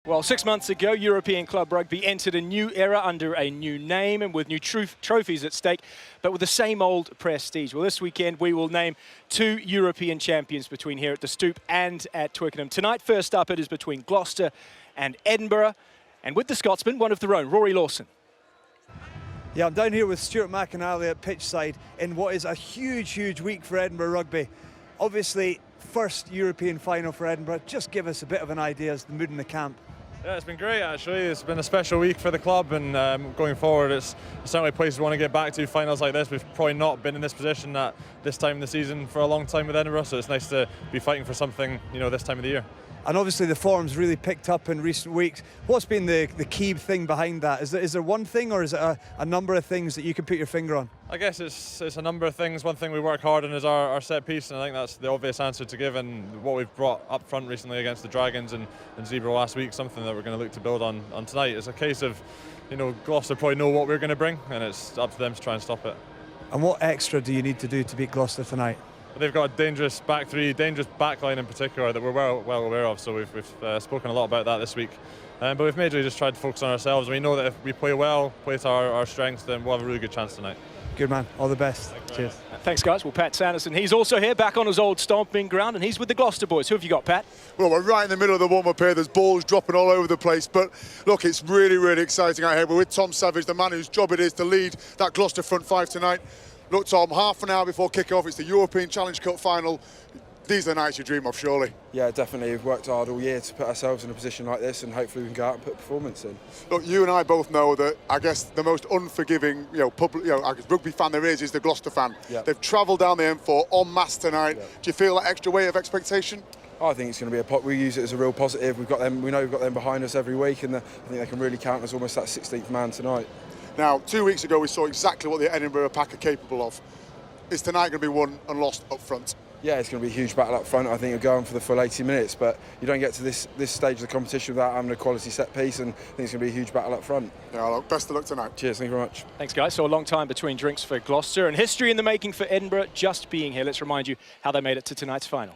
Well, 6 months ago, European Club Rugby entered a new era under a new name and with new trophies at stake, but with the same old prestige. Well, this weekend, we will name 2 European champions between here at the Stoop and at Twickenham. Tonight, first up, it is between Gloucester and Edinburgh, and with the Scotsman, one of their own, Rory Lawson. Yeah, I'm down here with Stuart McInally at pitchside in what is a huge, huge week for Edinburgh Rugby. Obviously, first European final for Edinburgh. Just give us a bit of an idea as the mood in the camp. Yeah, it's been great actually. It's been a special week for the club, and going forward it's certainly a place we want to get back to. Finals like this, we've probably not been in this position at this time of the season for a long time with Edinburgh, so it's nice to be fighting for something, you know, this time of the year. And obviously the form's really picked up in recent weeks. What's been the key thing behind that? Is there one thing, or is it a number of things that you can put your finger on? I guess it's a number of things. One thing we work hard on is our set piece, and I think that's the obvious answer to give, and what we've brought up front recently against the Dragons and Zebra last week, something that we're going to look to build on tonight. It's a case of, you know, Gloucester probably know what we're going to bring, and it's up to them to try and stop it. And what extra do you need to do to beat Gloucester tonight? They've got a dangerous back three, dangerous back line in particular that we're well aware of, so we've spoken a lot about that this week. But we've majorly just tried to focus on ourselves. We know that if we play well, play to our strengths, then we'll have a really good chance tonight. Good man, all the best. Cheers. Thanks guys. Well, Pat Sanderson, he's also here back on his old stomping ground, and he's with the Gloucester boys. Who have you got, Pat? Well, we're right in the middle of the warm-up here. There's balls dropping all over the place, but look, it's really, really exciting out here. We're with Tom Savage, the man whose job it is to lead that Gloucester front five tonight. Look, Tom, half an hour before kick-off, it's the European Challenge Cup final. These are the nights you dream of, surely. Yeah, definitely. We've worked hard all year to put ourselves in a position like this, and hopefully we can go out and put a performance in. Look, you and I both know that, I guess, the most unforgiving, rugby fan there is the Gloucester fan. Yeah. They've travelled down the M4 en masse tonight. Yeah. Do you feel that extra weight of expectation? I think it's going to be we use it as a real positive. We've got them. We know we've got them behind us every week, and I think they can really count as almost that 16th man tonight. Now, 2 weeks ago, we saw exactly what the Edinburgh pack are capable of. Is tonight going to be won and lost up front? Yeah, it's going to be a huge battle up front. I think you'll go on for the full 80 minutes, but you don't get to this stage of the competition without having a quality set piece, and I think it's going to be a huge battle up front. Yeah, look, best of luck tonight. Cheers, thank you very much. Thanks, guys. So a long time between drinks for Gloucester, and history in the making for Edinburgh just being here. Let's remind you how they made it to tonight's final.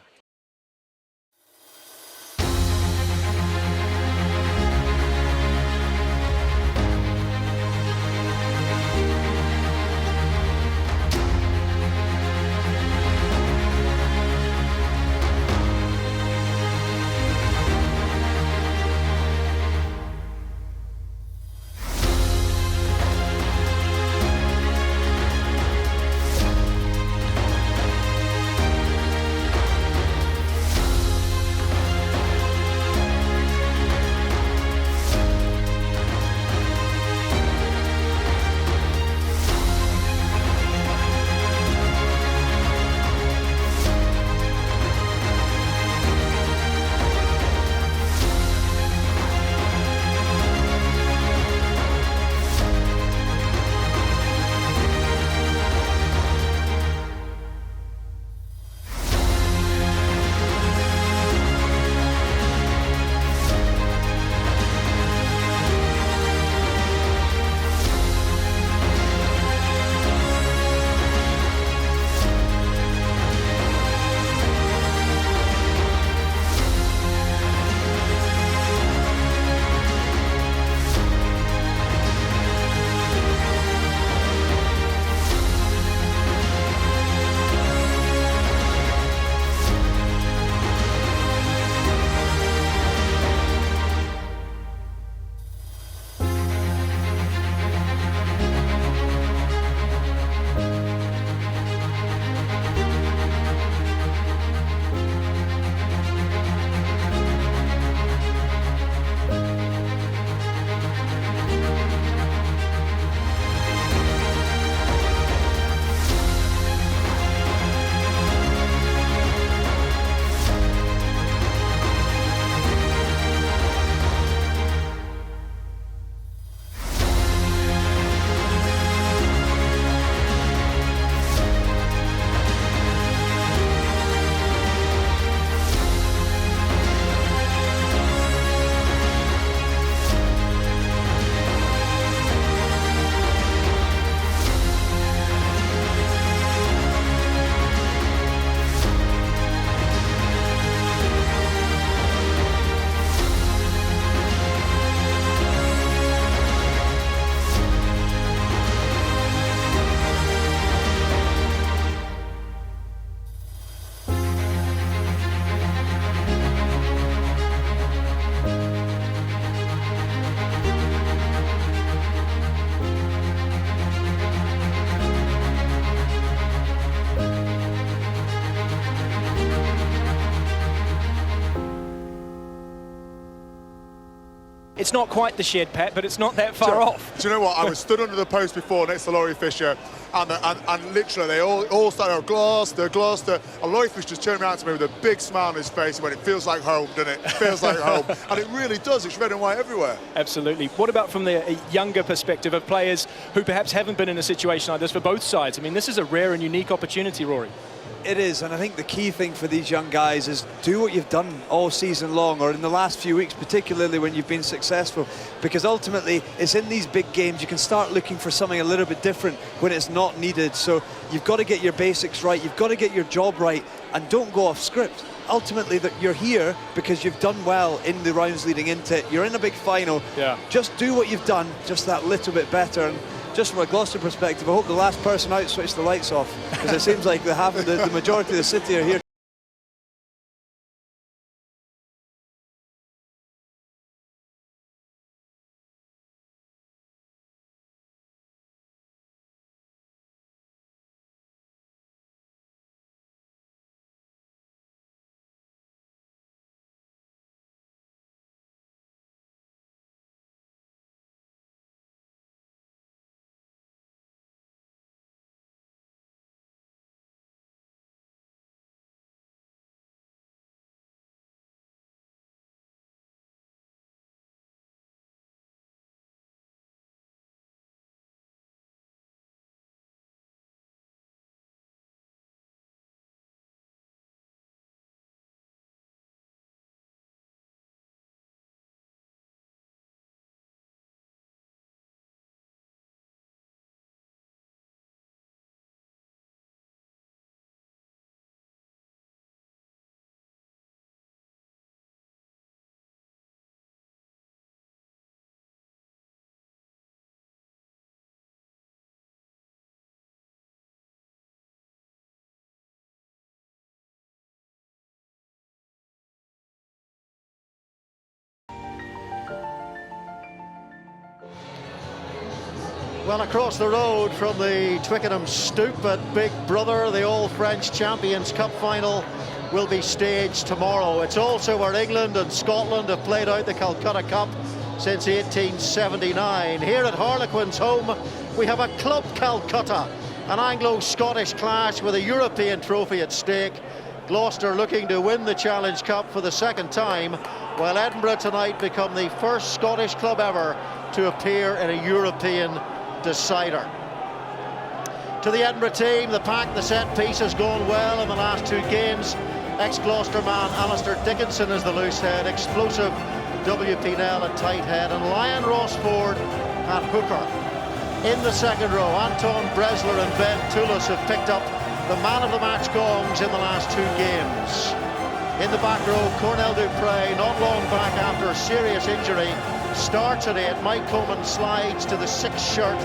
It's not quite the shed, Pat, but it's not that far off. Do you know what? I was stood under the post before next to Laurie Fisher, and literally they all started, Gloucester, Gloucester. And Laurie Fisher just turned around to me with a big smile on his face and went, it feels like home, doesn't it? It feels like home. And it really does. It's red and white everywhere. Absolutely. What about from the younger perspective of players who perhaps haven't been in a situation like this for both sides? I mean, this is a rare and unique opportunity, Rory. It is, and I think the key thing for these young guys is do what you've done all season long, or in the last few weeks, particularly when you've been successful, because ultimately it's in these big games you can start looking for something a little bit different when it's not needed. So you've got to get your basics right, you've got to get your job right, and don't go off script. Ultimately, that you're here because you've done well in the rounds leading into it. You're in a big final. Yeah. Just do what you've done, just that little bit better. And just from a Gloucester perspective, I hope the last person out switched the lights off, because it seems like the majority of the city are here. Well, across the road from the Twickenham Stoop at Big Brother, the All-French Champions Cup final will be staged tomorrow. It's also where England and Scotland have played out the Calcutta Cup since 1879. Here at Harlequins' home, we have a Club Calcutta, an Anglo-Scottish clash with a European trophy at stake. Gloucester looking to win the Challenge Cup for the second time, while Edinburgh tonight become the first Scottish club ever to appear in a European decider. To the Edinburgh team, the pack, the set piece has gone well in the last two games. Ex-Gloucester man Alistair Dickinson is the loose head, explosive W.P. Nell at tight head, and Lion Rossford at hooker. In the second row, Anton Bresler and Ben Toulouse have picked up the man of the match gongs in the last two games. In the back row, Cornell Dupre, not long back after a serious injury, starts at 8. Mike Coleman slides to the 6th shirt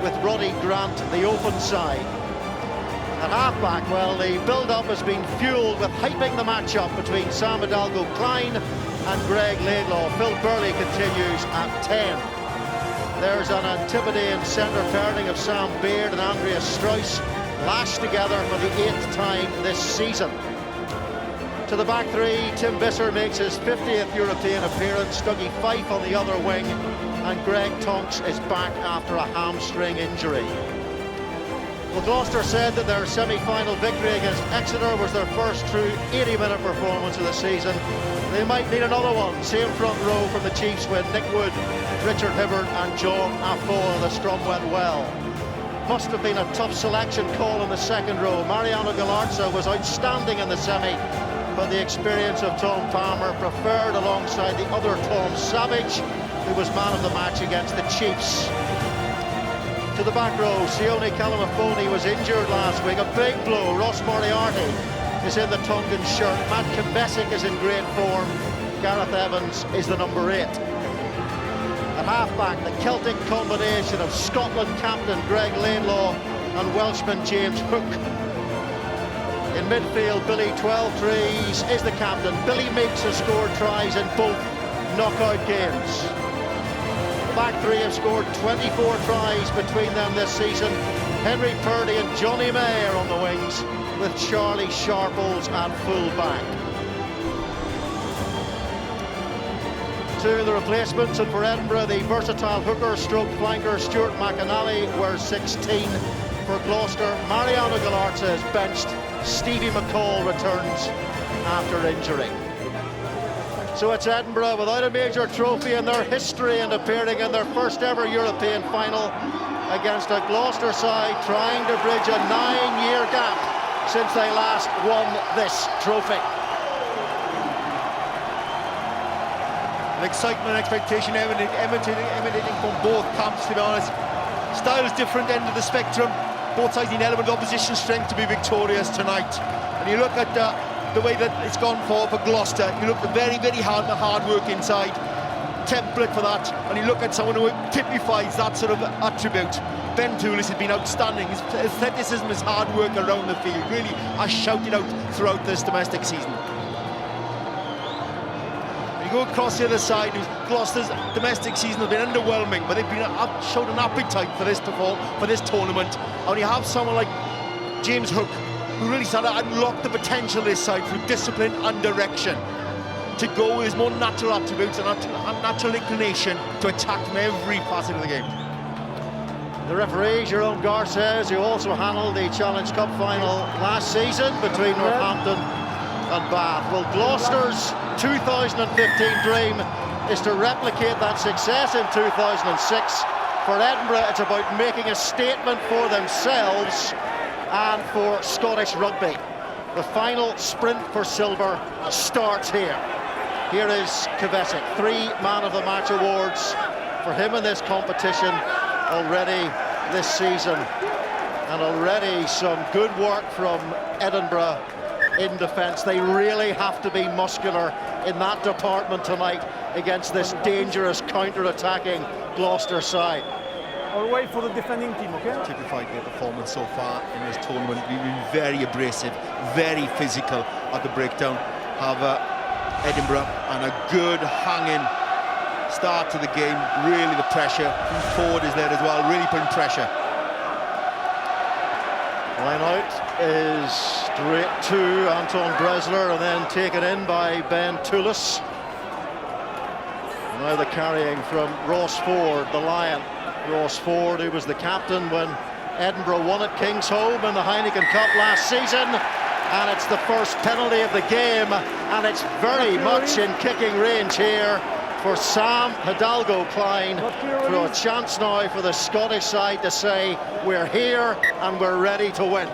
with Roddy Grant, the open side. At half-back, well, the build-up has been fueled with hyping the match-up between Sam Hidalgo-Klein and Greg Laidlaw. Phil Burley continues at 10. There's an Antipodean centre pairing of Sam Beard and Andreas Strauss, lashed together for the 8th time this season. To the back three, Tim Visser makes his 50th European appearance, Dougie Fife on the other wing, and Greg Tonks is back after a hamstring injury. Well, Gloucester said that their semi-final victory against Exeter was their first true 80-minute performance of the season. They might need another one. Same front row from the Chiefs when Nick Wood, Richard Hibbert and John Afoa. The scrum went well. Must have been a tough selection call in the second row. Mariano Galarza was outstanding in the semi, but the experience of Tom Palmer preferred alongside the other Tom Savage, who was man of the match against the Chiefs. To the back row, Sione Kalamafoni was injured last week, a big blow. Ross Moriarty is in the Tongan shirt, Matt Kimbesic is in great form, Gareth Evans is the number 8. At half-back, the Celtic combination of Scotland captain Greg Laidlaw and Welshman James Hook. In midfield, Billy 12 Trees is the captain. Billy Meeks has scored tries in both knockout games. The back three have scored 24 tries between them this season. Henry Purdy and Johnny May are on the wings, with Charlie Sharples at full back. to the replacements, and for Edinburgh, the versatile hooker stroke flanker Stuart McAnally wears 16. For Gloucester, Mariano Gallarza is benched. Stevie McCall returns after injury. So it's Edinburgh without a major trophy in their history and appearing in their first ever European final against a Gloucester side trying to bridge a 9-year gap since they last won this trophy. An excitement and expectation emanating from both camps, to be honest. Styles different end of the spectrum. Both sides need an element of opposition strength to be victorious tonight. And you look at the way that it's gone for Gloucester. You look at very, very hard work inside. Template for that. And you look at someone who typifies that sort of attribute. Ben Toulis has been outstanding. His athleticism, his hard work around the field really has shouted out throughout this domestic season. Go across the other side, Gloucester's domestic season has been underwhelming, but they've showed an appetite for this tournament. And you have someone like James Hook, who really started to unlock the potential of this side through discipline and direction, to go with his more natural attributes and natural inclination to attack from every facet of the game. The referee, Jerome Garces, who also handled the Challenge Cup final last season between Northampton and Bath. Well, Gloucester's 2015 dream is to replicate that success in 2006. For Edinburgh, it's about making a statement for themselves and for Scottish rugby. The final sprint for silver starts here. Here is Kvesic, 3 Man of the Match awards for him in this competition already this season. And already some good work from Edinburgh in defence. They really have to be muscular in that department tonight against this dangerous counter-attacking Gloucester side. I'll wait for the defending team, okay? Typified their performance so far in this tournament. We've been very abrasive, very physical at the breakdown. Have Edinburgh and a good hanging start to the game. Really the pressure from forward is there as well, really putting pressure. Line out is straight to Anton Bresler and then taken in by Ben Toulis. Now the carrying from Ross Ford, the Lion. Ross Ford, who was the captain when Edinburgh won at Kingsholm in the Heineken Cup last season. And it's the first penalty of the game, and it's very much in kicking range here for Sam Hidalgo-Klein, for a chance now for the Scottish side to say we're here and we're ready to win.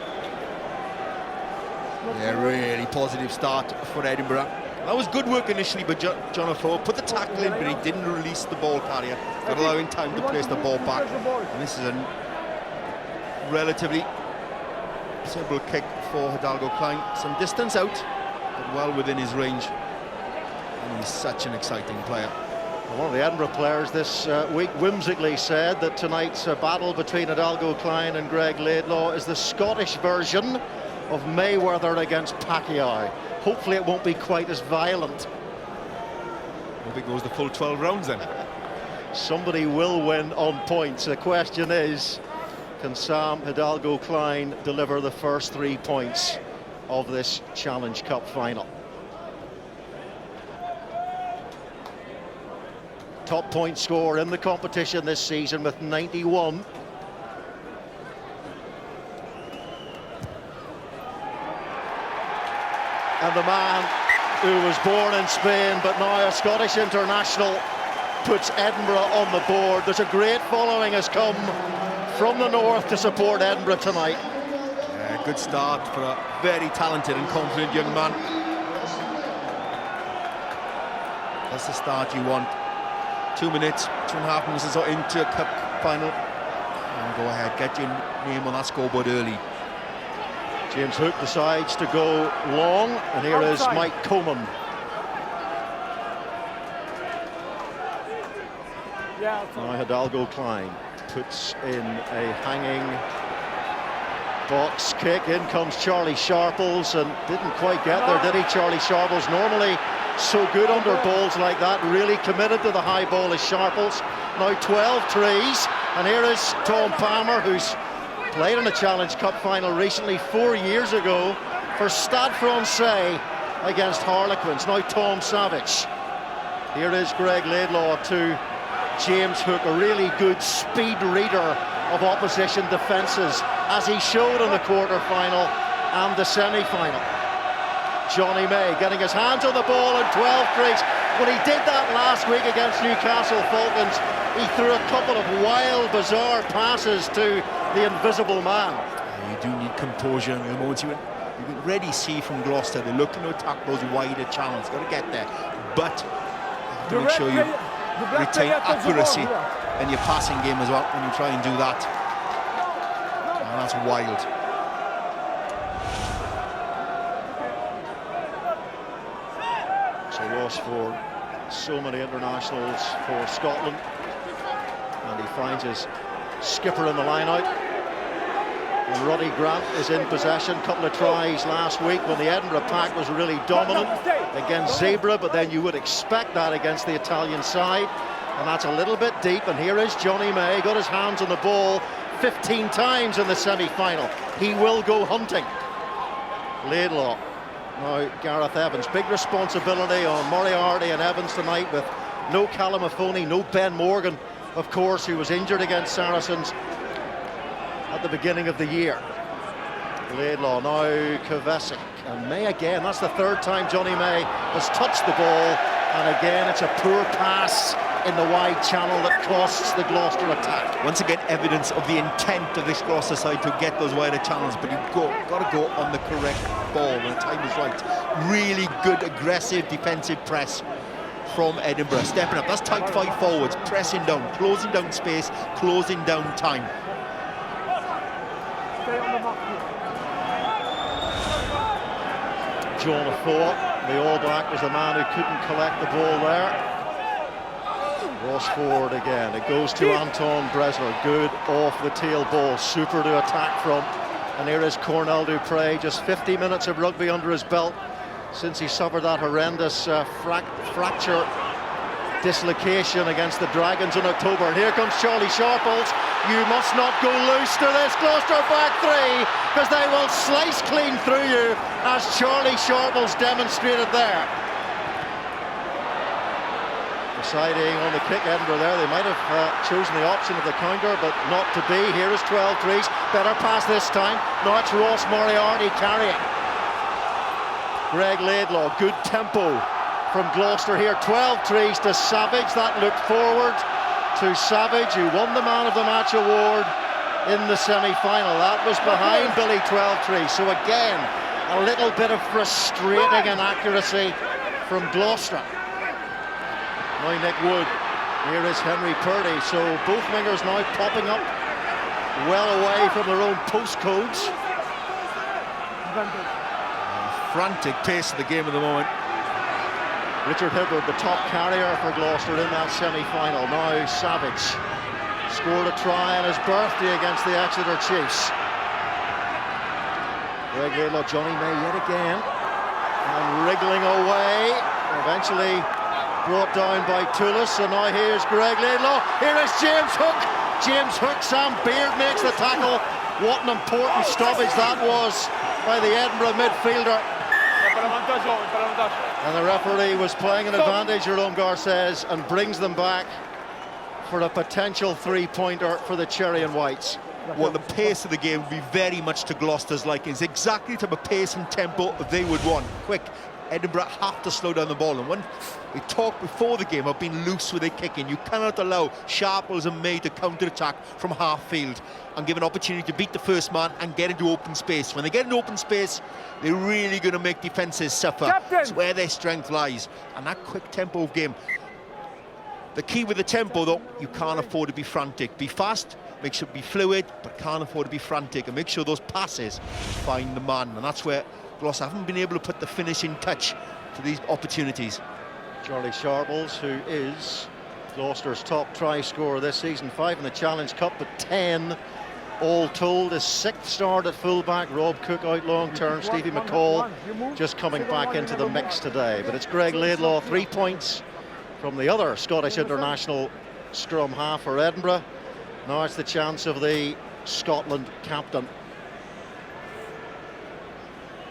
Yeah, really positive start for Edinburgh. That was good work initially, but John O'Flynn put the tackle in, but he didn't release the ball carrier, not allowing time to place the ball back. And this is a relatively simple kick for Hidalgo-Klein. Some distance out, but well within his range. And he's such an exciting player. One of the Edinburgh players this week whimsically said that tonight's battle between Hidalgo-Klein and Greg Laidlaw is the Scottish version of Mayweather against Pacquiao. Hopefully it won't be quite as violent. I hope it goes the full 12 rounds then. Somebody will win on points. The question is, can Sam Hidalgo-Klein deliver the first 3 points of this Challenge Cup final? Top point scorer in the competition this season with 91. And the man who was born in Spain but now a Scottish international puts Edinburgh on the board. There's a great following has come from the north to support Edinburgh tonight. Yeah, good start for a very talented and confident young man. That's the start you want. 2 minutes, 2.5 minutes into a cup final. And go ahead, get your name on that scoreboard early. James Hook decides to go long, and here is Mike Coman. Now Hidalgo-Klein puts in a hanging box kick. In comes Charlie Sharples, and didn't quite get there, did he? Charlie Sharples, normally so good under balls like that, really committed to the high ball is Sharples. Now 12 trees, and here is Tom Palmer, who's played in a Challenge Cup final recently 4 years ago for Stade Francais against Harlequins. Now Tom Savage. Here is Greg Laidlaw to James Hook, a really good speed reader of opposition defences, as he showed in the quarter-final and the semi-final. Johnny May getting his hands on the ball in 12 crease. When he did that last week against Newcastle Falcons, he threw a couple of wild, bizarre passes to the invisible man. You do need composure in the moments. You can already see from Gloucester, they're looking to attack those wider channels. Got to get there, but to make sure you retain accuracy in your passing game as well when you try and do that. And that's wild. So loss for so many internationals for Scotland, and he finds his skipper in the line-out. And Roddy Grant is in possession. Couple of tries last week when the Edinburgh pack was really dominant against Zebra, but then you would expect that against the Italian side, and that's a little bit deep. And here is Johnny May, got his hands on the ball 15 times in the semi-final. He will go hunting. Laidlaw. Now Gareth Evans, big responsibility on Moriarty and Evans tonight, with no Callum Mahoney, no Ben Morgan, of course, who was injured against Saracens at the beginning of the year. Laidlaw, now Kovacic, and May again. That's the third time Johnny May has touched the ball, and again it's a poor pass in the wide channel that costs the Gloucester attack. Once again, evidence of the intent of this Gloucester side to get those wider channels, but you've got to go on the correct ball when the time is right. Really good aggressive defensive press from Edinburgh, stepping up. That's tight 5 forwards, pressing down, closing down space, closing down time. John Afoa, the All Black, was the man who couldn't collect the ball there. Ross Ford again. It goes to Anton Bresler. Good off the tail ball. Super to attack from. And here is Cornell Dupre. Just 50 minutes of rugby under his belt since he suffered that horrendous fracture dislocation against the Dragons in October. And here comes Charlie Sharples. You must not go loose to this Gloucester back three, because they will slice clean through you, as Charlie Sharples demonstrated there. Deciding on the kick, Edinburgh there. They might have chosen the option of the counter, but not to be. Here is 12 trees. Better pass this time. Now it's Ross Moriarty carrying. Greg Laidlaw, good tempo from Gloucester here. 12 trees to Savage. That looked forward to Savage, who won the Man of the Match award in the semi-final. That was behind Billy 12 trees. So again, a little bit of frustrating inaccuracy from Gloucester. Now Nick Wood. Here is Henry Purdy. So both wingers now popping up well away from their own postcodes. Frantic pace of the game at the moment. Richard Hibbard, the top carrier for Gloucester in that semi-final. Now Savage scored a try on his birthday against the Exeter Chiefs. Greg Laidlaw, Johnny May yet again, and wriggling away. Eventually brought down by Toulis, and now here's Greg Laidlaw. Here is James Hook. James Hook, Sam Beard makes the tackle. What an important stoppage that was by the Edinburgh midfielder. And the referee was playing an advantage, Erlongar says, and brings them back for a potential three-pointer for the Cherry and Whites. Well, the pace of the game would be very much to Gloucester's liking. It's exactly the type of pace and tempo they would want. Quick. Edinburgh have to slow down the ball, and when we talked before the game of being loose with their kicking, you cannot allow Sharples and May to counter-attack from half field and give an opportunity to beat the first man and get into open space. When they get into open space, they're really going to make defences suffer. That's where their strength lies, and that quick tempo of game. The key with the tempo, though, you can't afford to be frantic. Be fast, make sure to be fluid, but can't afford to be frantic, and make sure those passes find the man, and that's where Gloucester haven't been able to put the finishing touch to these opportunities. Charlie Sharples, who is Gloucester's top try scorer this season, 5 in the Challenge Cup, but 10 all told. His 6th start at fullback. Rob Cook out long term. Stevie McCall just coming back into the mix today. But it's Greg Laidlaw, 3 points from the other Scottish international scrum half for Edinburgh. Now it's the chance of the Scotland captain.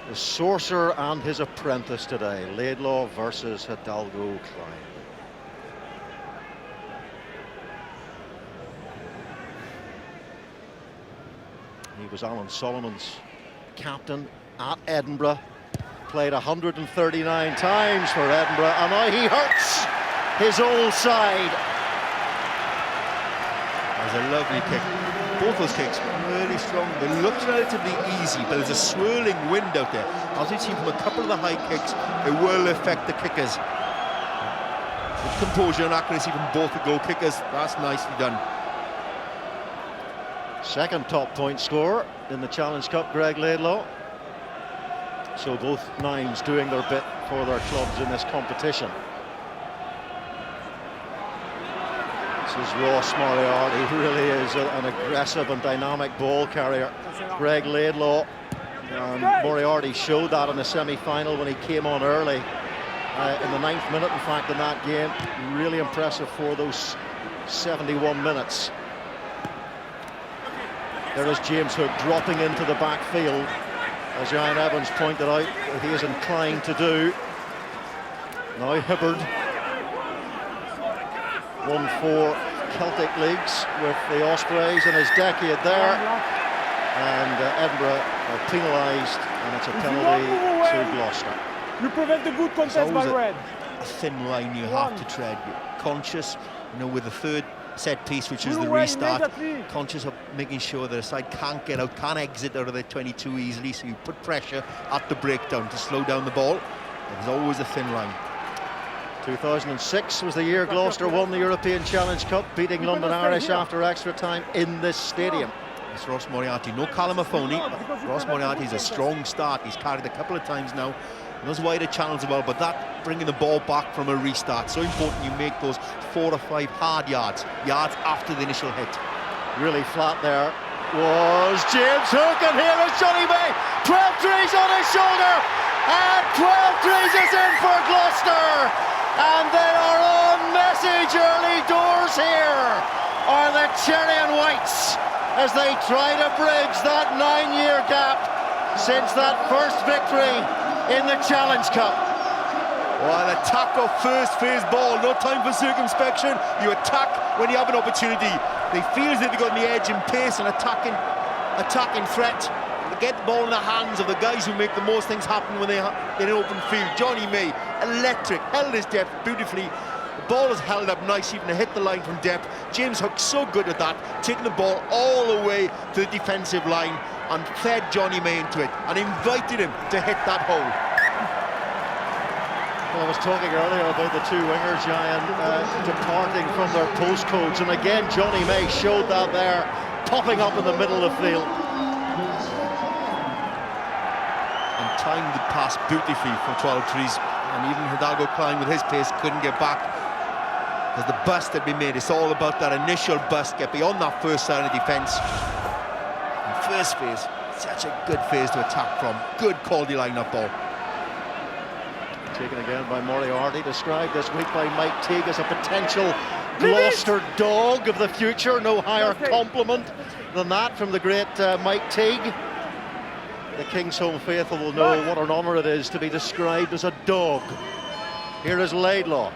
The sorcerer and his apprentice today. Laidlaw versus Hidalgo Klein. He was Alan Solomon's captain at Edinburgh. Played 139 times for Edinburgh, and now he hurts his old side. That was a lovely kick. Both those kicks really strong. They looked relatively easy, but there's a swirling wind out there. As we've seen from a couple of the high kicks, it will affect the kickers. With composure and accuracy from both the goal kickers, that's nicely done. Second top point scorer in the Challenge Cup, Greg Laidlaw. So both nines doing their bit for their clubs in this competition. This is Ross Moriarty. He really is an aggressive and dynamic ball carrier. Greg Laidlaw, and Moriarty showed that in the semi-final when he came on early in the 9th minute, in fact, in that game. Really impressive for those 71 minutes. There is James Hook dropping into the backfield, as Ryan Evans pointed out that he is inclined to do. Now Hibbard, 1-4 Celtic leagues with the Ospreys in his decade there, and Edinburgh are penalised, and it's a penalty to Gloucester. You prevent the good contest by red. A thin line you have to tread. You're conscious, you know, with the third set piece, which is the restart, conscious of making sure that a side can't get out, can't exit out of their 22 easily, so you put pressure at the breakdown to slow down the ball. There's always a thin line. 2006 was the year Gloucester won the European Challenge Cup, beating London Irish after extra time in this stadium. It's Ross Moriarty, no Callum Mahoney. Ross Moriarty is a strong start. He's carried a couple of times now. Those wider channels as well, but that bringing the ball back from a restart, so important you make those 4 or 5 hard yards after the initial hit. Really flat there was James Hook, and here is Johnny May. 12 threes on his shoulder, and 12 threes is in for Gloucester, and they are on message early doors here, are the Cherry and Whites, as they try to bridge that 9-year gap since that first victory in the Challenge Cup. Well, attack of first phase ball, no time for circumspection. You attack when you have an opportunity. They feel as if they've got the edge in pace and attacking threat. They get the ball in the hands of the guys who make the most things happen when they're in open field. Johnny May, electric, held his depth beautifully. The ball is held up nice, even to hit the line from depth. James Hook so good at that, taking the ball all the way to the defensive line and fed Johnny May into it and invited him to hit that hole. Well, I was talking earlier about the two wingers, Ryan, departing from their postcodes, and again Johnny May showed that there, popping up in the middle of the field. And timed the pass beautifully from 12 trees, and even Hidalgo Klein with his pace couldn't get back. Because the bust had been made, it's all about that initial bust, get beyond that first line of defence. First phase, such a good phase to attack from. Good quality line-up ball. Taken again by Moriarty, described this week by Mike Teague as a potential Gloucester dog of the future. No higher compliment than that from the great Mike Teague. The King's Home faithful will know what an honour it is to be described as a dog. Here is Laidlaw.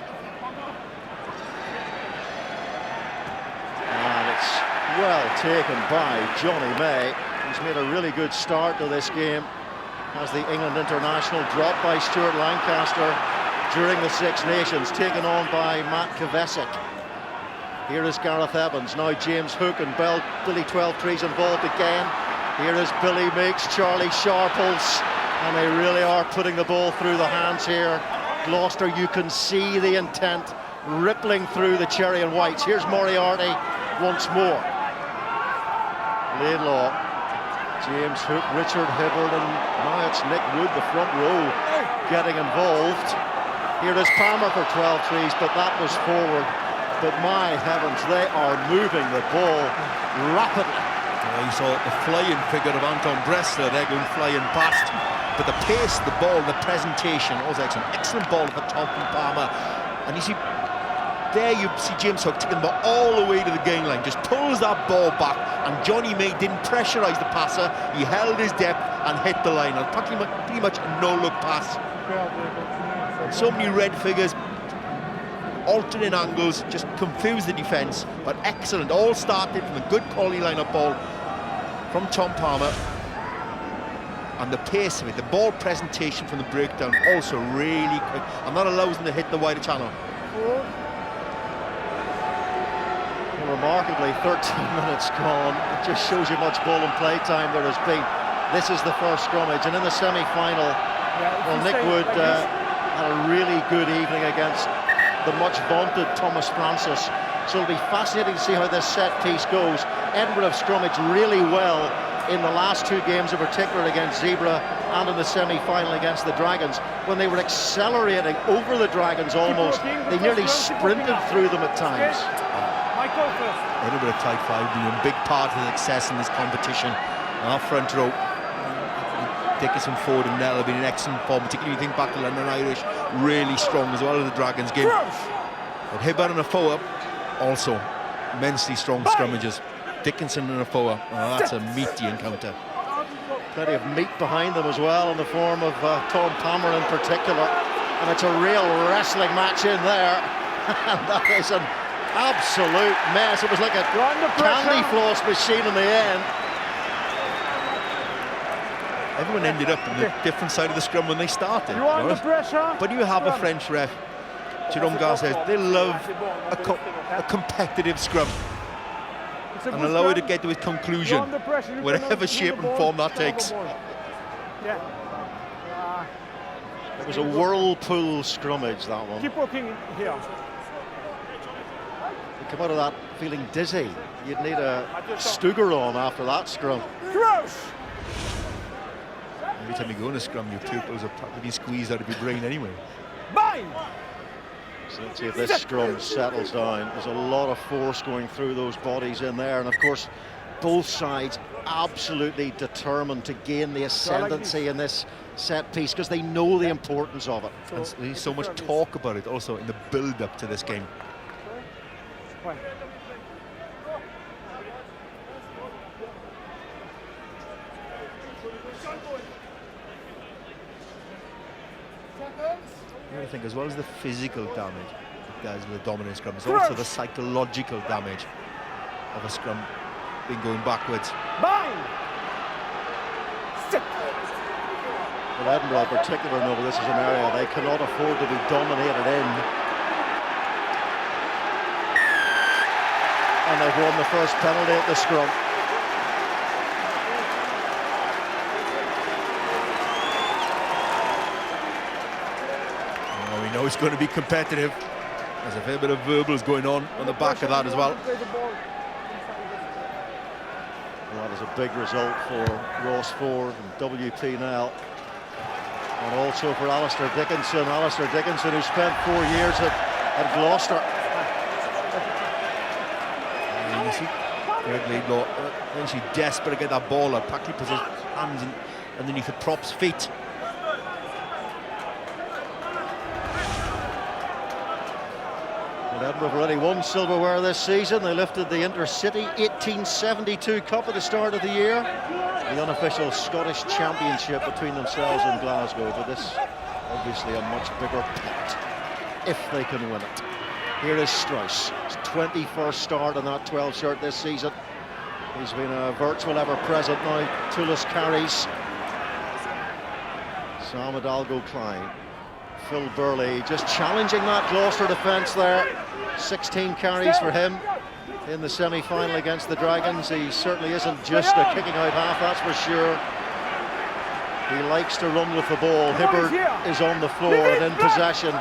And it's well taken by Johnny May. He's made a really good start to this game as the England international, dropped by Stuart Lancaster during the Six Nations, taken on by Matt Kvesic. Here is Gareth Evans, now James Hook and Billy 12-3's involved again. Here is Billy Meeks, Charlie Sharples, and they really are putting the ball through the hands here. Gloucester, you can see the intent rippling through the Cherry and Whites. Here's Moriarty once more. Laidlaw, James Hook, Richard Hibbard, and now it's Nick Wood, the front row, getting involved. Here is Palmer for 12 threes, but that was forward. But my heavens, they are moving the ball rapidly. You saw the flying figure of Anton Bressler there going flying past. But the pace of the ball, the presentation, was excellent. Excellent ball at the top from Palmer. And you see, there you see James Hook taking the ball all the way to the gain line, just pulls that ball back, and Johnny May didn't pressurise the passer. He held his depth and hit the line. And pretty much a no-look pass. And so many red figures, alternate angles, just confused the defence. But excellent, all started from a good quality line-up ball from Tom Palmer. And the pace of it, the ball presentation from the breakdown, also really quick. I'm not allowing them to hit the wider channel. Well, remarkably, 13 minutes gone. It just shows you much ball and play time there has been. This is the first scrummage, and in the semi-final, well, Nick Wood had a really good evening against the much vaunted Thomas Francis. So it'll be fascinating to see how this set piece goes. Edinburgh have scrummaged really well in the last two games, in particular against Zebra and in the semi-final against the Dragons, when they were accelerating over the Dragons almost. They nearly sprinted through them at times. Edinburgh tied 5 being a big part of the success in this competition. Our front row, Dickinson, Ford and Nell have been in excellent form, particularly when you think back to London Irish, really strong as well as the Dragons game. But Hibbert and Afoa, also immensely strong scrummagers. Dickinson and Afoa, that's a meaty encounter. Plenty of meat behind them as well, in the form of Tom Palmer in particular. And it's a real wrestling match in there. And that is an absolute mess. It was like a candy floss machine in the end. Everyone ended up on the different side of the scrum when they started. But you have a French ref, Jerome Garces, they love a competitive scrum. And allow it to get to its conclusion, whatever shape and form that takes. It was a whirlpool scrummage, that one. Keep working here. You come out of that feeling dizzy. You'd need a Stuger on after that scrum. Every time you go in a scrum, your pupils are practically squeezed out of your brain anyway. So let's see if this scrum settles down. There's a lot of force going through those bodies in there, and of course both sides absolutely determined to gain the ascendancy in this set piece because they know the importance of it. And there's so much talk about it also in the build-up to this game. I think as well as the physical damage it does with a dominant scrum, it's also the psychological damage of a scrum being going backwards. Well, Edinburgh in particular know this is an area they cannot afford to be dominated in. And they've won the first penalty at the scrum. We know it's going to be competitive. There's a fair bit of verbals going on the back of that as well. Well, that is a big result for Ross Ford and WP Nell. And also for Alistair Dickinson. Alistair Dickinson, who spent 4 years at Gloucester. And you see Greg Laidlaw eventually desperate to get that ball out. Practically puts his hands underneath the prop's feet. Edinburgh have already won silverware this season. They lifted the Intercity 1872 Cup at the start of the year. The unofficial Scottish championship between themselves and Glasgow. But this, obviously, a much bigger pot if they can win it. Here is Strauss. His 21st start in that 12 shirt this season. He's been a virtual ever-present now. Toulouse carries. Sam Hidalgo-Klein. Phil Burley just challenging that Gloucester defence there. 16 carries for him in the semi-final against the Dragons. He certainly isn't just a kicking out half, that's for sure. He likes to run with the ball. Hibbert is on the floor and in possession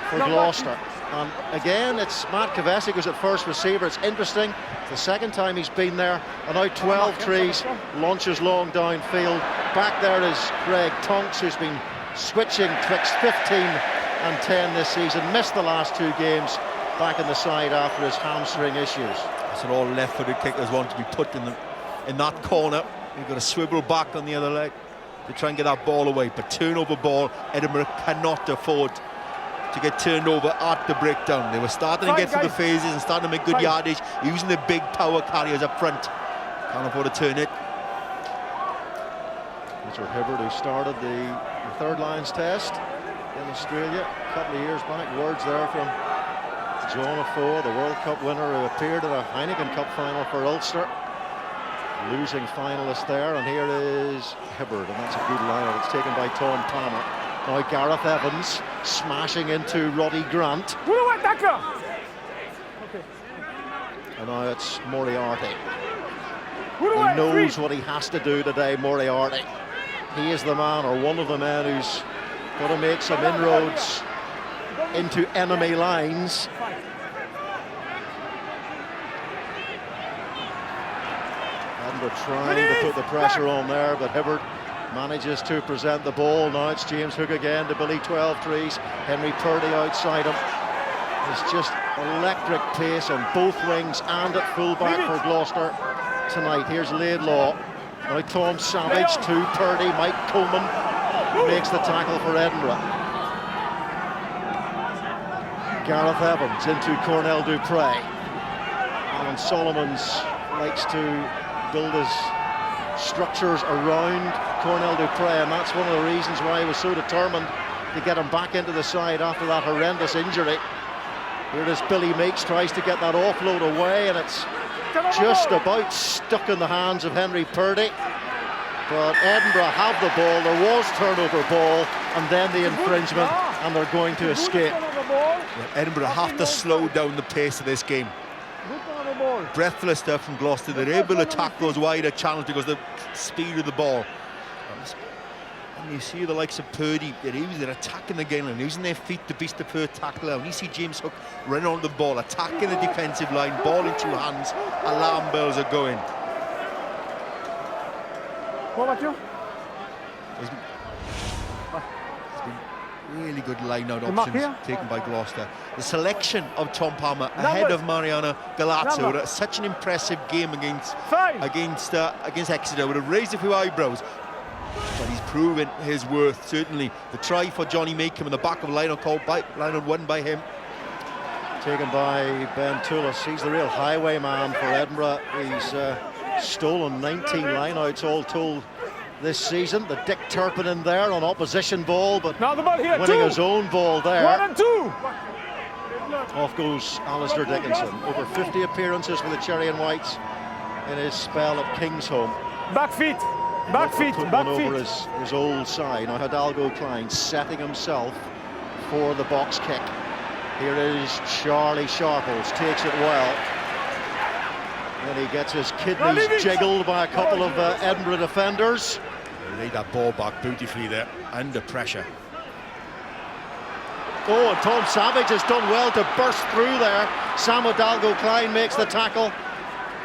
for Gloucester. And again, it's Matt Kavesi who's at first receiver. It's interesting. It's the second time he's been there. And now 12 trees, launches long downfield. Back there is Greg Tonks, who's been switching twixt 15 and 10 this season. Missed the last 2 games. Back in the side after his hamstring issues. So all left-footed kickers want to be put in that corner. You've got to swivel back on the other leg to try and get that ball away. But turnover ball, Edinburgh cannot afford to get turned over at the breakdown. They were starting to get through the phases and starting to make good yardage, using the big power carriers up front. Can't afford to turn it. Mr. Hibbert, who started the third Lions test in Australia a couple of years back. Words there from John Afoa, the World Cup winner who appeared in a Heineken Cup final for Ulster. losing finalist there, and here is Hibbard, and that's a good line. It's taken by Tom Palmer. Now Gareth Evans smashing into Roddy Grant. And now it's Moriarty. He knows what he has to do today, Moriarty. He is the man, or one of the men, who's got to make some inroads into enemy lines. Edinburgh trying to put the pressure on there, but Hibbard manages to present the ball. Now it's James Hook again to Billy 12-3s. Henry Purdy outside him. It's just electric pace on both wings and at fullback for Gloucester tonight. Here's Laidlaw. Now Tom Savage to Purdy. Mike Coleman makes the tackle for Edinburgh. Gareth Evans into Cornell Dupre. Alan Solomons likes to build his structures around Cornell Dupre, and that's one of the reasons why he was so determined to get him back into the side after that horrendous injury. Here it is, Billy Meeks tries to get that offload away, and it's just about stuck in the hands of Henry Purdy. But Edinburgh have the ball, there was turnover ball, and then the infringement, and they're going to escape. Yeah, Edinburgh have to slow down the pace of this game. Breathless stuff from Gloucester. They're able to attack those wider channels because of the speed of the ball. And you see the likes of Purdy, they're attacking the game and using their feet to beat the first tackle out. And you see James Hook running onto the ball, attacking the defensive line, ball in two hands, alarm bells are going. What about you? There's been really good line-out options taken by Gloucester. The selection of Tom Palmer ahead of Mariana Galazzo, with such an impressive game against Exeter, would have raised a few eyebrows. But he's proven his worth, certainly. The try for Johnny Makem in the back of line-out won by him. Taken by Ben Tullis. He's the real highwayman for Edinburgh. He's stolen 19 lineouts all told this season. The Dick Turpin in there on opposition ball, but now the ball here, winning his own ball there. 1 and 2. Off goes Alistair Dickinson. Over 50 appearances for the Cherry and Whites in his spell at Kingsholm. Back feet. Over his old side. Now Hidalgo Klein setting himself for the box kick. Here is Charlie Sharples, takes it well. And he gets his kidneys jiggled by a couple of Edinburgh defenders. They laid that ball back beautifully there, under pressure. Oh, and Tom Savage has done well to burst through there. Sam Hidalgo Klein makes the tackle.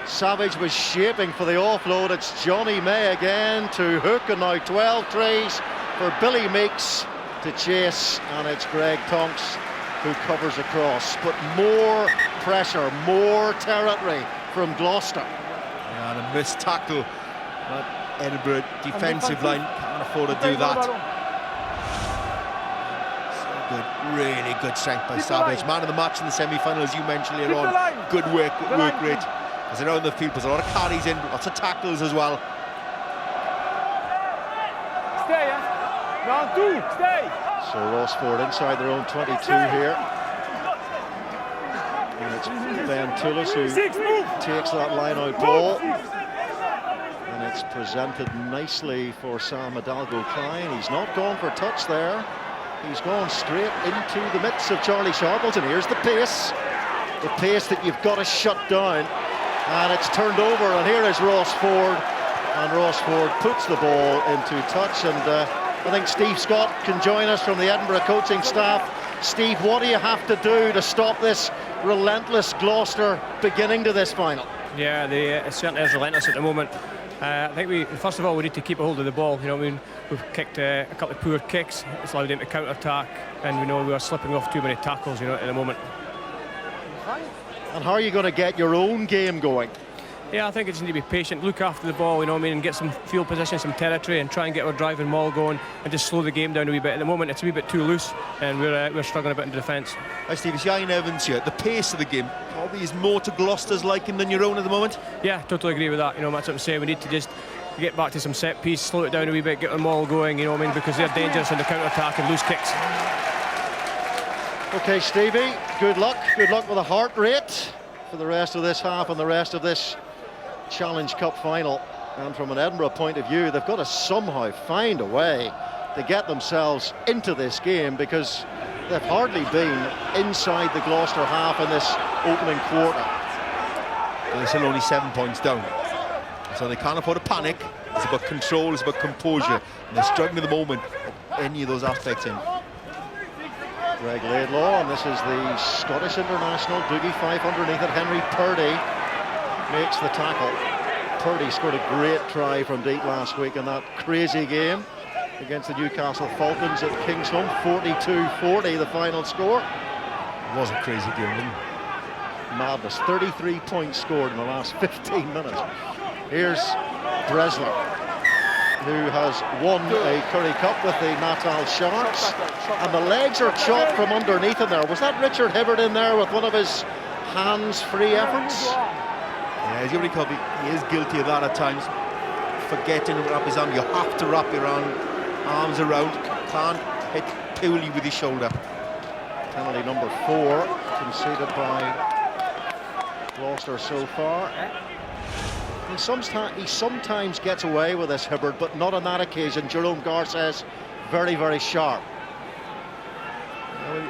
Savage was shaping for the offload. It's Johnny May again to Hook, and now 12-3s for Billy Meeks to chase, and it's Greg Tonks who covers across. But more pressure, more territory from Gloucester. Yeah, and a missed tackle. But Edinburgh defensive line can't afford to do that. So good, really good strength by Savage. Man of the match in the semi-final, as you mentioned earlier on. Good work rate. As around the field, there's a lot of carries in, lots of tackles as well. Stay, round 2, stay. So Rossford inside their own 22 here. And it's Ben Tullis who takes that line-out ball. And it's presented nicely for Sam Hidalgo Klein. He's not gone for touch there. He's gone straight into the midst of Charlie Sharples, and here's the pace. The pace that you've got to shut down. And it's turned over, and here is Rossford. And Rossford puts the ball into touch, and I think Steve Scott can join us from the Edinburgh coaching staff. Steve, what do you have to do to stop this relentless Gloucester beginning to this final? Yeah, it certainly is relentless at the moment. I think first of all, we need to keep a hold of the ball. You know, I mean, we've kicked a couple of poor kicks. It's allowed them to counter-attack, and we know we are slipping off too many tackles, you know, at the moment. And how are you going to get your own game going? Yeah, I think it's need to be patient, look after the ball, you know what I mean, and get some field position, some territory, and try and get our driving maul going, and just slow the game down a wee bit. At the moment, it's a wee bit too loose, and we're struggling a bit in defence. Hi Steve, it's Ian Evans here. The pace of the game probably is more to Gloucester's liking than your own at the moment. Yeah, totally agree with that. You know, that's what I'm saying. We need to just get back to some set piece, slow it down a wee bit, get our maul going, you know what I mean, because they're dangerous in the counter-attack and loose kicks. Okay, Stevie, good luck. Good luck with the heart rate for the rest of this half and the rest of this Challenge Cup final. And from an Edinburgh point of view, they've got to somehow find a way to get themselves into this game, because they've hardly been inside the Gloucester half in this opening quarter. They're still only 7 points down, so they can't afford to panic. It's about control, it's about composure, and they're struggling at the moment any of those aspects in. Greg Laidlaw, and this is the Scottish international, boogie 5 underneath it. Henry Purdy makes the tackle. Purdy scored a great try from deep last week in that crazy game against the Newcastle Falcons at Kingsholm. 42-40 the final score. It was a crazy game, wasn't it? Madness. 33 points scored in the last 15 minutes. Here's Bresler, who has won a Currie Cup with the Natal Sharks, and the legs are chopped from underneath him there. Was that Richard Hibbert in there with one of his hands-free efforts? Yeah, as everybody copy, he is guilty of that at times. Forgetting to wrap his arm. You have to wrap your arms around. Can't hit purely with his shoulder. Penalty number 4 conceded by Gloucester so far. He sometimes gets away with this, Hibbert, but not on that occasion. Jerome Garces, very, very sharp. Well,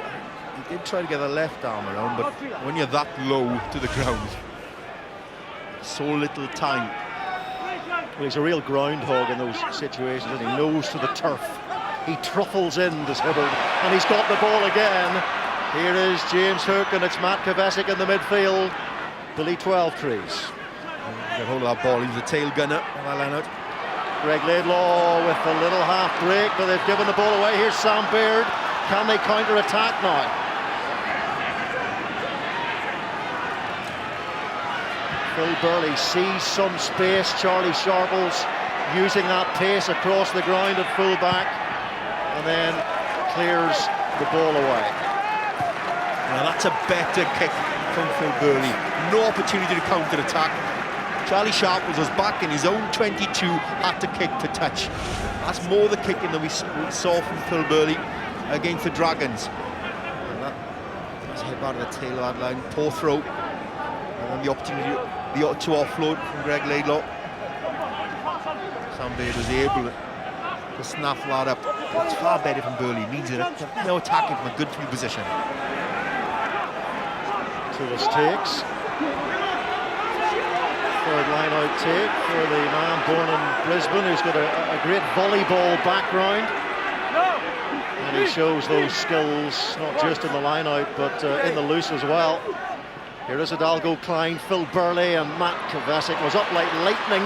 he did try to get the left arm around, but when you're that low to the ground, so little time. Well, he's a real groundhog in those situations, and he knows to the turf. He truffles in, does Hibbert, and he's got the ball again. Here is James Hook, and it's Matt Kovacic in the midfield. Billy 12 trees. Get hold of that ball. He was a tail gunner. Leonard. Greg Laidlaw with a little half break, but they've given the ball away. Here's Sam Baird. Can they counter-attack now? Phil Burley sees some space. Charlie Sharples using that pace across the ground at full-back, and then clears the ball away. Now that's a better kick from Phil Burley. No opportunity to counter-attack. Charlie Sharples was back in his own 22, had to kick to touch. That's more the kicking than we saw from Phil Burley against the Dragons. And that's hit out of the tail of that line. Poor throw. And then the opportunity to offload from Greg Laidlaw. Sam Baird was able to snap that up. It's far better from Burley. It means that no attacking from a good field position. To the stakes. Third line out take for the man born in Brisbane, who's got a great volleyball background. And he shows those skills not just in the line out, but in the loose as well. Here is Hidalgo Klein, Phil Burley, and Matt Kovacic was up like lightning,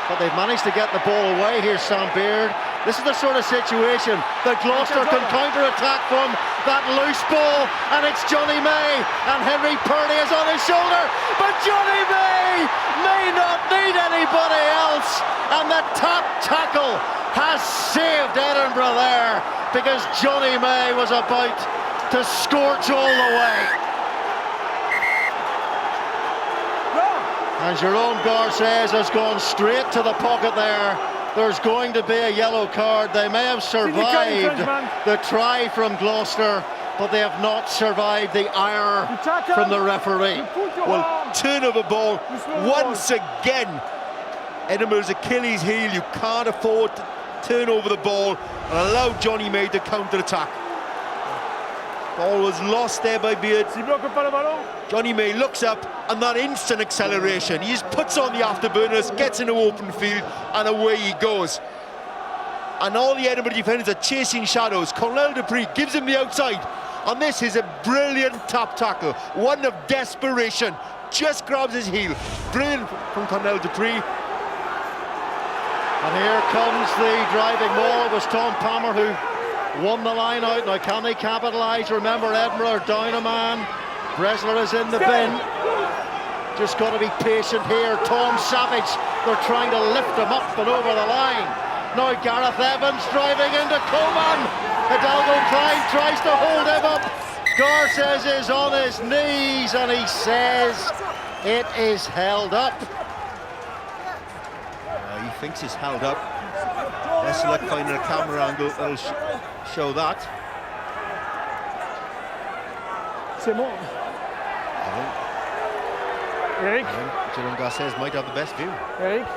but they've managed to get the ball away. Here's Sam Baird. This is the sort of situation that Gloucester can counter-attack from. That loose ball, and it's Johnny May, and Henry Purdy is on his shoulder, but Johnny may not need anybody else, and the top tackle has saved Edinburgh there, because Johnny May was about to scorch all the way. And Jerome Garces has gone straight to the pocket there. There's going to be a yellow card. They may have survived the try from Gloucester, but they have not survived the ire from the referee. Well, turnover ball once again. Edinburgh's Achilles heel. You can't afford to turn over the ball and allow Johnny May to counter-attack. Ball was lost there by Beard. Johnny May looks up, and that instant acceleration, he just puts on the afterburners, gets into open field, and away he goes. And all the Edinburgh defenders are chasing shadows. Cornell Dupree gives him the outside, and this is a brilliant tap tackle, one of desperation. Just grabs his heel. Brilliant from Cornell Dupree. And here comes the driving maul. It was Tom Palmer who won the line out. Now can they capitalise? Remember, Edinburgh are down a man. Bresler is in the bin. Just got to be patient here. Tom Savage, they're trying to lift him up and over the line. Now Gareth Evans driving into Coman. Hidalgo Klein tries to hold him up. Garces is on his knees, and he says it is held up. He thinks it's held up. Let's look, finding a camera angle that'll show that. C'est bon. Eric. Jerome Garces might have the best view. Eric.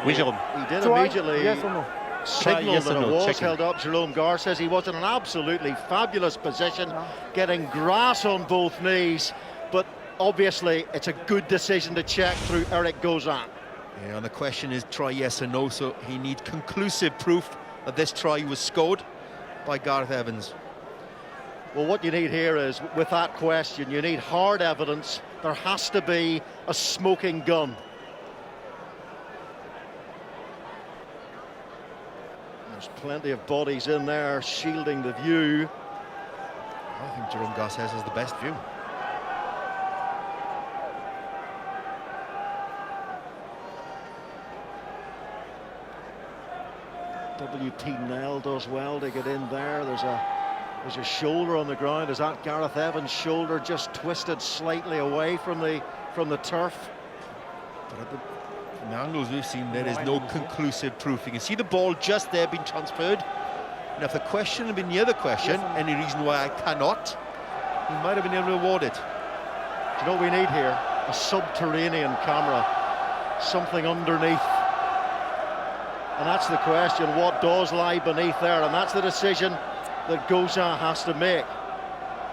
He did immediately Yes or no? signal Yes that or it no, was checking. held up. Jerome Gar says he was in an absolutely fabulous position, getting grass on both knees, but obviously it's a good decision to check through Eric Gozan. Yeah, and the question is try yes or no, so he needs conclusive proof that this try was scored by Gareth Evans. Well, what you need here is, with that question, you need hard evidence. There has to be a smoking gun. There's plenty of bodies in there shielding the view. I think Jerome Garces has the best view. WT Nell does well to get in there. There's a shoulder on the ground. Is that Gareth Evans' shoulder just twisted slightly away from the turf? But at the angles we've seen, there is no conclusive proof. You can see the ball just there being transferred. And if the question had been the other question, any reason why I cannot, he might have been able to award it. Do you know what we need here? A subterranean camera, something underneath. And that's the question, what does lie beneath there? And that's the decision that Gozan has to make.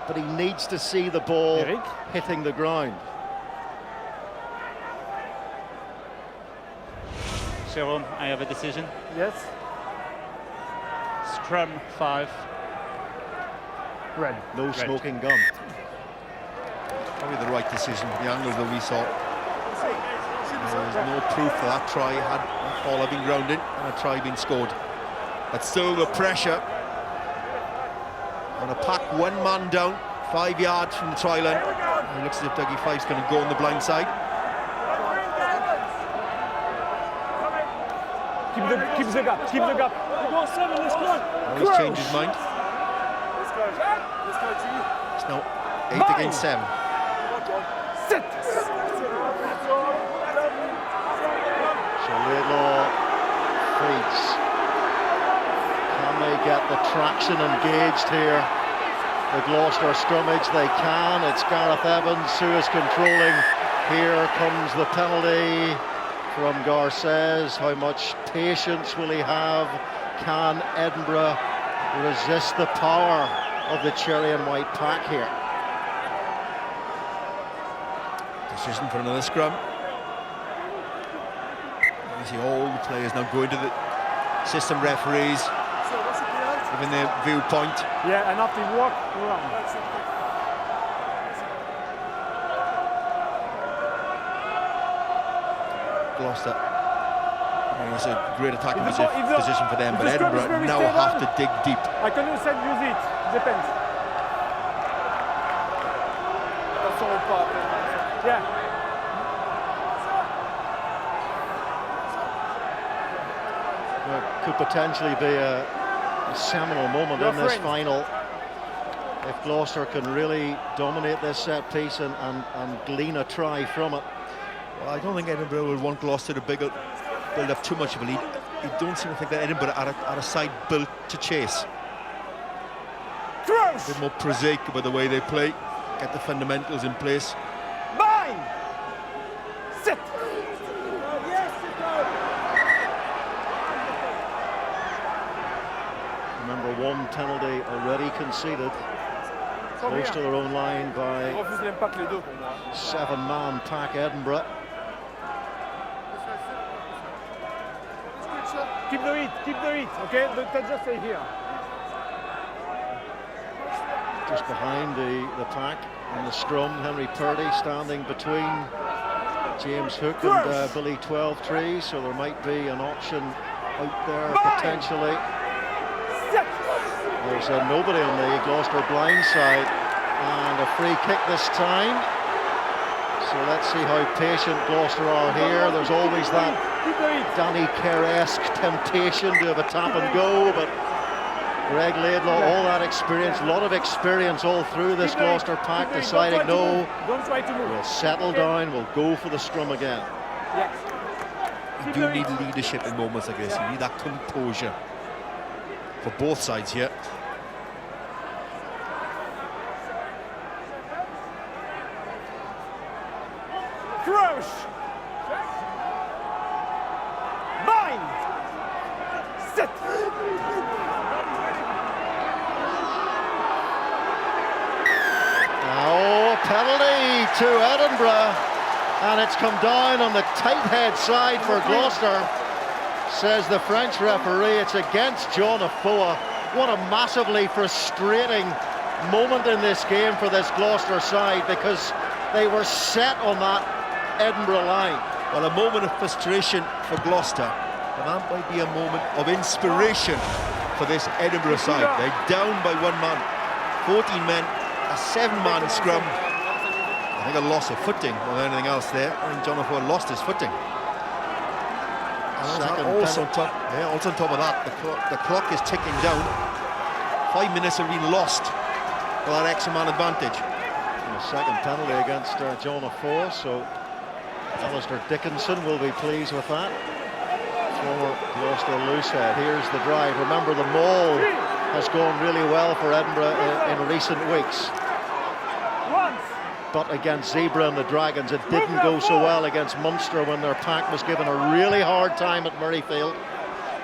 But he needs to see the ball hitting the ground. Sharon, I have a decision. Yes. Scrum 5. Red. No smoking gun. Probably the right decision, the angles that we saw. There's no proof that try had ball had been grounded and a try been scored. But still the pressure on a pack, one man down, 5 yards from the try line. And it looks as if Dougie Fife's going to go on the blind side. Keep the gap. Keep the gap. Go 7. Let's go. Always change his mind. It's now 8 against 7. Sit. Little feeds. Can they get the traction engaged here? The Gloucester scrummage, they can. It's Gareth Evans who is controlling. Here comes the penalty from Garces. How much patience will he have? Can Edinburgh resist the power of the cherry and white pack here? Decision for another scrum. You see all the players now going to the system referees, giving their viewpoint. Yeah, and after you walk around. Gloucester. It's a great attacking position for them, but Edinburgh now have to dig deep. I can use it. Depends. That's all part. Yeah. Could potentially be a seminal moment in this final if Gloucester can really dominate this set piece and glean a try from it. Well, I don't think Edinburgh will want Gloucester to build up too much of a lead. You don't seem to think that Edinburgh are a side built to chase. A bit more prosaic about the way they play, get the fundamentals in place. Bind! Sit! Remember, one penalty already conceded, close to their own line by 7-man pack Edinburgh. Keep the heat, okay? Let's just stay here. Just behind the pack in the scrum, Henry Purdy standing between James Hook and Billy 12-3, so there might be an option out there potentially. There's nobody on the Gloucester blind side, and a free kick this time. So let's see how patient Gloucester are here. There's always that Danny Kerr-esque temptation to have a tap and go, but Greg Laidlaw, all that experience, a lot of experience all through this Gloucester pack, deciding no, we'll settle down, we'll go for the scrum again. You do need leadership in moments like this. You need that composure for both sides here. Oh, penalty to Edinburgh, and it's come down on the tight head side for Gloucester. Says the French referee, it's against John Afoa. What a massively frustrating moment in this game for this Gloucester side, because they were set on that Edinburgh line. Well, a moment of frustration for Gloucester, but that might be a moment of inspiration for this Edinburgh side. They're down by 1 man, 14 men, a 7-man scrum. I think a loss of footing more than anything else there. I think John Afoa lost his footing. Also on top of that, the clock is ticking down. 5 minutes have been lost for that extra man advantage. And a second penalty against John Afoa, so Alistair Dickinson will be pleased with that. Former Gloucester loosehead. Here's the drive. Remember, the maul has gone really well for Edinburgh in recent weeks. But against Zebra and the Dragons, it didn't go so well against Munster when their pack was given a really hard time at Murrayfield.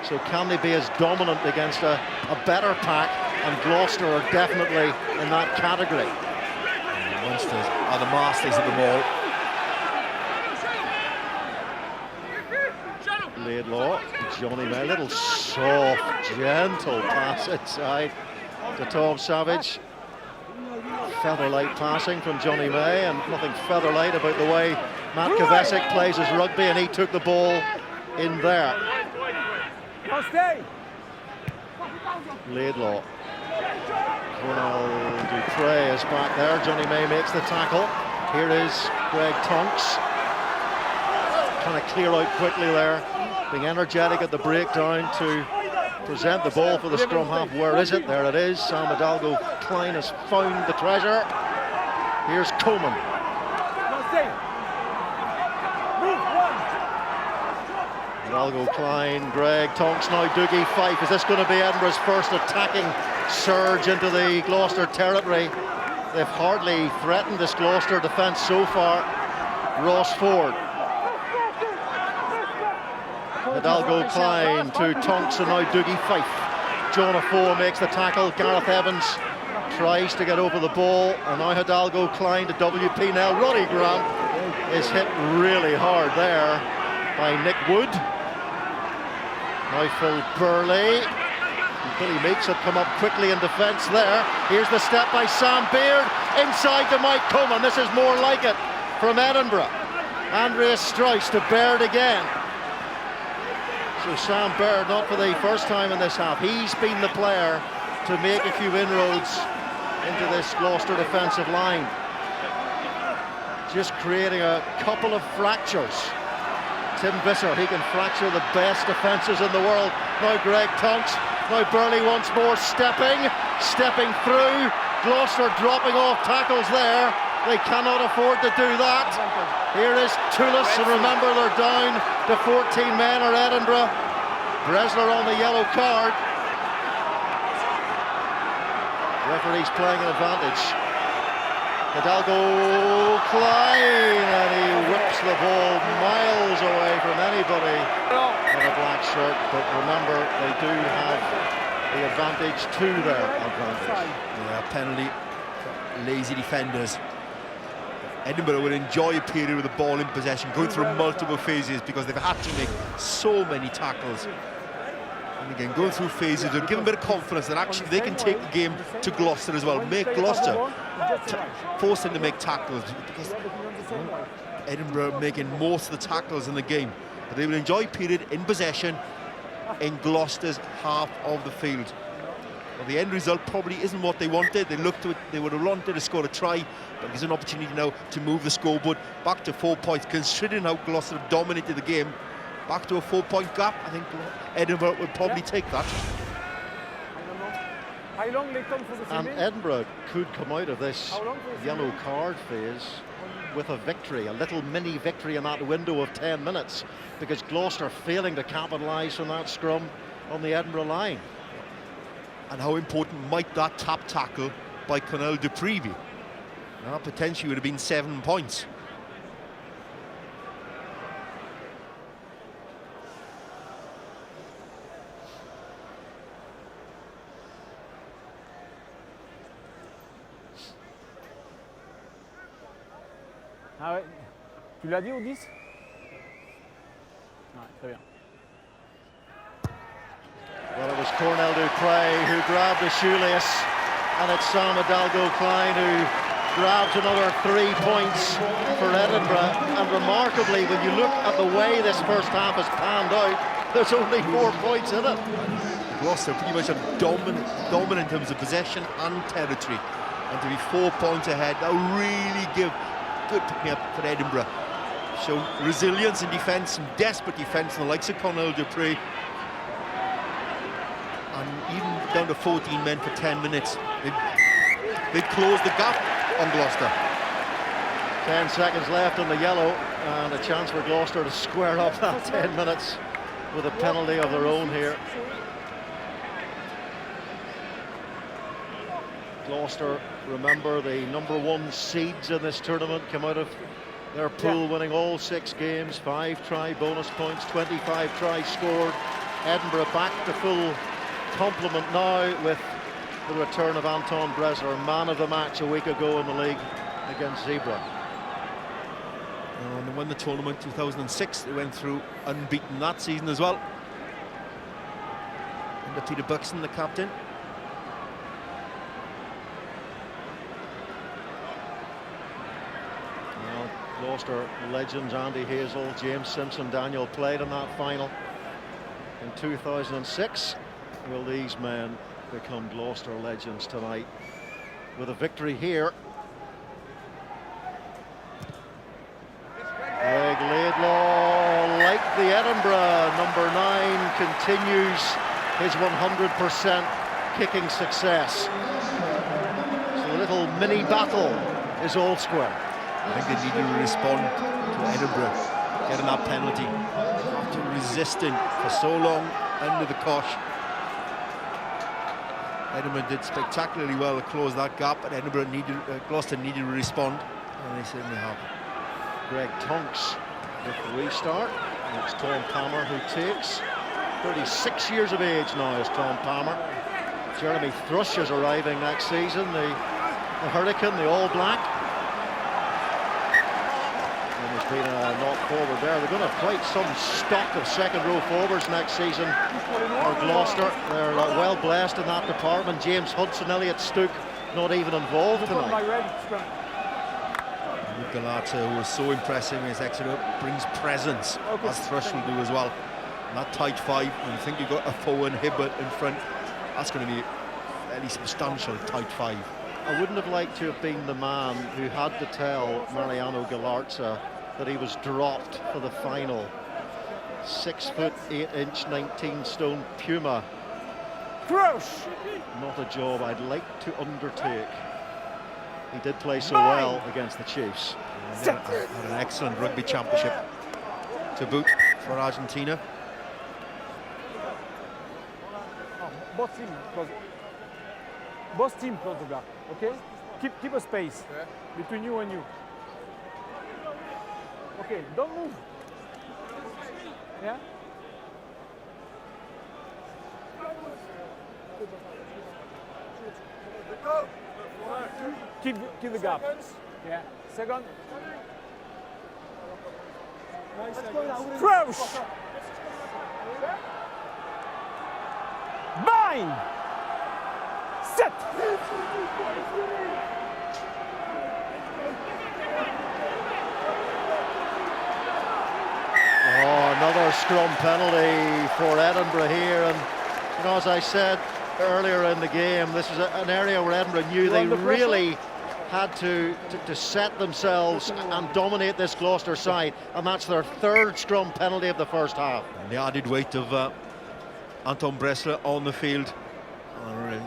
So can they be as dominant against a better pack? And Gloucester are definitely in that category. And Munsters are the masters of the ball. Laidlaw, Johnny May, little soft, gentle pass inside to Tom Savage. Featherlight passing from Johnny May, and nothing featherlight about the way Matt Kovacic plays his rugby, and he took the ball in there. Laidlaw. Cornell Dupre is back there. Johnny May makes the tackle. Here is Greg Tonks. Kind of clear out quickly there, being energetic at the breakdown to present the ball for the scrum half. Where is it? There it is. Sam Hidalgo Klein has found the treasure. Here's Coleman. Hidalgo Klein, Greg Tonks, now Dougie Fife. Is this going to be Edinburgh's first attacking surge into the Gloucester territory? They've hardly threatened this Gloucester defence so far. Ross Ford. Hidalgo Klein to Tonks, and now Dougie Fife. John Afoa makes the tackle. Gareth Evans tries to get over the ball, and now Hidalgo Klein to WP. Now Roddy Grant is hit really hard there by Nick Wood. Now Phil Burley. Billy Meeks had come up quickly in defence there. Here's the step by Sam Beard inside to Mike Coman. This is more like it from Edinburgh. Andreas Strauss to Baird again. So Sam Baird, not for the first time in this half, he's been the player to make a few inroads into this Gloucester defensive line. Just creating a couple of fractures. Tim Visser, he can fracture the best defences in the world. Now Greg Tonks, now Burley once more stepping through. Gloucester dropping off tackles there. They cannot afford to do that. Here is Toulis, and remember they're down to 14 men or Edinburgh. Bresler on the yellow card. Referee's playing an advantage. Hidalgo Klein, and he whips the ball miles away from anybody in a black shirt. But remember, they do have the advantage to their advantage. Yeah, penalty, lazy defenders. Edinburgh will enjoy a period with the ball in possession, going through multiple phases because they've had to make so many tackles. And again, going through phases will give them a bit of confidence that actually they can take the game to Gloucester as well. Make Gloucester, force them to make tackles, because Edinburgh making most of the tackles in the game. But they will enjoy a period in possession in Gloucester's half of the field. Well, the end result probably isn't what they wanted. They looked to it, they would have wanted to score a try, but there's an opportunity now to move the scoreboard back to 4 points, considering how Gloucester have dominated the game. Back to a 4-point gap. I think Edinburgh would probably take that. And Edinburgh could come out of this yellow card phase with a victory, a little mini victory in that window of 10 minutes, because Gloucester failing to capitalise from that scrum on the Edinburgh line. And how important might that tap tackle by Cornell Dupree be? Now, potentially would have been 7 points. Ah ouais. Tu l'as dit au 10? Ouais, très bien. Well, it was Cornell Dupre who grabbed the shoelace, and it's Sam Hidalgo-Klein who grabs another 3 points for Edinburgh. And remarkably, when you look at the way this first half has panned out, there's only 4 points in it. Gloucester pretty much are dominant in terms of possession and territory. And to be 4 points ahead, that will really give good picking up for Edinburgh. Show resilience in defence, and desperate defence from the likes of Cornell Dupre. And even down to 14 men for 10 minutes. They've closed the gap on Gloucester. 10 seconds left on the yellow, and a chance for Gloucester to square up that 10 minutes with a penalty of their own here. Gloucester, remember, the #1 seeds in this tournament, come out of their pool winning all 6 games, 5 try bonus points, 25 tries scored. Edinburgh back to full complement now with the return of Anton Bresler, man of the match a week ago in the league against Zebra. And they won the tournament 2006. They went through unbeaten that season as well. Under Peter Buxton, the captain. Well, Gloucester legends Andy Hazel, James Simpson, Daniel played in that final in 2006. Will these men become Gloucester legends tonight with a victory here? Greg Laidlaw, like the Edinburgh #9, continues his 100% kicking success. So a little mini battle is all square. I think they need to respond to Edinburgh getting that penalty after resisting for so long under the cosh. Edinburgh did spectacularly well to close that gap, but Gloucester needed to respond, and they certainly have. Greg Tonks with the restart. It's Tom Palmer who takes. 36 years of age now is Tom Palmer. Jeremy Thrush is arriving next season, the Hurricane, the All Black. And there's been a knock forward there. They're going to have quite some stock of second row forwards next season for Gloucester. They're well blessed in that department. James Hudson, Elliot Stook, not even involved tonight. Galata, who was so impressive in his Exeter, brings presence, as Thrush will do as well. And that tight 5, and you think you've got a Fowen Hibbert in front, that's going to be a fairly substantial tight 5. I wouldn't have liked to have been the man who had to tell Mariano Galarza that he was dropped for the final. 6 foot 8 inch, 19 stone Puma. Not a job I'd like to undertake. He did play so well against the Chiefs. Had an excellent rugby championship to boot for Argentina. Both team close the gap, okay? Keep a space between you and you. Okay, don't move. Yeah? Keep the gap. Yeah. Second. Crouch. Bind. Set. Oh, another scrum penalty for Edinburgh here, and you know, as I said earlier in the game, this is an area where Edinburgh knew they really had to set themselves and dominate this Gloucester side, and that's their 3rd scrum penalty of the first half. And the added weight of Anton Bresler on the field really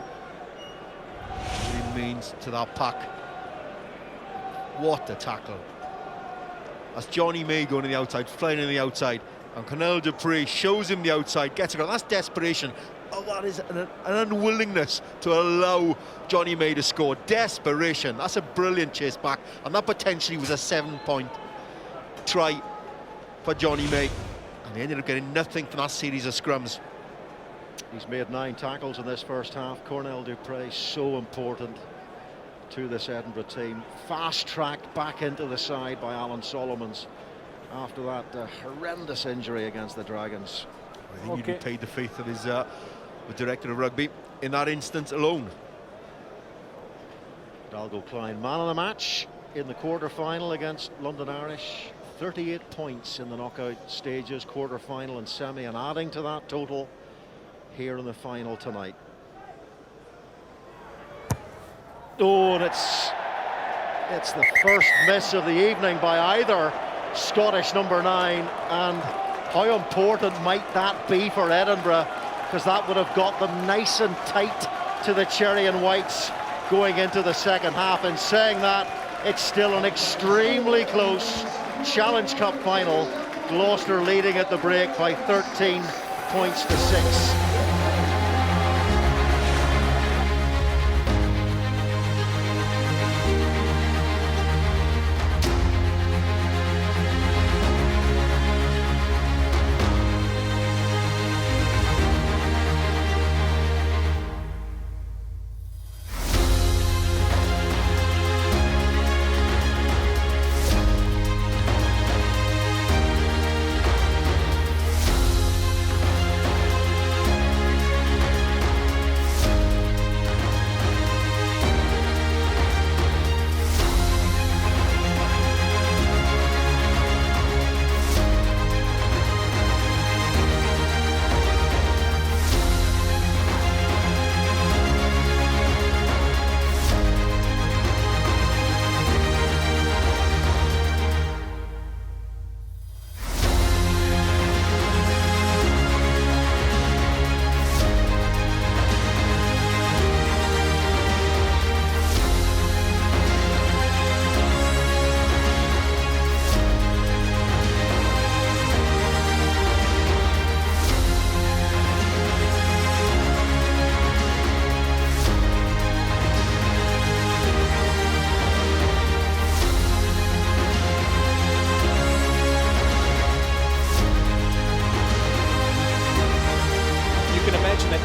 means to that pack. What a tackle. That's Johnny May going to the outside, flying in the outside, and Cornell Dupre shows him the outside, gets it on. That's desperation. Oh, that is an unwillingness to allow Johnny May to score. Desperation. That's a brilliant chase back, and that potentially was a 7-point try for Johnny May, and they ended up getting nothing from that series of scrums. He's made 9 tackles in this first half. Cornell Dupre, so important to this Edinburgh team. Fast-tracked back into the side by Alan Solomons after that horrendous injury against the Dragons. I think he repaid the faith of his the director of rugby in that instance alone. Dalgo Klein, man of the match in the quarter-final against London Irish. 38 points in the knockout stages, quarter-final and semi, and adding to that total here in the final tonight. Oh, and it's the first miss of the evening by either Scottish number 9, and how important might that be for Edinburgh, because that would have got them nice and tight to the cherry and whites going into the second half. And saying that, it's still an extremely close Challenge Cup final. Gloucester leading at the break by 13 points to 6.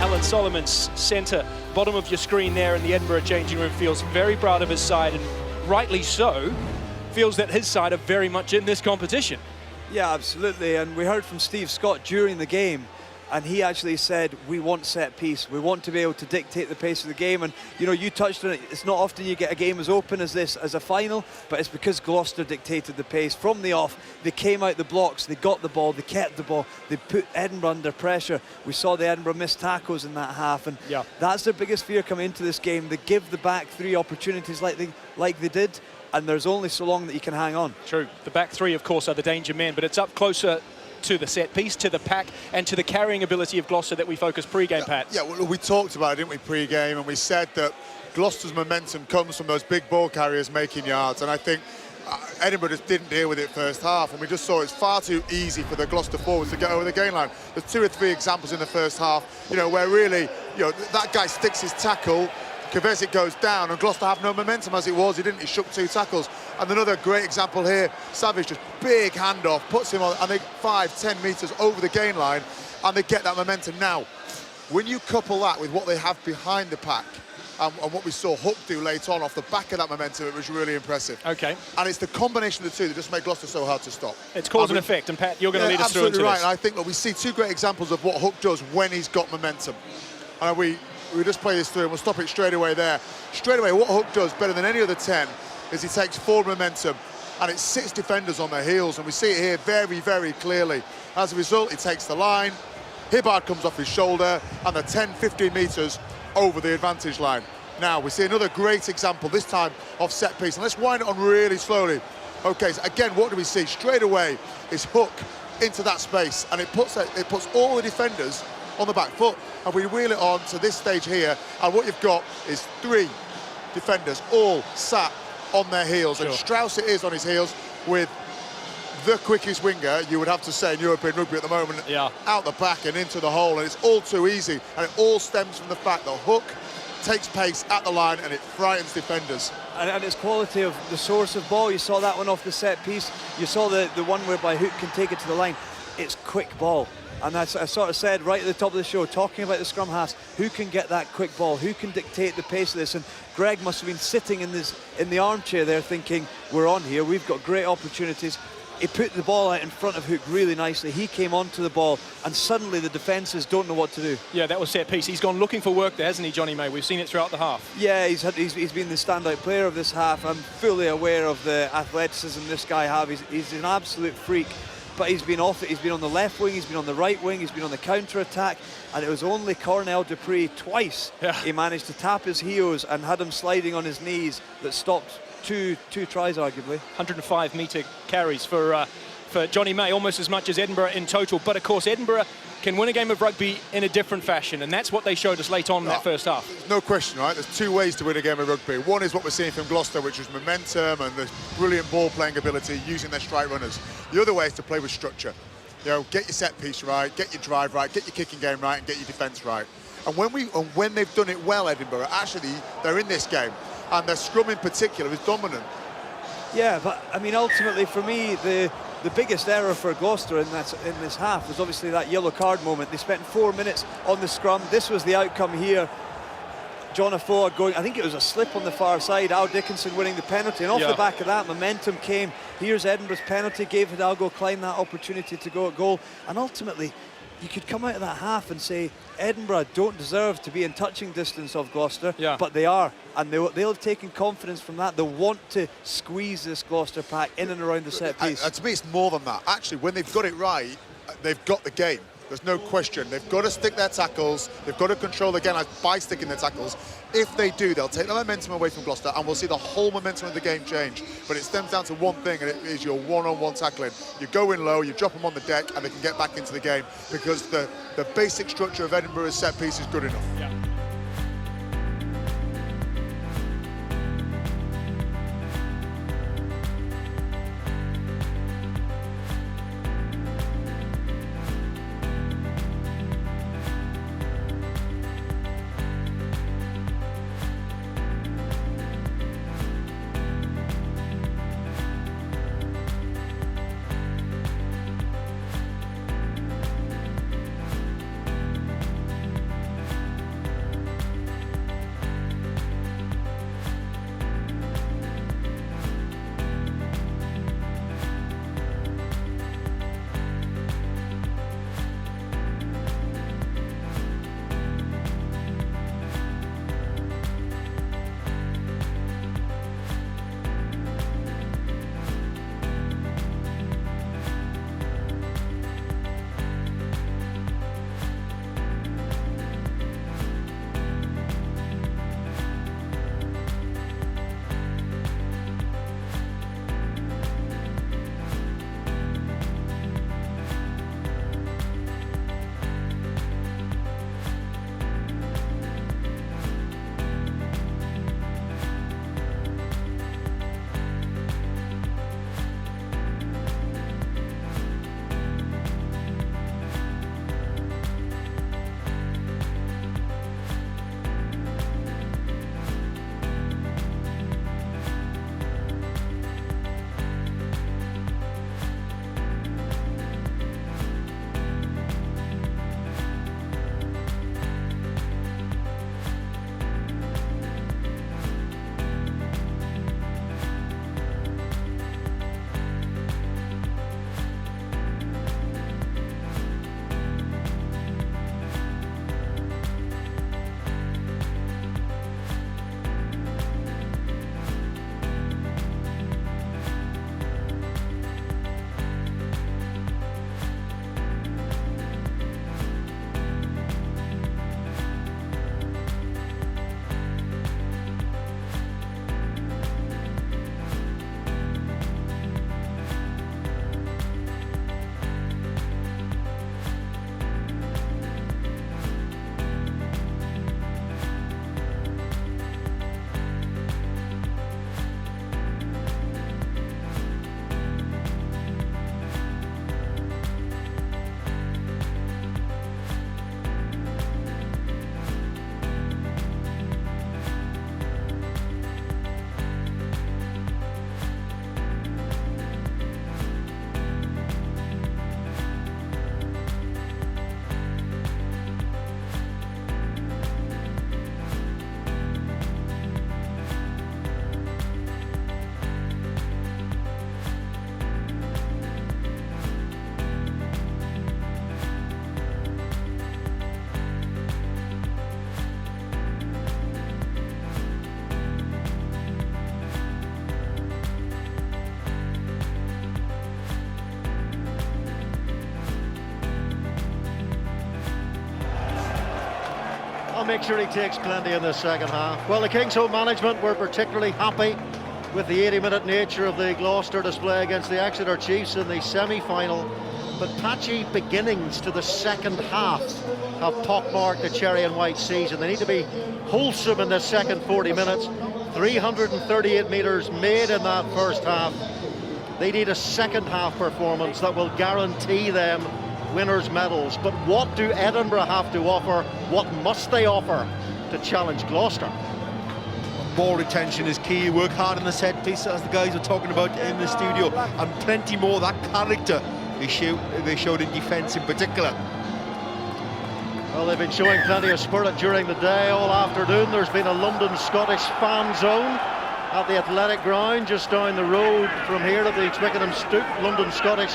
Alan Solomon's centre, bottom of your screen there in the Edinburgh changing room, feels very proud of his side, and rightly so, feels that his side are very much in this competition. Yeah, absolutely, and we heard from Steve Scott during the game, and he actually said, we want set piece, we want to be able to dictate the pace of the game. And you know, you touched on it, it's not often you get a game as open as this as a final, but it's because Gloucester dictated the pace from the off. They came out the blocks, they got the ball, they kept the ball, they put Edinburgh under pressure. We saw the Edinburgh miss tackles in that half, and that's their biggest fear coming into this game. They give the back three opportunities like they did, and there's only so long that you can hang on. True. The back three, of course, are the danger men, but it's up closer to the set piece, to the pack, and to the carrying ability of Gloucester that we focused pre-game, Pat. Yeah, well, we talked about it, didn't we, pre-game, and we said that Gloucester's momentum comes from those big ball carriers making yards, and I think Edinburgh just didn't deal with it first half, and we just saw it's far too easy for the Gloucester forwards to get over the gain line. There's 2 or 3 examples in the first half, you know, where really, you know, that guy sticks his tackle, Kovacic goes down, and Gloucester have no momentum as it was. He didn't, he shook 2 tackles. And another great example here, Savage, just big handoff, puts him on, I think 5-10 metres over the gain line, and they get that momentum. Now, when you couple that with what they have behind the pack, and what we saw Hook do late on off the back of that momentum, it was really impressive. Okay. And it's the combination of the two that just make Gloucester so hard to stop. It's cause and effect, and Pat, you're going to lead us through into absolutely right, this. and I think that we see 2 great examples of what Hook does when he's got momentum. And we just play this through, and we'll stop it straight away there. Straight away, what Hook does better than any other 10 is he takes forward momentum, and it sits defenders on their heels, and we see it here very, very clearly. As a result, he takes the line, Hibbard comes off his shoulder, and they're 10-15 metres over the advantage line. Now, we see another great example, this time of set piece, and let's wind it on really slowly. Okay, so again, what do we see? Straight away is Hook into that space, and it puts all the defenders on the back foot, and we wheel it on to this stage here, and what you've got is 3 defenders all sat on their heels, and Strauss it is on his heels with the quickest winger, you would have to say, in European rugby at the moment, out the back and into the hole, and it's all too easy, and it all stems from the fact that Hook takes pace at the line, and it frightens defenders. And it's quality of the source of ball. You saw that one off the set piece. You saw the one whereby Hook can take it to the line. It's quick ball. And I sort of said right at the top of the show, talking about the scrum halves, who can get that quick ball, who can dictate the pace of this? And Greg must have been sitting in the armchair there thinking, we're on here, we've got great opportunities. He put the ball out in front of Hook really nicely. He came onto the ball, and suddenly the defences don't know what to do. Yeah, that was set piece. He's gone looking for work there, hasn't he, Johnny May? We've seen it throughout the half. Yeah, he's been the standout player of this half. I'm fully aware of the athleticism this guy has. He's an absolute freak. But he's been off it. He's been on the left wing, he's been on the right wing, he's been on the counter-attack, and it was only Cornell Dupree twice he managed to tap his heels and had him sliding on his knees that stopped two tries, arguably. 105-metre carries for Johnny May, almost as much as Edinburgh in total. But of course, Edinburgh can win a game of rugby in a different fashion, and that's what they showed us late on in that first half. There's no question, right? There's two ways to win a game of rugby. One is what we're seeing from Gloucester, which is momentum and the brilliant ball-playing ability using their strike runners. The other way is to play with structure. You know, get your set piece right, get your drive right, get your kicking game right, and get your defence right. And when they've done it well, Edinburgh, actually, they're in this game, and their scrum in particular is dominant. Yeah, but I mean, ultimately for me, the biggest error for Gloucester in this half was obviously that yellow card moment. They spent 4 minutes on the scrum. This was the outcome here. John Afoa going, I think it was a slip on the far side, Al Dickinson winning the penalty, and off the back of that, momentum came. Here's Edinburgh's penalty, gave Hidalgo Klein that opportunity to go at goal, and ultimately, you could come out of that half and say, Edinburgh don't deserve to be in touching distance of Gloucester, but they are, and they'll have taken confidence from that. They want to squeeze this Gloucester pack in and around the set piece. To me, it's more than that. Actually, when they've got it right, they've got the game. There's no question. They've got to stick their tackles. They've got to control the game by sticking their tackles. If they do, they'll take the momentum away from Gloucester, and we'll see the whole momentum of the game change. But it stems down to one thing, and it is your one-on-one tackling. You go in low, you drop them on the deck, and they can get back into the game because the basic structure of Edinburgh's set piece is good enough. Yeah. make sure he takes plenty in the second half. Well, the King's Home management were particularly happy with the 80-minute nature of the Gloucester display against the Exeter Chiefs in the semi-final. But patchy beginnings to the second half have pockmarked the cherry and white season. They need to be wholesome in the second 40 minutes. 338 metres made in that first half. They need a second half performance that will guarantee them winners' medals. But what do Edinburgh have to offer? What must they offer to challenge Gloucester? Ball retention is key. Work hard in the set piece, as the guys were talking about in the studio, and plenty more. That character they showed in defence in particular. Well, they've been showing plenty of spirit during the day, all afternoon. There's been a London Scottish fan zone at the Athletic Ground just down the road from here at the Twickenham Stoop. London Scottish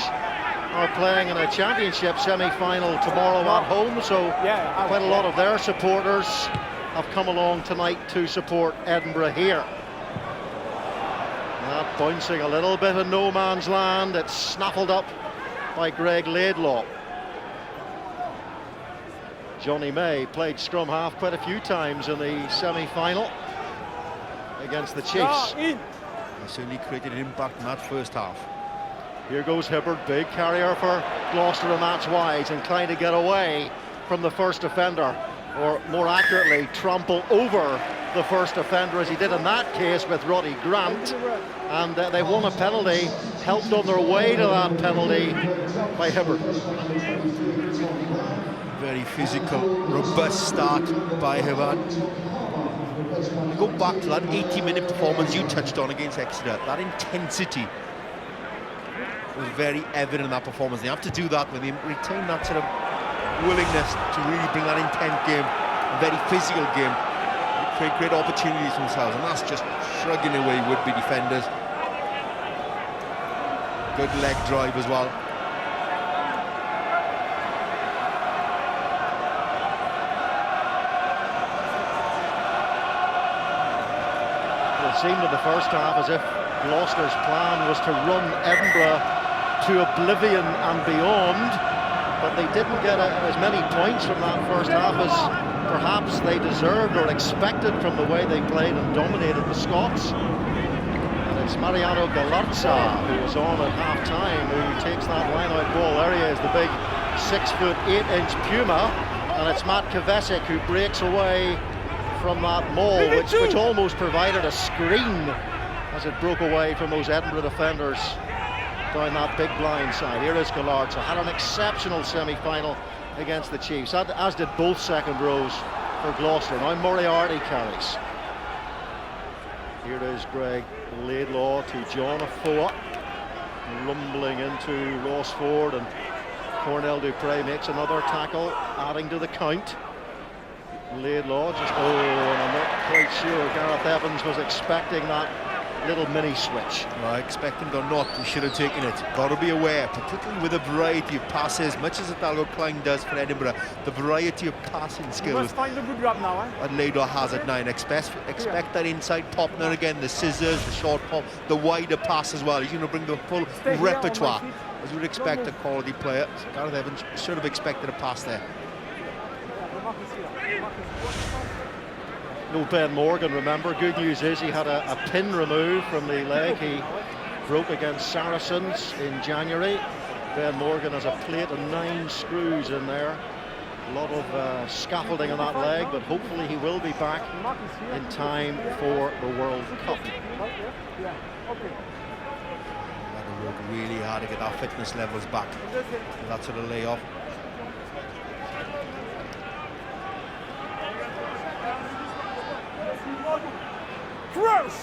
are playing in a championship semi-final tomorrow at home, so quite a lot of their supporters have come along tonight to support Edinburgh here. That bouncing a little bit in no man's land. It's snaffled up by Greg Laidlaw. Johnny May played scrum half quite a few times in the semi-final against the Chiefs. He certainly created an impact in that first half. Here goes Hibbard, big carrier for Gloucester, and that's wise, inclined to get away from the first offender, or more accurately, trample over the first offender, as he did in that case with Roddy Grant. And they won a penalty, helped on their way to that penalty by Hibbard. Very physical, robust start by Hibbard. We go back to that 80-minute performance you touched on against Exeter. That intensity was very evident in that performance. They have to do that when they retain that sort of willingness to really bring that intense game, a very physical game, create great opportunities for themselves, and that's just shrugging away would-be defenders. Good leg drive as well. It seemed in the first half as if Gloucester's plan was to run Edinburgh to oblivion and beyond, but they didn't get as many points from that first half as perhaps they deserved or expected from the way they played and dominated the Scots. And it's Mariano Galarza who was on at half-time who takes that line-out ball. There he is, the big 6'8" Puma, and it's Matt Kvesic who breaks away from that maul, which almost provided a screen as it broke away from those Edinburgh defenders down that big blind side. Here is Galarza, had an exceptional semi-final against the Chiefs, as did both second rows for Gloucester. Now Moriarty carries. Here is Greg Laidlaw to John Afoa, rumbling into Ross Ford, and Cornell Dupre makes another tackle, adding to the count. Laidlaw just, and I'm not quite sure Gareth Evans was expecting that little mini switch. Well, expecting it or not, he should have taken it. Got to be aware, particularly with a variety of passes, much as Adalgo Klein does for Edinburgh, the variety of passing skills that Laidlaw has at 9. Expect that inside pop now and again, the scissors, the short pop, the wider pass as well. He's going to bring the full repertoire, as you would expect a quality player. So Gareth Evans should have expected a pass there. No Ben Morgan, remember. Good news is he had a pin removed from the leg he broke against Saracens in January. Ben Morgan has a plate and 9 screws in there. A lot of scaffolding on that leg, but hopefully he will be back in time for the World Cup. That'll work really hard to get our fitness levels back. That sort of layoff. Gross!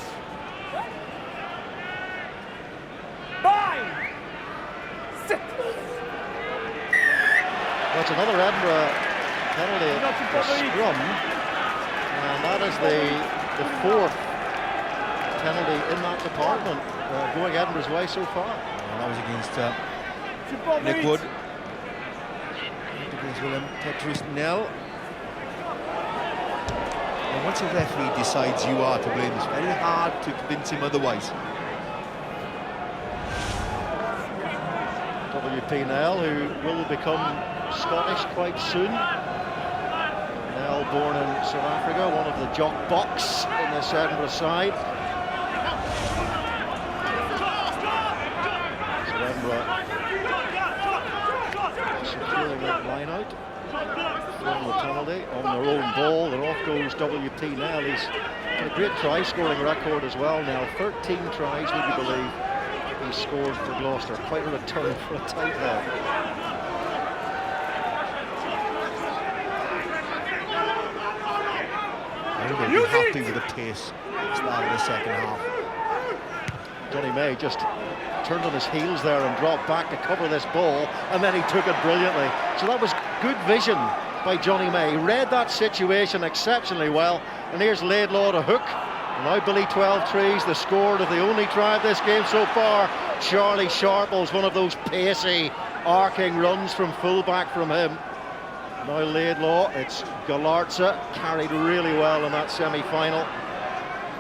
Bind! Sit! That's another Edinburgh penalty at the scrum, and that is the 4th penalty in that department, going Edinburgh's way so far. And that was against Nick Wood, against Willem Petrus Nel. And once a referee decides you are to blame, it's very hard to convince him otherwise. WP Nel, who will become Scottish quite soon. Nel born in South Africa, one of the jock bucks in this Edinburgh side. So Edinburgh securing that line out, throwing the penalty on their own ball, and off goes WP Nell. He's got a great try scoring record as well now. 13 tries, would you believe, he scored for Gloucester. Quite a return for a tight head. They'll be happy with the pace at the start of the second half. Johnny May just turned on his heels there and dropped back to cover this ball, and then he took it brilliantly. So that was good vision by Johnny May. He read that situation exceptionally well, and here's Laidlaw to hook. And now Billy 12 trees, the score of the only try of this game so far. Charlie Sharples, one of those pacey, arcing runs from fullback from him. Now Laidlaw, it's Galarza, carried really well in that semi-final.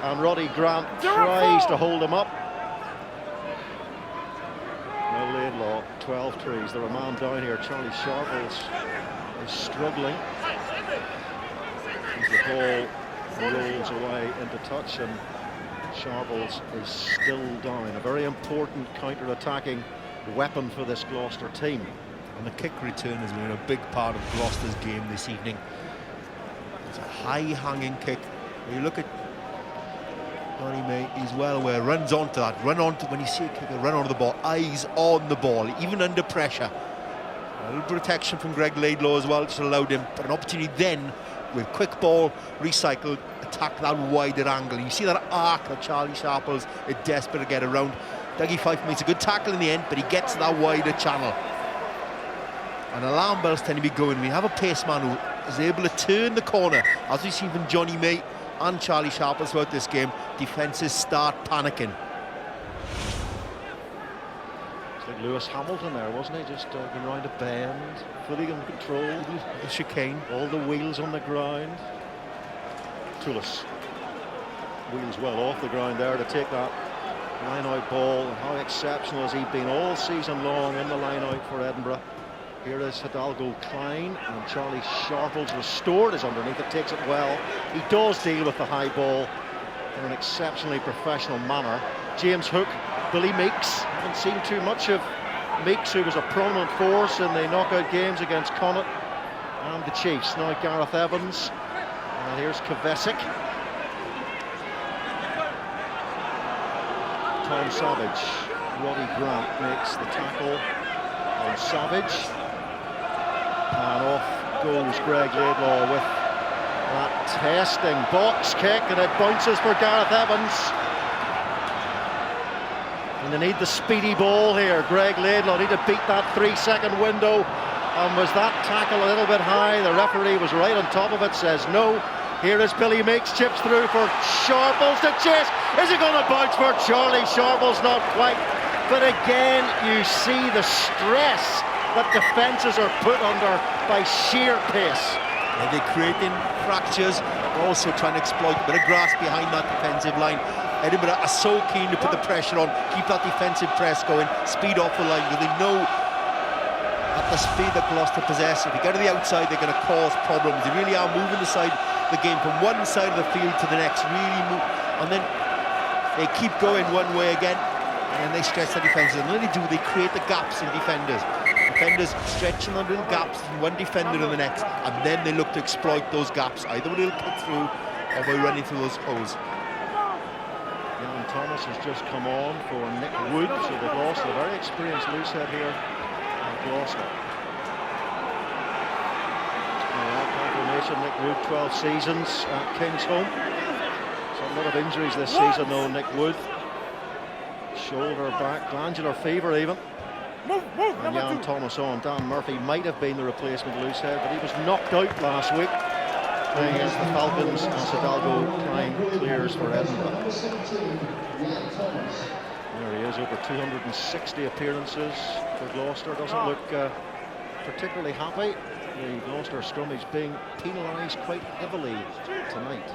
And Roddy Grant tries to hold him up. Now Laidlaw, 12 trees. They're a man down here. Charlie Sharples is struggling. As the ball rolls away into touch, and Sharples is still down. A very important counter-attacking weapon for this Gloucester team. And the kick return has been a big part of Gloucester's game this evening. It's a high-hanging kick. When you look at Johnny May, he's well aware, runs onto that, when you see a kicker, run onto the ball, eyes on the ball, even under pressure. A little protection from Greg Laidlaw as well, just allowed him an opportunity then, with quick ball, recycled, attack that wider angle. You see that arc that Charlie Sharples is desperate to get around. Dougie Fife makes a good tackle in the end, but he gets that wider channel. And alarm bells tend to be going. We have a pace man who is able to turn the corner, as we've seen from Johnny May and Charlie Sharples throughout this game. Defences start panicking. It's like Lewis Hamilton there, wasn't he? Just going round a bend, fully in control. The chicane. All the wheels on the ground. Toulis wheels well off the ground there to take that line-out ball. And how exceptional has he been all season long in the line-out for Edinburgh. Here is Hidalgo Klein, and Charlie Sharples restored is underneath it, takes it well. He does deal with the high ball in an exceptionally professional manner. James Hook, Billy Meeks. Haven't seen too much of Meeks, who was a prominent force in the knockout games against Connacht and the Chiefs. Now Gareth Evans, and here's Kvesic. Tom Savage. Roddy Grant makes the tackle on Savage. And off goes Greg Laidlaw with that testing box kick, and it bounces for Gareth Evans. And they need the speedy ball here. Greg Laidlaw need to beat that 3-second window. And was that tackle a little bit high? The referee was right on top of it, says no. Here is Billy Meeks, chips through for Sharples to chase. Is it going to bounce for Charlie Sharples? Not quite. But again, you see the stress that defences are put under by sheer pace. And they're creating fractures, also trying to exploit a bit of grass behind that defensive line. Edinburgh are so keen to put the pressure on, keep that defensive press going, speed off the line, because they know at the speed that Gloucester possess, if they get to the outside, they're going to cause problems. They really are moving the game from one side of the field to the next, really move, and then they keep going one way again, and they stretch the defences. And when they do, they create the gaps in defenders. Defenders stretching them little gaps from one defender to the next, and then they look to exploit those gaps, either with a little kick through or by running through those holes. Jan Thomas has just come on for Nick Wood, so they've lost a very experienced loosehead here at Gloucester. Confirmation, Nick Wood, 12 seasons at King's Home. So a lot of injuries this season though, Nick Wood. Shoulder back, glandular fever even. And Jan Thomas on. Dan Murphy might have been the replacement loosehead, but he was knocked out last week playing against the Falcons, and Hidalgo Klein clears for Edinburgh. There he is, over 260 appearances for Gloucester. Doesn't look particularly happy. The Gloucester scrummies being penalised quite heavily tonight.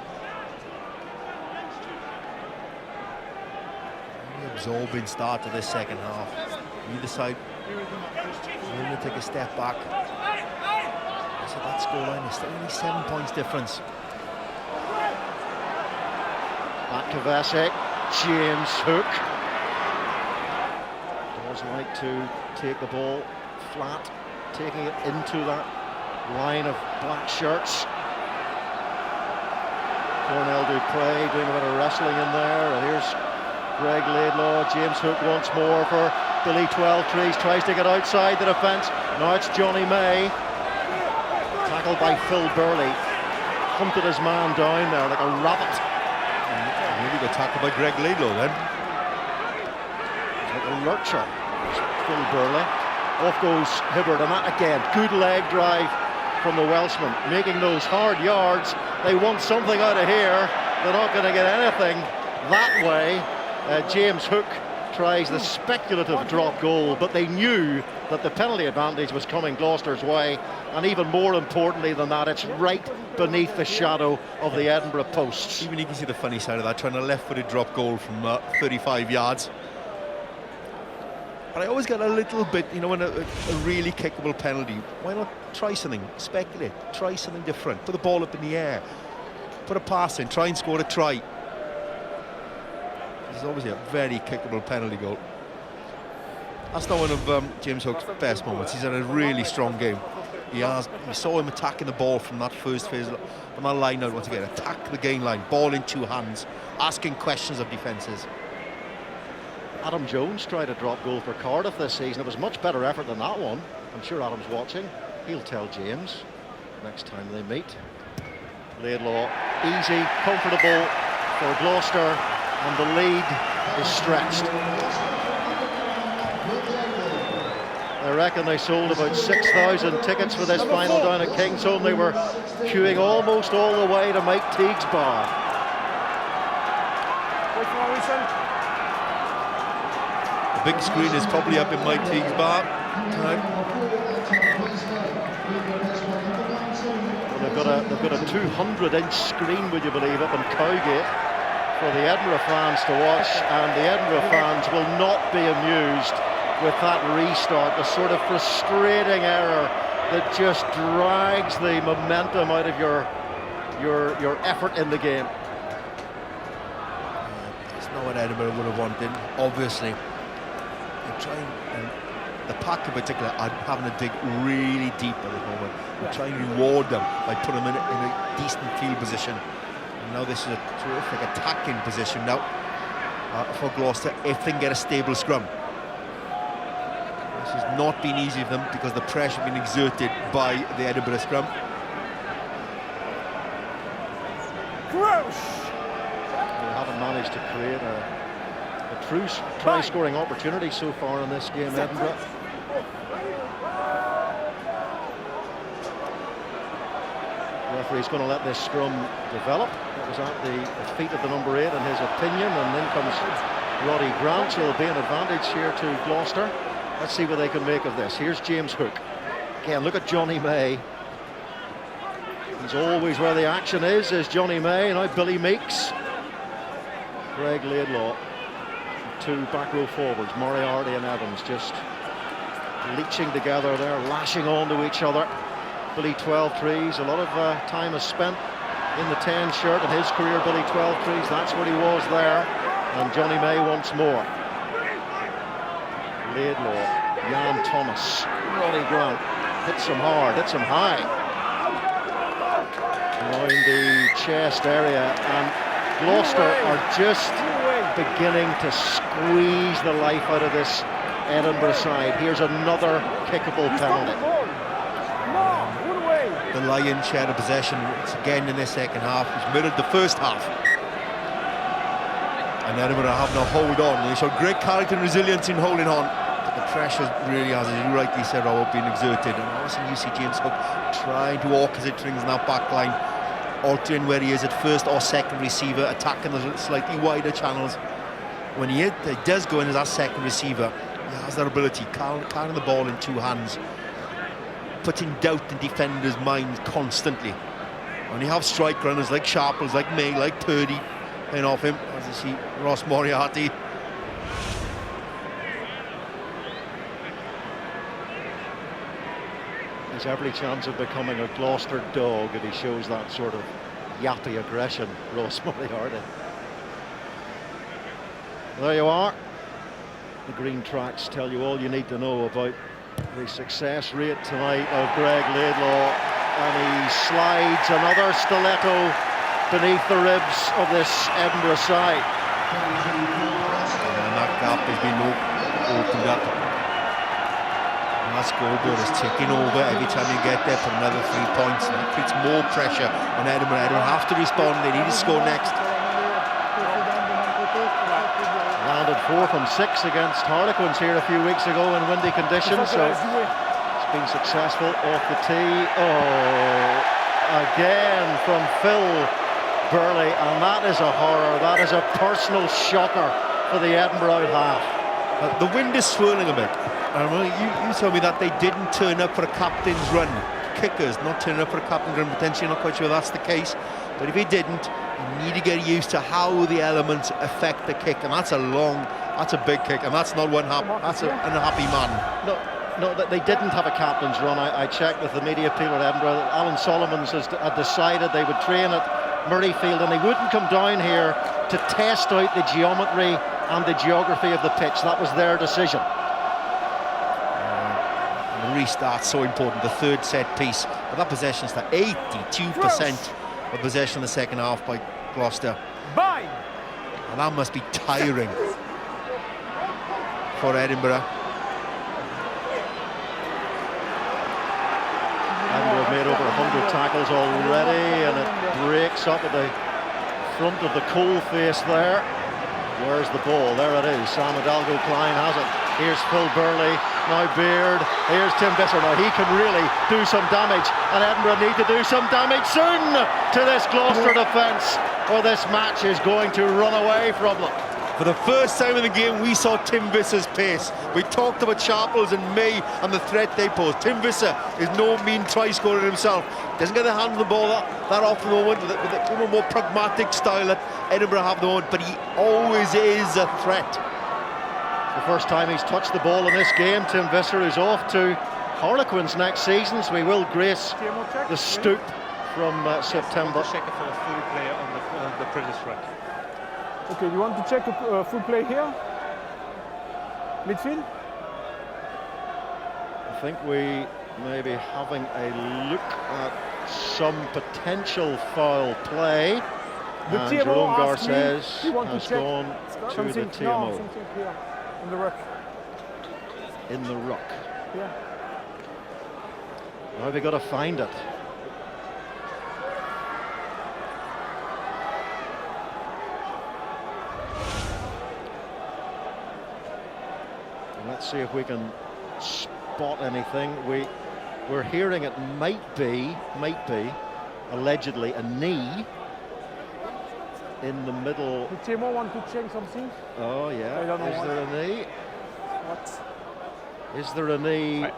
Absorbing start to this second half. Either side willing to take a step back. It's to that scoreline. It's still only 7 points difference. Back to Vasek. James Hook does like to take the ball flat, taking it into that line of black shirts. Cornell Dupre doing a bit of wrestling in there, and here's Greg Laidlaw. James Hook once more for Billy 12 Trees, tries to get outside the defence. Now it's Johnny May, tackled by Phil Burley, hunted his man down there like a rabbit. Maybe got tackled by Greg Laidlaw then. Like a lurcher. Phil Burley. Off goes Hibbert, and that again, good leg drive from the Welshman, making those hard yards. They want something out of here. They're not going to get anything that way. James Hook tries the speculative drop goal, but they knew that the penalty advantage was coming Gloucester's way, and even more importantly than that, it's right beneath the shadow of the Edinburgh posts. Even you can see the funny side of that, trying a left-footed drop goal from 35 yards. But I always get a little bit, you know, when a really kickable penalty, why not try something, speculate, try something different, put the ball up in the air, put a pass in, try and score a try. This is obviously a very kickable penalty goal. That's not one of James Hook's best moments. He's had a really strong game. We saw him attacking the ball from that first phase, from that line out once again, attack the gain line, ball in two hands, asking questions of defences. Adam Jones tried a drop goal for Cardiff this season. It was much better effort than that one. I'm sure Adam's watching. He'll tell James next time they meet. Laidlaw, easy, comfortable for Gloucester, and the lead is stretched. I reckon they sold about 6,000 tickets for this final down at Kingsholm. They were queuing almost all the way to Mike Teague's bar. The big screen is probably up in Mike Teague's bar tonight. Well, they've got a 200-inch screen, would you believe, up in Cowgate for the Edinburgh fans to watch, and the Edinburgh fans will not be amused with that restart, the sort of frustrating error that just drags the momentum out of your effort in the game. It's not what Edinburgh would have wanted, obviously. They're trying, the pack in particular are having to dig really deep at the moment. We're trying to reward them by putting them in a decent field position. And now this is a terrific attacking position now for Gloucester if they can get a stable scrum. This has not been easy for them because the pressure has been exerted by the Edinburgh scrum. They haven't managed to create a true try-scoring opportunity so far in this game, Edinburgh. The referee's going to let this scrum develop. It was at the feet of the number 8 in his opinion, and then comes Roddy Grant, so there'll be an advantage here to Gloucester. Let's see what they can make of this. Here's James Hook. Again, look at Johnny May. He's always where the action is Johnny May. Now Billy Meeks. Greg Laidlaw. Two back row forwards, Moriarty and Evans, just leeching together there, lashing on to each other. Billy 12 Trees, a lot of time is spent in the 10 shirt in his career, Billy 12 Trees. That's what he was there. And Johnny May once more. Laidlaw, Jan Thomas, Roddy Grant, hits him hard, hits him high. Around the chest area, and Gloucester are just beginning to squeeze the life out of this Edinburgh side. Here's another kickable penalty. The Lions share the possession once again in the second half. It's mirrored the first half. And Edinburgh have no hold on. They showed great character and resilience in holding on. But the pressure really has, as you rightly said, Robert, been exerted. And also you see James Hook trying to orchestrate things in that back line, altering where he is at first or second receiver, attacking the slightly wider channels. When he does go in as that second receiver, he has that ability, carrying the ball in two hands, putting doubt in defenders' minds constantly. When you have strike runners like Sharples, like May, like Purdy playing off him, as you see Ross Moriarty. There's every chance of becoming a Gloucester dog if he shows that sort of yappy aggression, Ross Moriarty. There you are. The green tracks tell you all you need to know about the success rate tonight of Greg Laidlaw, and he slides another stiletto beneath the ribs of this Edinburgh side. And that gap has been opened up. And that scoreboard is ticking over every time you get there for another 3 points. And that puts more pressure on Edinburgh. Edinburgh have to respond. They need to score next. Landed 4 from 6 against Harlequins here a few weeks ago in windy conditions, so it's been successful off the tee. Oh, again from Phil Burley, and that is a horror. That is a personal shocker for the Edinburgh half. The wind is swirling a bit. You told me that they didn't turn up for a captain's run. Kickers not turning up for a captain's run, potentially. Not quite sure that's the case, but if he didn't, you need to get used to how the elements affect the kick, and that's a big kick, and that's not that's an unhappy man. No, they didn't have a captain's run. I checked with the media people at Edinburgh. Alan Solomons had decided they would train at Murrayfield, and they wouldn't come down here to test out the geometry and the geography of the pitch. That was their decision. The restart's so important, the third set piece. But that possession's to 82% of possession in the second half by Gloucester. Bye. And that must be tiring for Edinburgh. Edinburgh have made over 100 tackles already, and it breaks up at the front of the coal face there. Where's the ball? There it is. Sam Hidalgo-Klein has it. Here's Phil Burley, now Beard. Here's Tim Visser. Now he can really do some damage, and Edinburgh need to do some damage soon to this Gloucester defence, or this match is going to run away from them. For the first time in the game, we saw Tim Visser's pace. We talked about Sharples and May and the threat they pose. Tim Visser is no mean try-scorer himself. Doesn't get a hand on the ball that often at the moment, with a more pragmatic style that Edinburgh have at the moment, but he always is a threat. The first time he's touched the ball in this game. Tim Visser is off to Harlequins next season, so he will grace the stoop from September. Check for a full play on the previous track. Okay, you want to check a full play here? Midfield? I think we may be having a look at some potential foul play. The and TMO Jerome asked me, Garces you want to has check gone to the something, TMO. no, something here, in the ruck. In the ruck. Yeah. Now they got to find it. And let's see if we can spot anything. We're hearing it might be allegedly a knee in the middle. The TMO want to check something? Oh yeah. I don't know Is there a knee? What? Is there a knee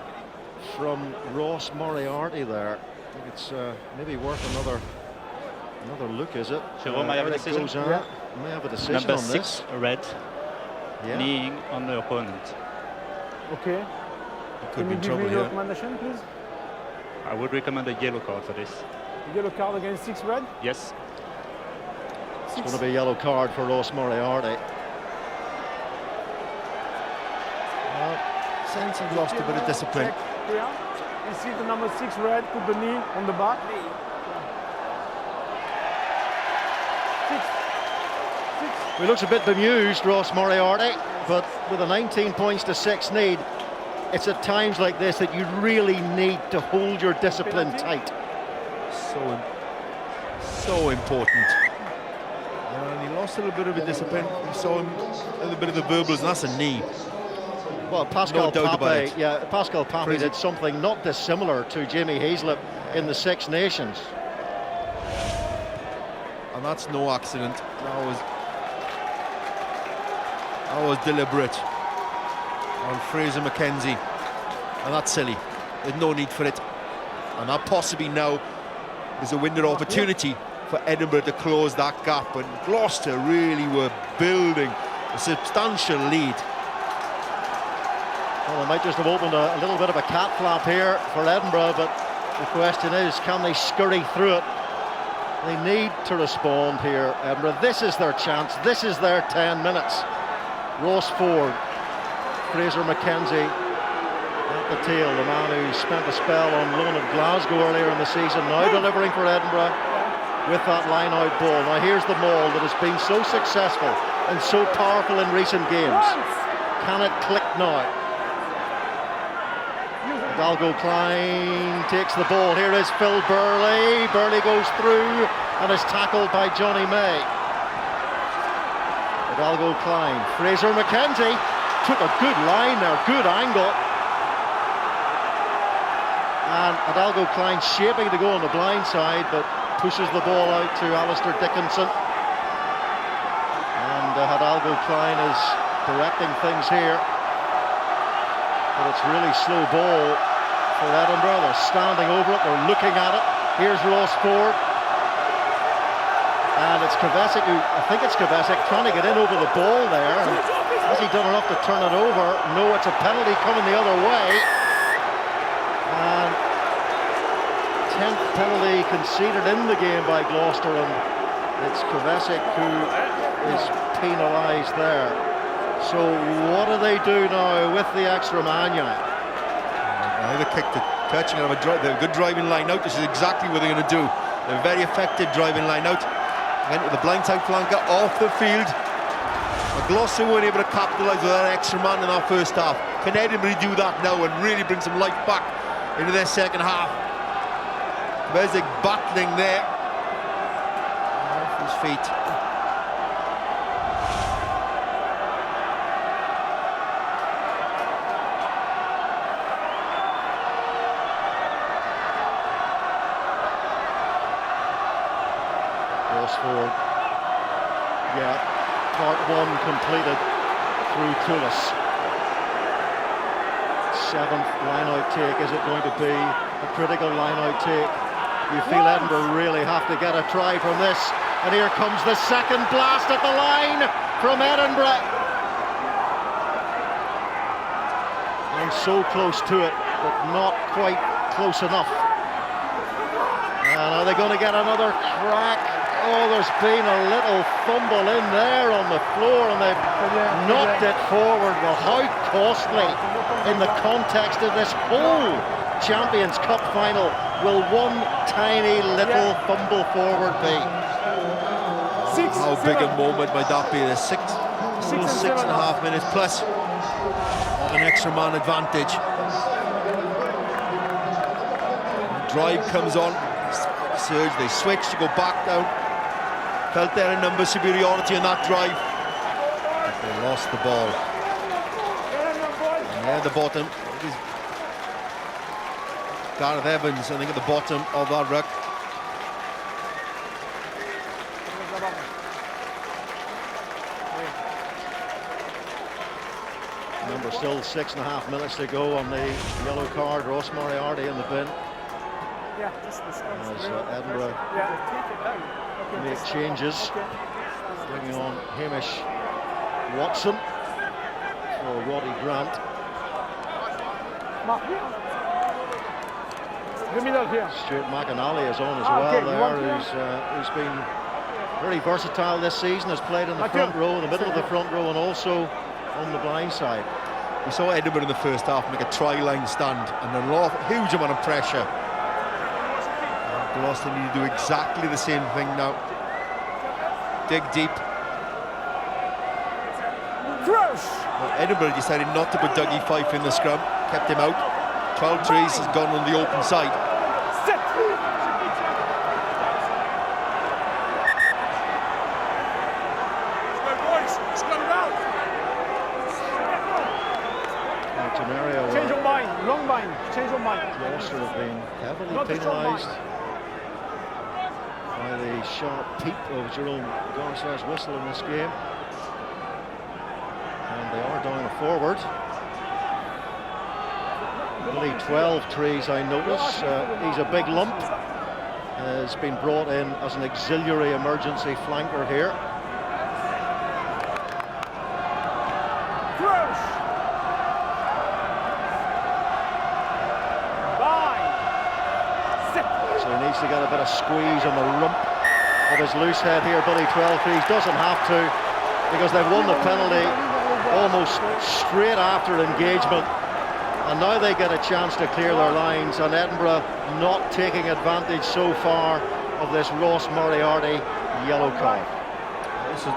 from Ross Moriarty there? I think it's maybe worth another look, is it? Jerome, I have a decision. Yeah. May have a decision Number on 6, red, kneeing on the opponent. Okay. Can you give me your recommendation, please? I would recommend a yellow card for this. A yellow card against 6 red? Yes. It's going to be a yellow card for Ross Moriarty. Since he lost a bit of discipline. You see the number 6 red, put the knee on the back. He looks a bit bemused, Ross Moriarty, but with a 19 points to 6 lead, it's at times like this that you really need to hold your discipline tight. So important. And he lost a little bit of a discipline. We saw him a little bit of the verbals, and that's a knee. Well, Pascal No doubt about Pape, it. yeah, Pascal Pape did something not dissimilar to Jamie Hazlett in the Six Nations. And that's no accident. That was deliberate on Fraser McKenzie, and that's silly. There's no need for it. And that possibly now is a window of opportunity for Edinburgh to close that gap. And Gloucester really were building a substantial lead. Well, they might just have opened a little bit of a cat flap here for Edinburgh, but the question is, can they scurry through it? They need to respond here, Edinburgh. This is their chance. This is their 10 minutes. Ross Ford, Fraser McKenzie at the tail, the man who spent a spell on loan at Glasgow earlier in the season, now delivering for Edinburgh with that line-out ball. Now here's the maul that has been so successful and so powerful in recent games. Can it click now? Hidalgo Klein takes the ball. Here is Phil Burley. Burley goes through and is tackled by Johnny May. Hidalgo Klein. Fraser McKenzie took a good line there, good angle. And Hidalgo Klein shaping to go on the blind side, but pushes the ball out to Alistair Dickinson. And Hidalgo Klein is directing things here. But it's really slow ball for Edinburgh. They're standing over it, they're looking at it. Here's Ross Ford. And it's Kvesic who, I think it's Kvesic, trying to get in over the ball there. And has he done enough to turn it over? No, it's a penalty coming the other way. And 10th penalty conceded in the game by Gloucester, and it's Kvesic who is penalised there. So what do they do now with the extra man? They kicked the touching out of they have a good driving line out. This is exactly what they're going to do. They're very effective driving line out. Went with the blindside flanker off the field. But Gloucester weren't able to capitalise with that extra man in our first half. Can Edinburgh do that now and really bring some life back into their second half? Kvesic battling there. Off his feet. Ford. Yeah, part one completed through Toulouse. 7th line-out take. Is it going to be a critical line-out take? You feel Edinburgh really have to get a try from this. And here comes the second blast at the line from Edinburgh. And so close to it, but not quite close enough. And are they going to get another crack? Oh, there's been a little fumble in there on the floor, and they've knocked it forward. Well, how costly in the context of this whole Champions Cup final will one tiny little fumble forward be? How big a moment might that be? The 6.5 minutes plus of an extra man advantage. The drive comes on. Surge, they switch to go back down. Felt there a number superiority on that drive. But they lost the ball. And there at the bottom, it is Gareth Evans, I think, at the bottom of that ruck. Remember, still 6.5 minutes to go on the yellow card. Ross Moriarty in the bin. As Edinburgh make changes, bringing on Hamish Watson for Roddy Grant. Stuart McAnally is on as well there, who's been very versatile this season, has played in the front row, in the middle of the front row, and also on the blind side. We saw Edinburgh in the first half make a try-line stand and a huge amount of pressure. Gloucester need to do exactly the same thing now. Dig deep. Well, Edinburgh decided not to put Dougie Fife in the scrum, kept him out. 12 trees has gone on the open side. Change your mind, long mind, change your mind. Gloucester have been heavily penalised by the sharp peep of Jerome Garcer's whistle in this game. And they are down a forward. Only 12 trees, I notice. He's a big lump. Has been brought in as an auxiliary emergency flanker here. Needs to get a bit of squeeze on the rump of his loose head here, Billy Twelvetrees. Doesn't have to, because they've won the penalty almost straight after engagement. And now they get a chance to clear their lines, and Edinburgh not taking advantage so far of this Ross Moriarty yellow card. This is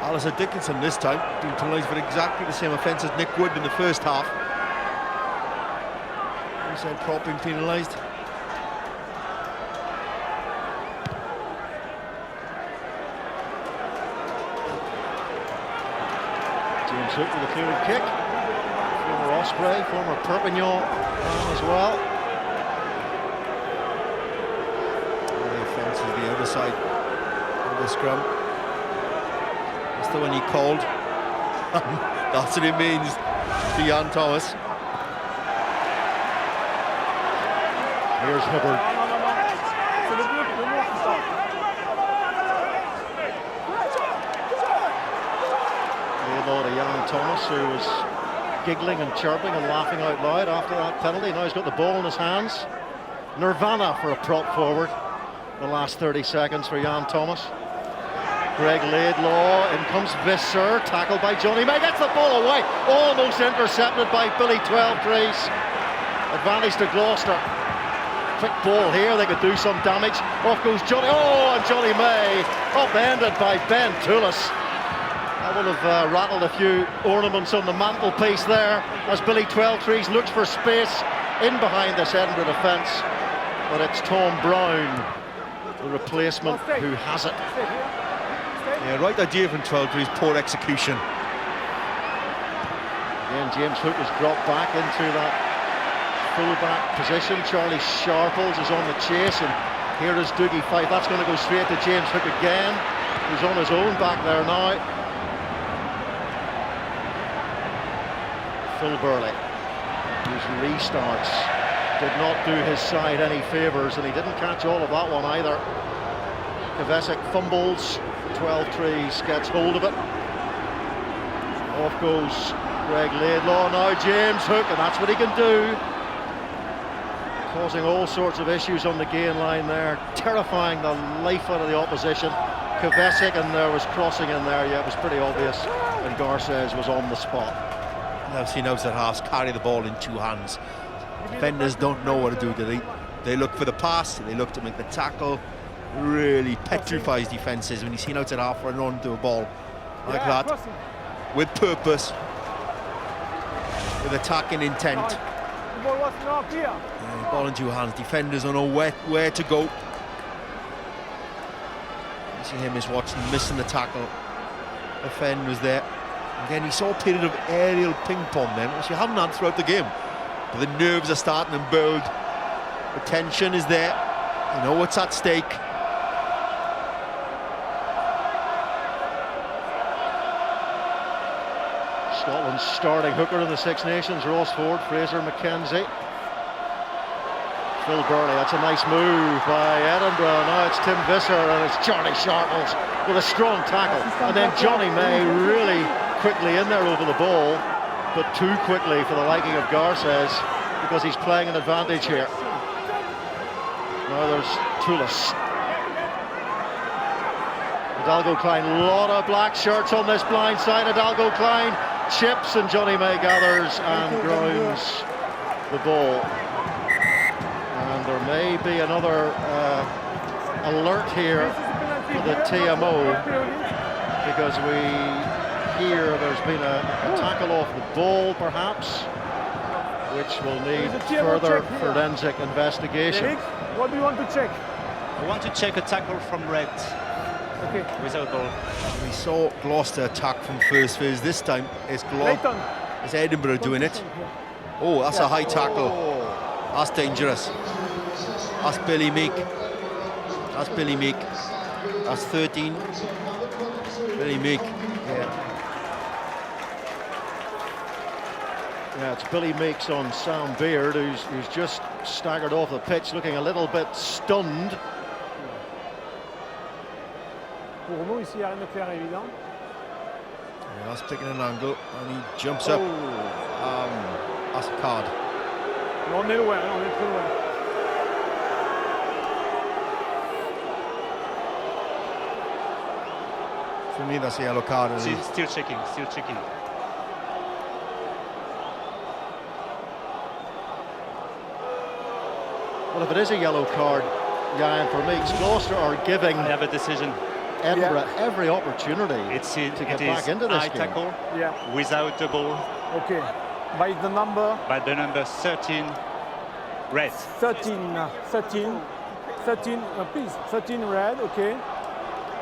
Alistair Dickinson this time, being penalised for exactly the same offence as Nick Wood in the first half. He said Prop being penalised. James Hook with a clearing kick. Former Osprey, former Perpignan as well. The offence is the other side of the scrum. That's the one he called. That's what it means to Jan Thomas. Here's Hubbard. Law to Jan Thomas, who was giggling and chirping and laughing out loud after that penalty. Now he's got the ball in his hands. Nirvana for a prop forward. The last 30 seconds for Jan Thomas. Greg Laidlaw, in comes Visser, tackled by Johnny May, gets the ball away, almost intercepted by Billy Twelvetrees. Advantage to Gloucester. Quick ball here, they could do some damage. Off goes Johnny, oh, and Johnny May, upended by Ben Toulis. That would have rattled a few ornaments on the mantelpiece there, as Billy Twelvetrees looks for space in behind this Edinburgh defence. But it's Tom Brown, the replacement, who has it. Yeah, right idea from Twelvetrees, poor execution. Again, James Hook has dropped back into that full-back position. Charlie Sharples is on the chase, and here is Dougie Fife. That's going to go straight to James Hook again, who's on his own back there now. Phil Burley, whose restarts did not do his side any favours, and he didn't catch all of that one either. Kvesic fumbles, Twelvetrees gets hold of it. Off goes Greg Laidlaw, now James Hook, and that's what he can do. Causing all sorts of issues on the gain line there, terrifying the life out of the opposition. Kvesic, and there was crossing in there, yeah, it was pretty obvious, and Garces was on the spot. I've seen outside halves carry the ball in two hands. Defenders don't know what to do, do they? They look for the pass, they look to make the tackle. Really petrifies defences when you see an outside half run onto a ball like that, with purpose, with attacking intent. Ball in two hands, defenders don't know where to go. You see him, Miss Watson, missing the tackle. The Fenn was there. Again, he saw a period of aerial ping-pong then, which you haven't had throughout the game. But the nerves are starting to build. The tension is there. You know what's at stake. Scotland's starting hooker in the Six Nations, Ross Ford, Fraser McKenzie. Phil Burley, that's a nice move by Edinburgh. Now it's Tim Visser, and it's Charlie Sharples with a strong tackle. And then Johnny May really quickly in there over the ball, but too quickly for the liking of Garces, because he's playing an advantage here. Now there's Toulis. Hidalgo Klein, a lot of black shirts on this blind side. Hidalgo Klein chips, and Johnny May gathers and grounds the ball. And there may be another alert here for the TMO, because we hear there's been a tackle off the ball, perhaps, which will need further forensic investigation. What do you want to check? I want to check a tackle from red. Okay. Without ball. We saw Gloucester attack from first phase. This time it's Edinburgh doing it. Oh, that's a high tackle. That's dangerous. That's Billy Meek. That's Billy Meek. That's 13. Billy Meek. Yeah, it's Billy Meeks on Sam Beard, who's just staggered off the pitch, looking a little bit stunned. Yeah, that's picking an angle, and he jumps up. That's a card. For me, that's a yellow card. Still checking. Well, if it is a yellow card, Jan, for me, Gloucester are giving I have a decision. Edinburgh every opportunity to get back into this game. Tackle without the ball. Okay. By the number? By the number 13, red. 13, please. 13 red, okay.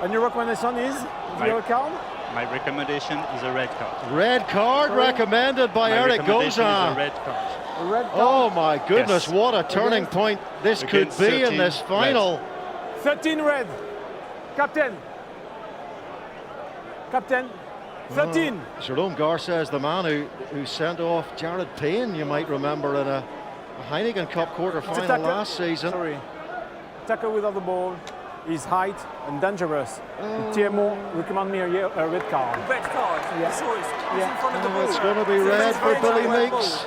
And your recommendation is the yellow card? My recommendation is a red card. Red card recommended by Eric recommendation Gozan. is a red card. A red card? Oh my goodness, Yes. what a turning point this could Against be in 13 this final. 13 red. Captain. 13. Jerome Garcia is the man who sent off Jared Payne, you might remember, in a Heineken Cup quarter-final last season. Sorry. Tackle without the ball is height and dangerous. TMO recommend me a red card. Red card? Yeah. So it's in front of the ball. It's going to be red for Billy Meeks.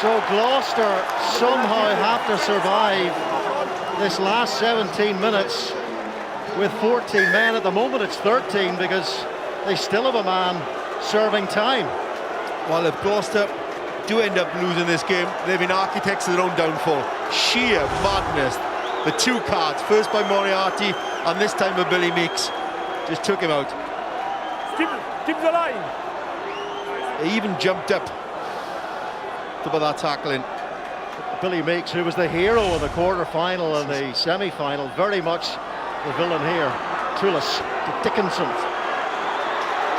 So Gloucester somehow have to survive this last 17 minutes with 14 men. At the moment it's 13 because they still have a man serving time. Well, if Gloucester do end up losing this game, they've been architects of their own downfall. Sheer madness. The two cards, first by Moriarty and this time by Billy Meeks, just took him out. Keep the line. They even jumped up to put that tackle in. Billy Meeks, who was the hero of the quarter-final and the semi-final, very much the villain here. Tullis to Dickinson.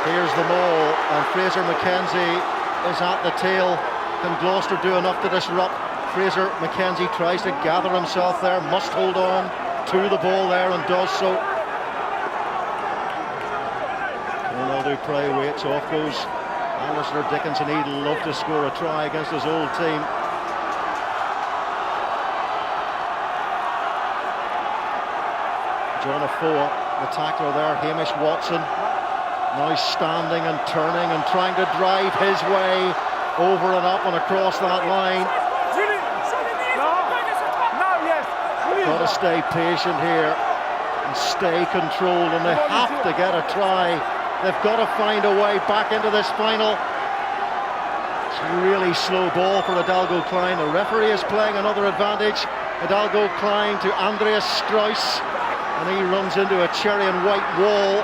Here's the maul, and Fraser McKenzie is at the tail. Can Gloucester do enough to disrupt? Fraser McKenzie tries to gather himself there, must hold on to the ball there and does so. Cornell Dupre waits, off goes Alistair Dickinson. He'd love to score a try against his old team. John Afoa, the tackler there, Hamish Watson, now standing and turning and trying to drive his way over and up and across that line. Got to stay patient here and stay controlled, and they have to get a try. They've got to find a way back into this final. It's a really slow ball for Hidalgo Klein. The referee is playing another advantage. Hidalgo Klein to Andreas Strauss, and he runs into a cherry and white wall.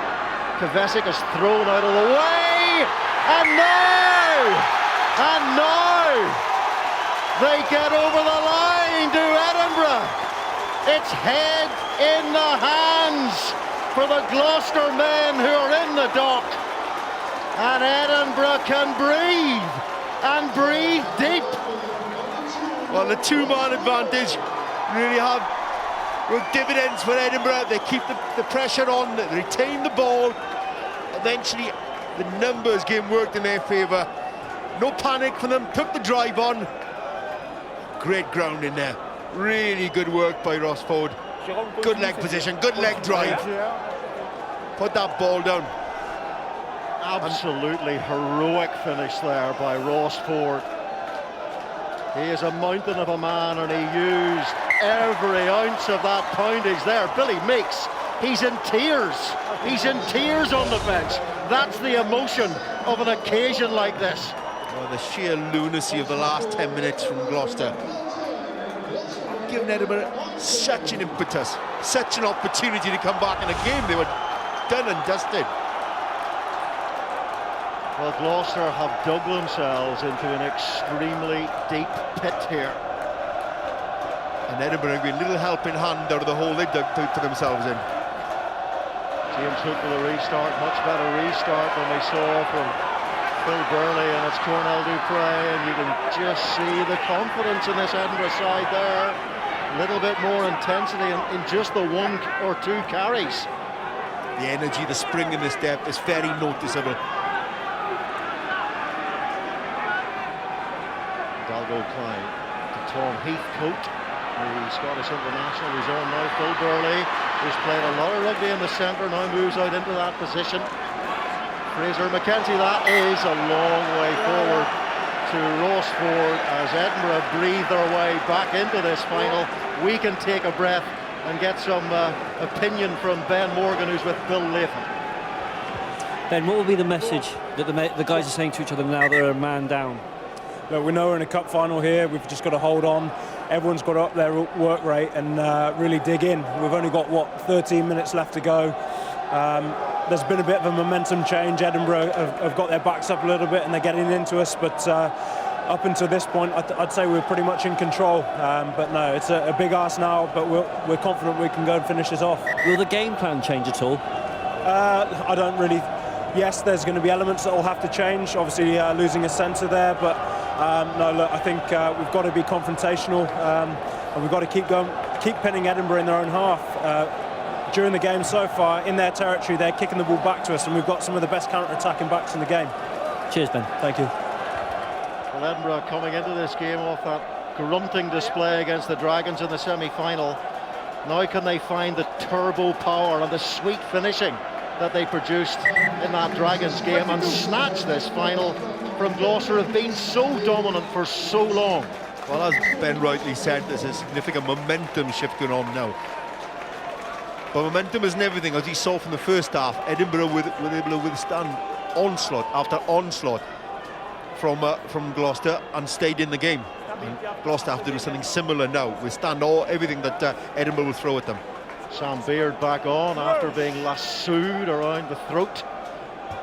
Kvesic is thrown out of the way, and now they get over the line to Edinburgh. It's head in the hands for the Gloucester men who are in the dock, and Edinburgh can breathe and breathe deep. Well, the two-man advantage really have dividends for Edinburgh. They keep the pressure on, they retain the ball. Eventually, the numbers game worked in their favour. No panic for them, took the drive on. Great ground in there. Really good work by Ross Ford. Good leg position, good leg drive. Put that ball down. Absolutely heroic finish there by Ross Ford. He is a mountain of a man, and he used every ounce of that poundage there. Billy Meeks, he's in tears. He's in tears on the bench. That's the emotion of an occasion like this. Well, the sheer lunacy of the last 10 minutes from Gloucester. Given Edinburgh such an impetus, such an opportunity to come back in a game. They were done and dusted. Well, Gloucester have dug themselves into an extremely deep pit here. And Edinburgh have a little helping hand out of the hole they dug for themselves in. James Hook with a restart, much better restart than we saw from Phil Burley, and it's Cornell Dupre, and you can just see the confidence in this Edinburgh side there. A little bit more intensity in just the one or two carries. The energy, the spring in the step is very noticeable. Hidalgo Klein to Tom Heathcote, the Scottish international who's on now. Phil Burley, who's played a lot of rugby in the centre, now moves out into that position. Fraser McKenzie, that is a long way forward to Ross Ford as Edinburgh breathe their way back into this final. We can take a breath and get some opinion from Ben Morgan, who's with Bill Latham. Ben, what will be the message that the guys are saying to each other now they're a man down? Look, we know we're in a cup final here. We've just got to hold on. Everyone's got to up their work rate and really dig in. We've only got, 13 minutes left to go. There's been a bit of a momentum change. Edinburgh have got their backs up a little bit and they're getting into us, but up until this point, I'd say we're pretty much in control. But no, it's a big ask now, but we're confident we can go and finish this off. Will the game plan change at all? I don't really. Yes, there's going to be elements that will have to change. Obviously, losing a centre there, but no. Look, I think we've got to be confrontational, and we've got to keep pinning Edinburgh in their own half. During the game so far, in their territory, they're kicking the ball back to us, and we've got some of the best counter-attacking backs in the game. Cheers, Ben. Thank you. Well, Edinburgh coming into this game off that grunting display against the Dragons in the semi-final. Now can they find the turbo power and the sweet finishing that they produced in that Dragons game and snatch this final from Gloucester, have been so dominant for so long? Well, as Ben rightly said, there's a significant momentum shift going on now. But momentum isn't everything, as he saw from the first half. Edinburgh were able to withstand onslaught after onslaught from Gloucester and stayed in the game. And Gloucester have to do something similar now, withstand everything that Edinburgh will throw at them. Sam Beard back on after being lassoed around the throat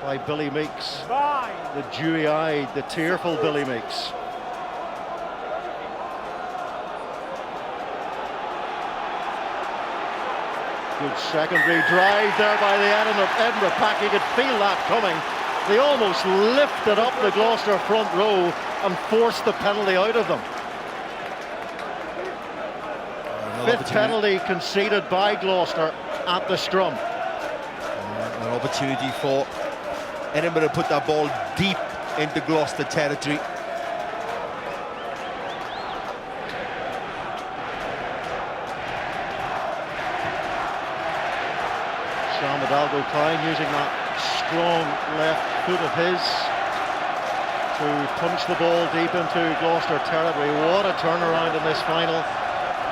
by Billy Meeks. The dewy-eyed, the tearful Billy Meeks. Good secondary drive there by the Edinburgh pack. You could feel that coming. They almost lifted up the Gloucester front row and forced the penalty out of them. Fifth penalty conceded by Gloucester at the scrum. An opportunity for Edinburgh to put that ball deep into Gloucester territory. Sam Hidalgo-Klein using that strong left foot of his to punch the ball deep into Gloucester territory. What a turnaround in this final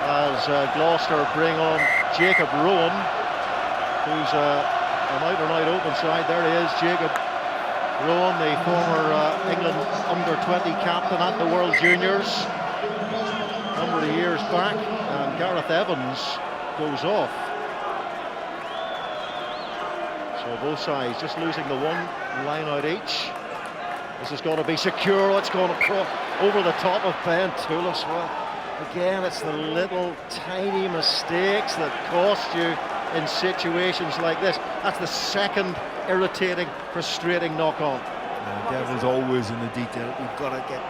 as Gloucester bring on Jacob Rowan, who's an out-and-out open side. There he is, Jacob Rowan, the former England under-20 captain at the World Juniors a number of years back, and Gareth Evans goes off. So both sides just losing the one line out each. This has got to be secure. It's going across over the top of Ben Toulis. Well, again, it's the little tiny mistakes that cost you in situations like this. That's the second irritating, frustrating knock-on. The devil's always in the detail. We've got to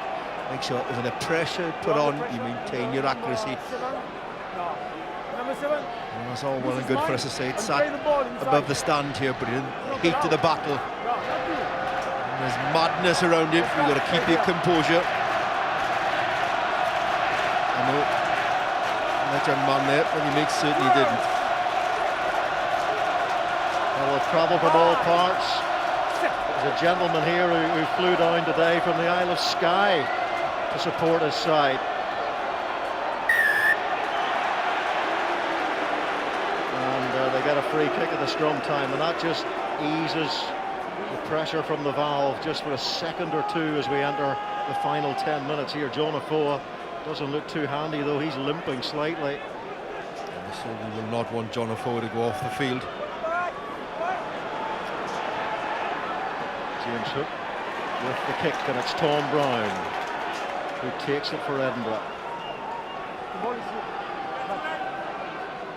make sure there's a pressure put on, you maintain your accuracy. And that's all well and good for us to say. It's sat above the stand here, but in the heat of the battle, and there's madness around it. We've got to keep your composure. I know that young man there, but he makes certain he didn't. Well, we've travelled from all parts. There's a gentleman here who flew down today from the Isle of Skye to support his side. And they get a free kick at the scrum time, and that just eases the pressure from the valve just for a second or two as we enter the final 10 minutes here. John Afoa doesn't look too handy, though. He's limping slightly. I certainly will not want John Afoa to go off the field. James Hook with the kick, and it's Tom Brown who takes it for Edinburgh.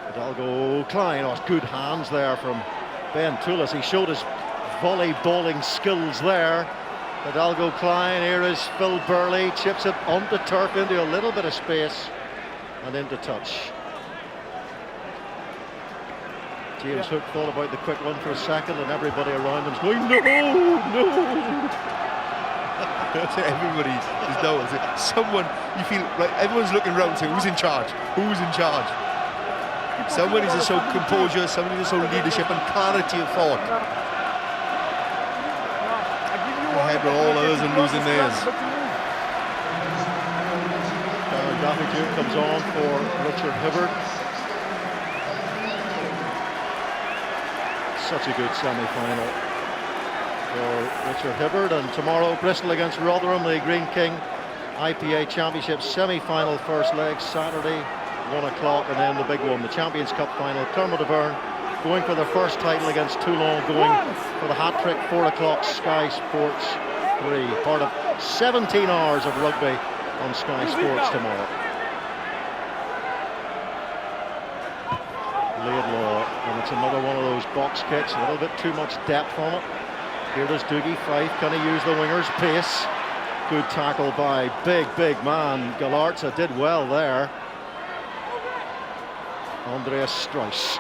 Hidalgo-Klein, oh, good hands there from Ben Toulis. He showed his volley-bowling skills there. Hidalgo-Klein, here is Phil Burley, chips it onto turf into a little bit of space and into touch. James Hook thought about the quick run for a second, and everybody around him's going, no! Everybody is no. Someone, you feel like everyone's looking around saying, who's in charge? Who's in charge? Someone needs to show composure, someone needs to show leadership and clarity of thought. Ahead with all others and losing theirs. Daffy Duke comes on for Richard Hibbard. such a good semi-final for Richard Hibbard. And tomorrow, Bristol against Rotherham, the Green King IPA Championship semi-final, first leg Saturday, 1 o'clock, and then the big one, the Champions Cup final. Clermont Auvergne going for their first title against Toulon, going for the hat-trick, 4 o'clock, Sky Sports 3. Part of 17 hours of rugby on Sky Sports tomorrow. Laidlaw, and it's another one of those box kicks, a little bit too much depth on it. Here does Dougie Fife, can he use the winger's pace? Good tackle by big man. Galarza did well there. Andreas Strauss.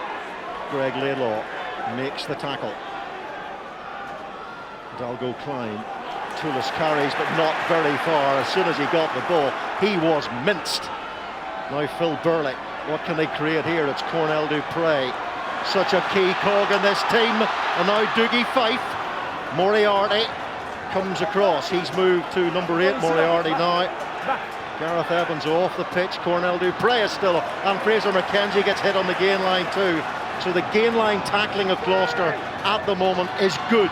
Greg Laidlaw makes the tackle. Dalgo Klein. Toulouse carries, but not very far. As soon as he got the ball, he was minced. Now Phil Burley. What can they create here? It's Cornell Dupre. Such a key cog in this team. And now Dougie Fife. Moriarty comes across. He's moved to number 8, Moriarty now. Gareth Evans off the pitch. Cornell Dupre is still up. And Fraser McKenzie gets hit on the gain line too. So the gain line tackling of Gloucester at the moment is good.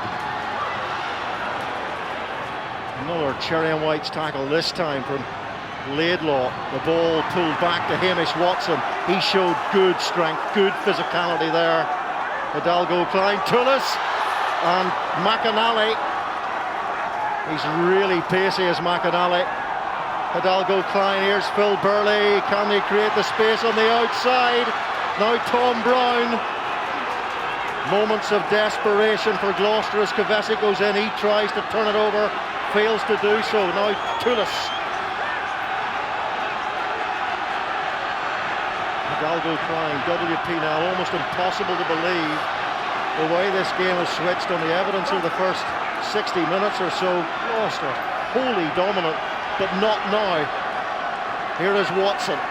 Another cherry and white's tackle, this time from Laidlaw. The ball pulled back to Hamish Watson. He showed good strength, good physicality there. Hidalgo Klein, Toulouse, and McAnally. He's really pacey as McAnally. Hidalgo Klein, here's Phil Burley. Can they create the space on the outside? Now Tom Brown. Moments of desperation for Gloucester as Kvesic goes in. He tries to turn it over, fails to do so. Now Toulouse. Hidalgo Klein, WP now, almost impossible to believe the way this game has switched on the evidence of the first 60 minutes or so. Gloucester wholly dominant, but not now. Here is Watson.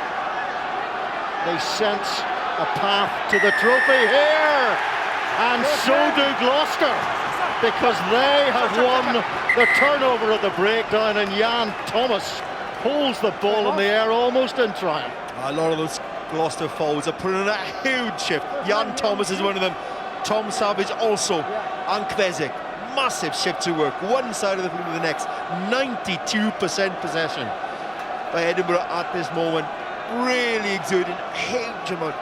They sense a path to the trophy here, and so do Gloucester, because they have won the turnover at the breakdown, and Jan Thomas holds the ball in the air almost in triumph. A lot of those Gloucester forwards are putting in a huge shift. Jan Thomas is one of them. Tom Savage also, and Kvesic. Massive shift to work, one side of the field to the next. 92% possession by Edinburgh at this moment, really exuding a huge amount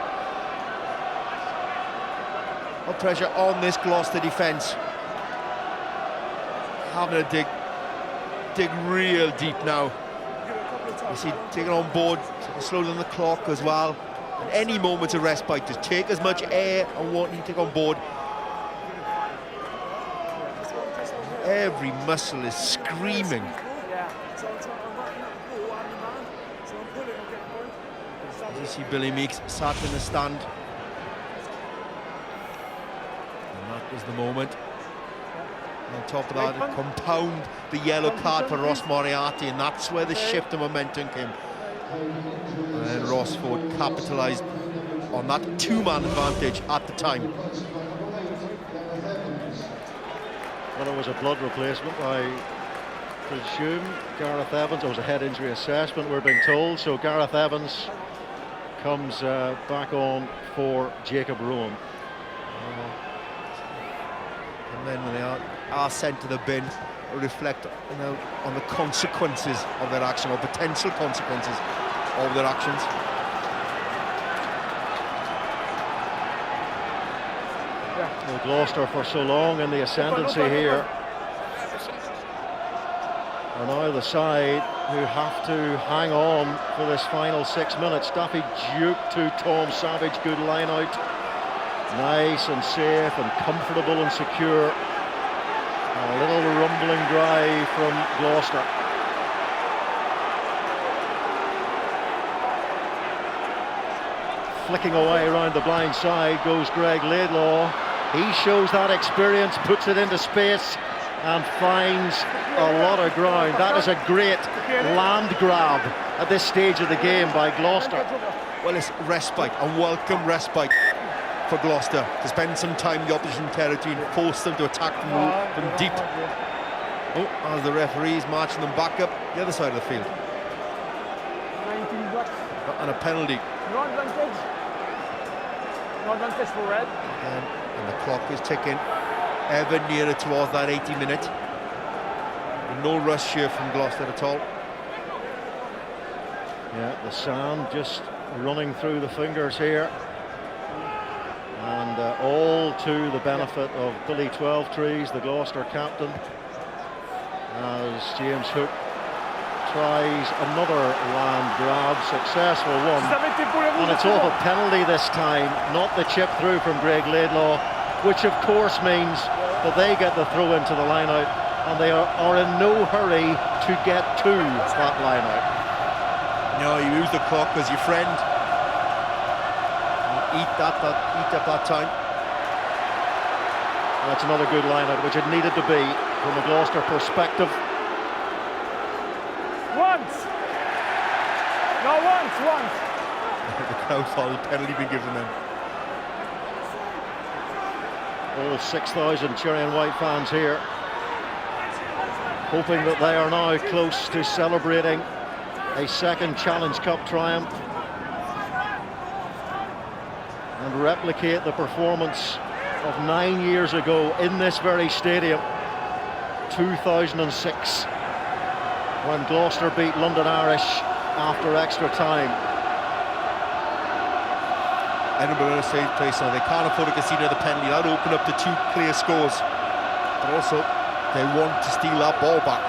of pressure on this Gloucester defence. Having to dig real deep now. You see, taking on board, slow down the clock as well. And any moment of respite, just take as much air and what you take on board. Every muscle is screaming. As you see Billy Meeks sat in the stand. And that was the moment. On top of that, it compound the yellow card for Ross Moriarty, and that's where the shift of momentum came. And then Rossford capitalised on that two-man advantage at the time. Well, it was a blood replacement, I presume. Gareth Evans, it was a head injury assessment, we're being told. So Gareth Evans comes back on for Jacob Rowan. And then when they are sent to the bin, reflect on the consequences of their action, or potential consequences of their actions. Well, Gloucester for so long in the ascendancy here are now the side who have to hang on for this final 6 minutes. Staffy Duke to Tom Savage, good line out. Nice and safe and comfortable and secure. A little rumbling drive from Gloucester. Flicking away around the blind side goes Greg Laidlaw. He shows that experience, puts it into space and finds a lot of ground. That is a great land grab at this stage of the game by Gloucester. Well, it's respite, a welcome respite for Gloucester to spend some time in the opposition territory and force them to attack from deep. Oh, as the referee's marching them back up the other side of the field. And a penalty. No advantage for red. And the clock is ticking ever nearer towards that 80 minute. No rush here from Gloucester at all. Yeah, the sand just running through the fingers here. And all to the benefit of Billy Twelvetrees, the Gloucester captain, as James Hook tries another land grab, successful one. And it's off a penalty this time, not the chip through from Greg Laidlaw, which of course means that they get the throw into the line-out, and they are in no hurry to get to that line-out. No, you use the clock as your friend. Eat at that time. That's another good line-out, which it needed to be from a Gloucester perspective. Once. The crowd thought the penalty been given them. All 6,000 Cherry and White fans here, hoping that they are now close to celebrating a second Challenge Cup triumph and replicate the performance of 9 years ago in this very stadium, 2006, when Gloucester beat London Irish after extra time. Edinburgh in a safe place now. They can't afford to concede another penalty. That would open up to 2 clear scores. But also, they want to steal that ball back.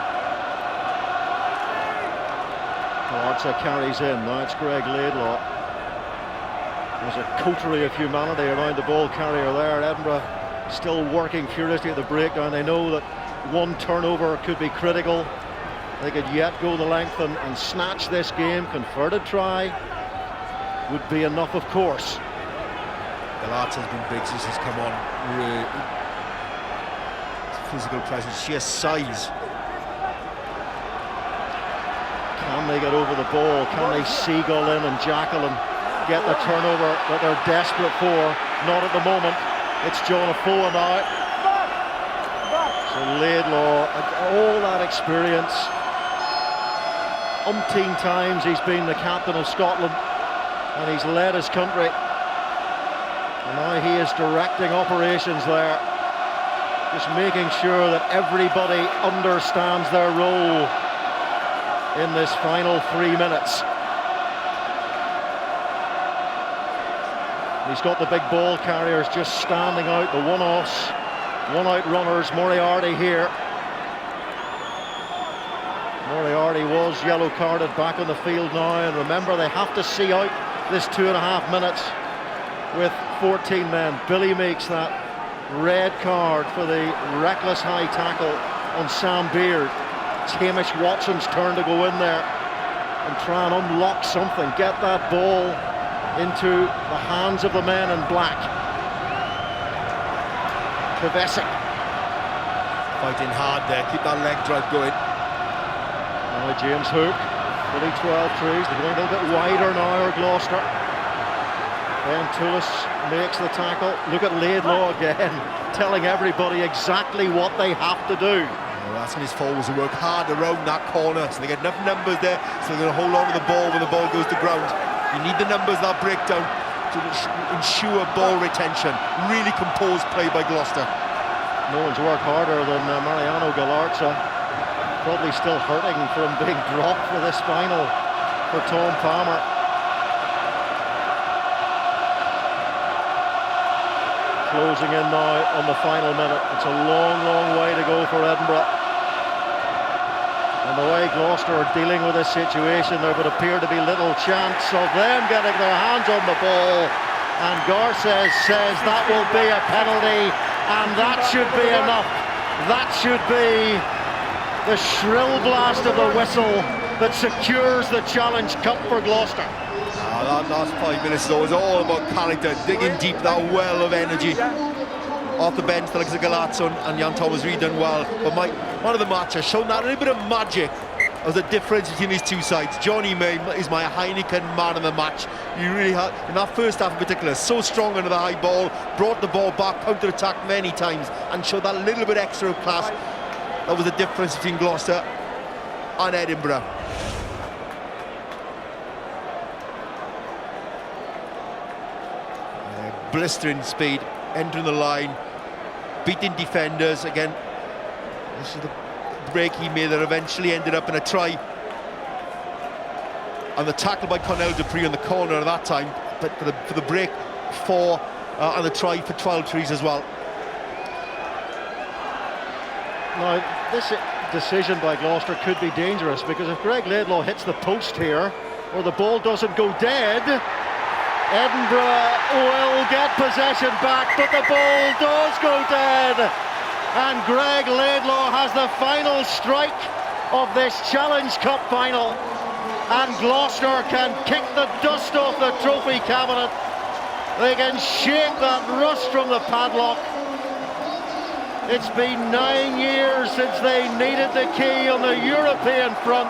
Archer carries in. Now it's Greg Laidlaw. There's a coterie of humanity around the ball carrier there. Edinburgh still working furiously at the breakdown. They know that one turnover could be critical. They could yet go the length and snatch this game. Converted try would be enough, of course. The lads has been big since he's come on. Really. Physical presence, sheer size. Can they get over the ball? Can they seagull in and jackal and get the turnover that they're desperate for? Not at the moment. It's John Afoa now. So Laidlaw, all that experience. Umpteen times he's been the captain of Scotland and he's led his country. And now he is directing operations there, just making sure that everybody understands their role in this final 3 minutes. He's got the big ball carriers just standing out, the one-offs, one-out runners. Moriarty here. Moriarty was yellow carded, back on the field now, and remember they have to see out this 2.5 minutes with 14 men. Billy makes that red card for the reckless high tackle on Sam Beard. It's Hamish Watson's turn to go in there and try and unlock something, get that ball into the hands of the men in black. Kvesic Fighting hard there, keep that leg drive going. Now James Hook, Billy Twelvetrees, they're going a little bit wider now, or Gloucester. Ben Toulis makes the tackle. Look at Laidlaw again, telling everybody exactly what they have to do. Asking his forwards to work hard around that corner so they get enough numbers there so they're going to hold on to the ball when the ball goes to ground. You need the numbers, that breakdown, to ensure ball retention. Really composed play by Gloucester. No one's worked harder than Mariano Galarza. Probably still hurting from being dropped for this final for Tom Palmer. Closing in now on the final minute. It's a long, long way to go for Edinburgh. And the way Gloucester are dealing with this situation, there would appear to be little chance of them getting their hands on the ball. And Garces says that will be a penalty, and that should be enough. That should be the shrill blast of the whistle that secures the Challenge Cup for Gloucester. That last 5 minutes though is all about character, digging deep, that well of energy. Off the bench, Alex Galazzo and Jan Thomas Reid done well, but man of the match has shown that little bit of magic of the difference between these two sides. Johnny May is my Heineken man of the match. You really have, in that first half in particular, so strong under the high ball, brought the ball back, counter-attacked many times, and showed that little bit extra of class. That was the difference between Gloucester and Edinburgh. Blistering speed. entering the line, beating defenders. Again, this is the break he made that eventually ended up in a try. And the tackle by Cornell Dupree in the corner at that time, but for the break 4 and the try for 12 trees as well. Now, this decision by Gloucester could be dangerous, because if Greg Laidlaw hits the post here, or the ball doesn't go dead, Edinburgh will get possession back, but the ball does go dead. And Greg Laidlaw has the final strike of this Challenge Cup final. And Gloucester can kick the dust off the trophy cabinet. They can shake that rust from the padlock. It's been 9 years since they needed the key on the European front.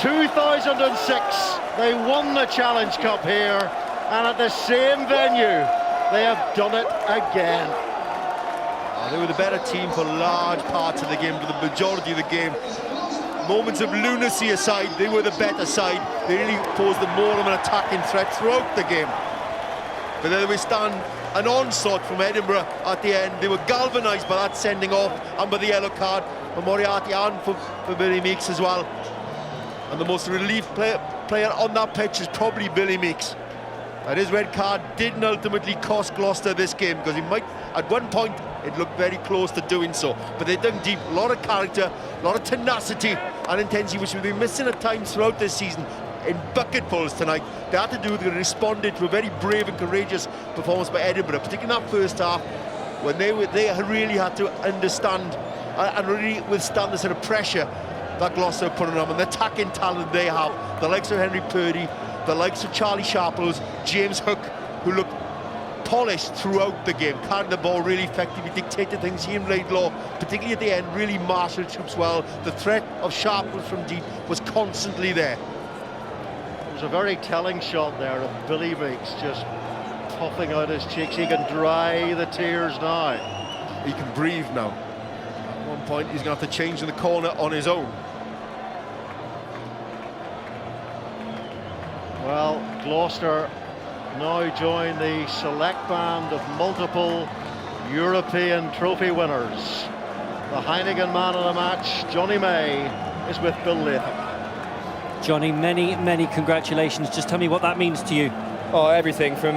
2006, they won the Challenge Cup here, and at the same venue, they have done it again. They were the better team for large parts of the game, for the majority of the game. Moments of lunacy aside, they were the better side. They really posed more of an attacking threat throughout the game. But then we stand an onslaught from Edinburgh at the end. They were galvanised by that sending off and by the yellow card for Moriarty and for Billy Meeks as well. And the most relieved player on that pitch is probably Billy Meeks. And his red card didn't ultimately cost Gloucester this game, because he might, at one point, it looked very close to doing so. But they dug deep, a lot of character, a lot of tenacity and intensity, which we've been missing at times throughout this season. In bucketfuls tonight, they had to do, they responded to a very brave and courageous performance by Edinburgh, particularly in that first half, when they really had to understand and really withstand the sort of pressure that Gloucester put on them, and the attacking talent they have, the likes of Henry Purdy, the likes of Charlie Sharples, James Hook, who looked polished throughout the game, carried the ball really effectively, dictated things. Ian Laidlaw, particularly at the end, really marshaled troops well. The threat of Sharples from deep was constantly there. It was a very telling shot there of Billy Meeks just puffing out his cheeks. He can dry the tears now. He can breathe now. At one point, he's going to have to change in the corner on his own. Well, Gloucester now join the select band of multiple European trophy winners. The Heineken man of the match, Johnny May, is with Bill Latham. Johnny, many congratulations. Just tell me what that means to you. Oh, everything from...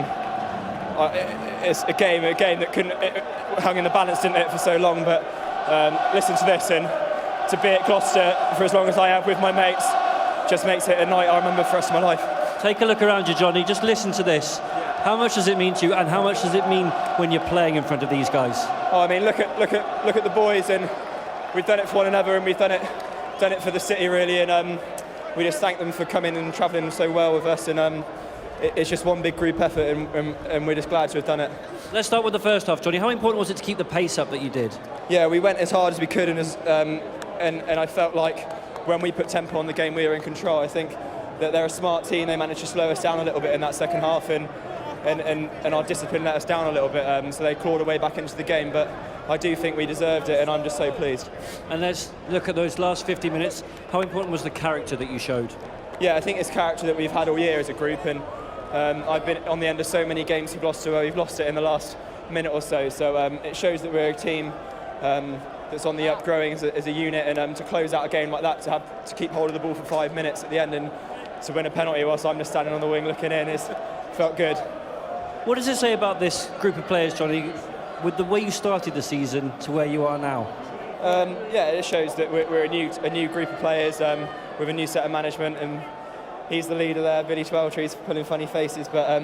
it's a game that couldn't... It hung in the balance, didn't it, for so long, but listen to this, and to be at Gloucester for as long as I have with my mates just makes it a night I remember for the rest of my life. Take a look around you, Johnny. Just listen to this. How much does it mean to you, and how much does it mean when you're playing in front of these guys? Oh, I mean, look at the boys, and we've done it for one another, and we've done it for the city, really, and we just thank them for coming and travelling so well with us, and it's just one big group effort, and we're just glad to have done it. Let's start with the first half, Johnny. How important was it to keep the pace up that you did? Yeah, we went as hard as we could, and I felt like when we put tempo on the game, we were in control. I think that they're a smart team. They managed to slow us down a little bit in that second half, and our discipline let us down a little bit, so they clawed away back into the game, but I do think we deserved it, and I'm just so pleased. And let's look at those last 50 minutes. How important was the character that you showed? Yeah, I think it's character that we've had all year as a group, and I've been on the end of so many games for Gloucester where we've lost it in the last minute or so, it shows that we're a team that's on the up, growing as a unit, and to close out a game like that, to keep hold of the ball for 5 minutes at the end and to win a penalty whilst I'm just standing on the wing looking in, felt good. What does it say about this group of players, Johnny, with the way you started the season to where you are now? Yeah, it shows that we're a new group of players with a new set of management, and he's the leader there, Billy Twelvetree's pulling funny faces, but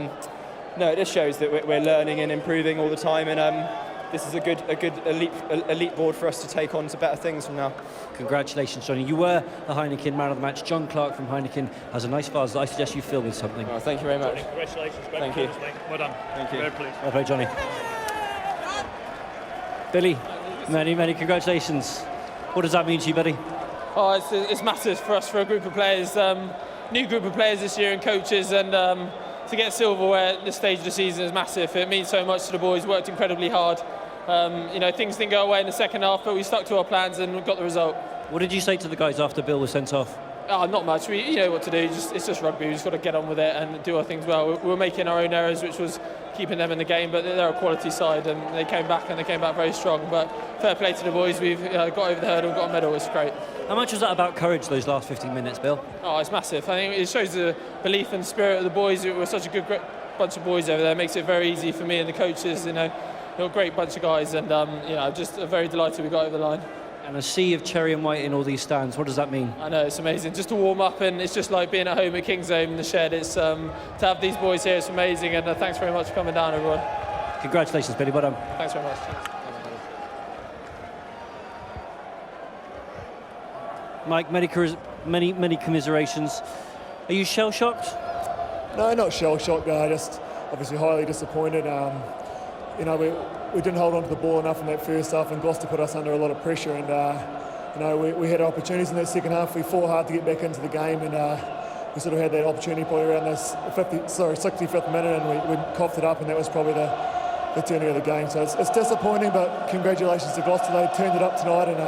no, it just shows that we're learning and improving all the time, and this is a good elite board for us to take on to better things from now. Congratulations, Johnny. You were the Heineken man of the match. John Clark from Heineken has a nice vase that I suggest you fill with something. Oh, thank you very much. Johnny, congratulations. Thank you. Well done. Thank you. Very pleased. Well played, Johnny. Billy, many congratulations. What does that mean to you, buddy? Oh, it's massive for us, for a group of players, new group of players this year and coaches, and to get silverware at this stage of the season is massive. It means so much to the boys. Worked incredibly hard. Things didn't go away in the second half, but we stuck to our plans and got the result. What did you say to the guys after Bill was sent off? Not much. You know what to do. It's just rugby. We just got to get on with it and do our things well. We were making our own errors, which was keeping them in the game. But they're a quality side, and they came back very strong. But fair play to the boys. We've got over the hurdle, got a medal. It's great. How much was that about courage, those last 15 minutes, Bill? Oh, it's massive. I think it shows the belief and spirit of the boys. We're such a good bunch of boys over there. It makes it very easy for me and the coaches. You know, we're a great bunch of guys, and just very delighted we got over the line. And a sea of cherry and white in all these stands. What does that mean? I know, it's amazing. Just to warm up, and it's just like being at home at Kingsholm in the shed. It's to have these boys here. It's amazing, and thanks very much for coming down, everyone. Congratulations, Billy. Well done. Thanks very much. Mike, many commiserations. Are you shell-shocked? No, not shell-shocked. Just obviously highly disappointed. We didn't hold on to the ball enough in that first half, and Gloucester put us under a lot of pressure. And we had opportunities in that second half. We fought hard to get back into the game, and we sort of had that opportunity probably around this 65th minute, and we coughed it up, and that was probably the turning of the game. So it's disappointing, but congratulations to Gloucester. They turned it up tonight, and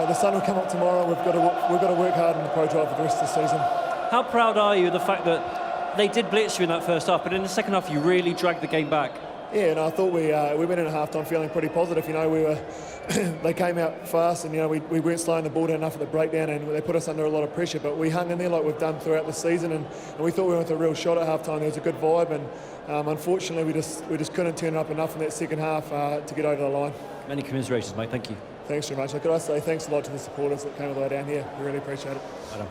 the sun will come up tomorrow. We've got to work hard in the Pro 12 for the rest of the season. How proud are you of the fact that they did blitz you in that first half, but in the second half you really dragged the game back? Yeah, and I thought we went in at half-time feeling pretty positive. They came out fast, and we weren't slowing the ball down enough at the breakdown, and they put us under a lot of pressure. But we hung in there like we've done throughout the season, and we thought we were with a real shot at half-time. There was a good vibe, and unfortunately we just couldn't turn up enough in that second half to get over the line. Many commiserations, mate. Thank you. Thanks very much. Could I say thanks a lot to the supporters that came all the way down here. We really appreciate it. Adam.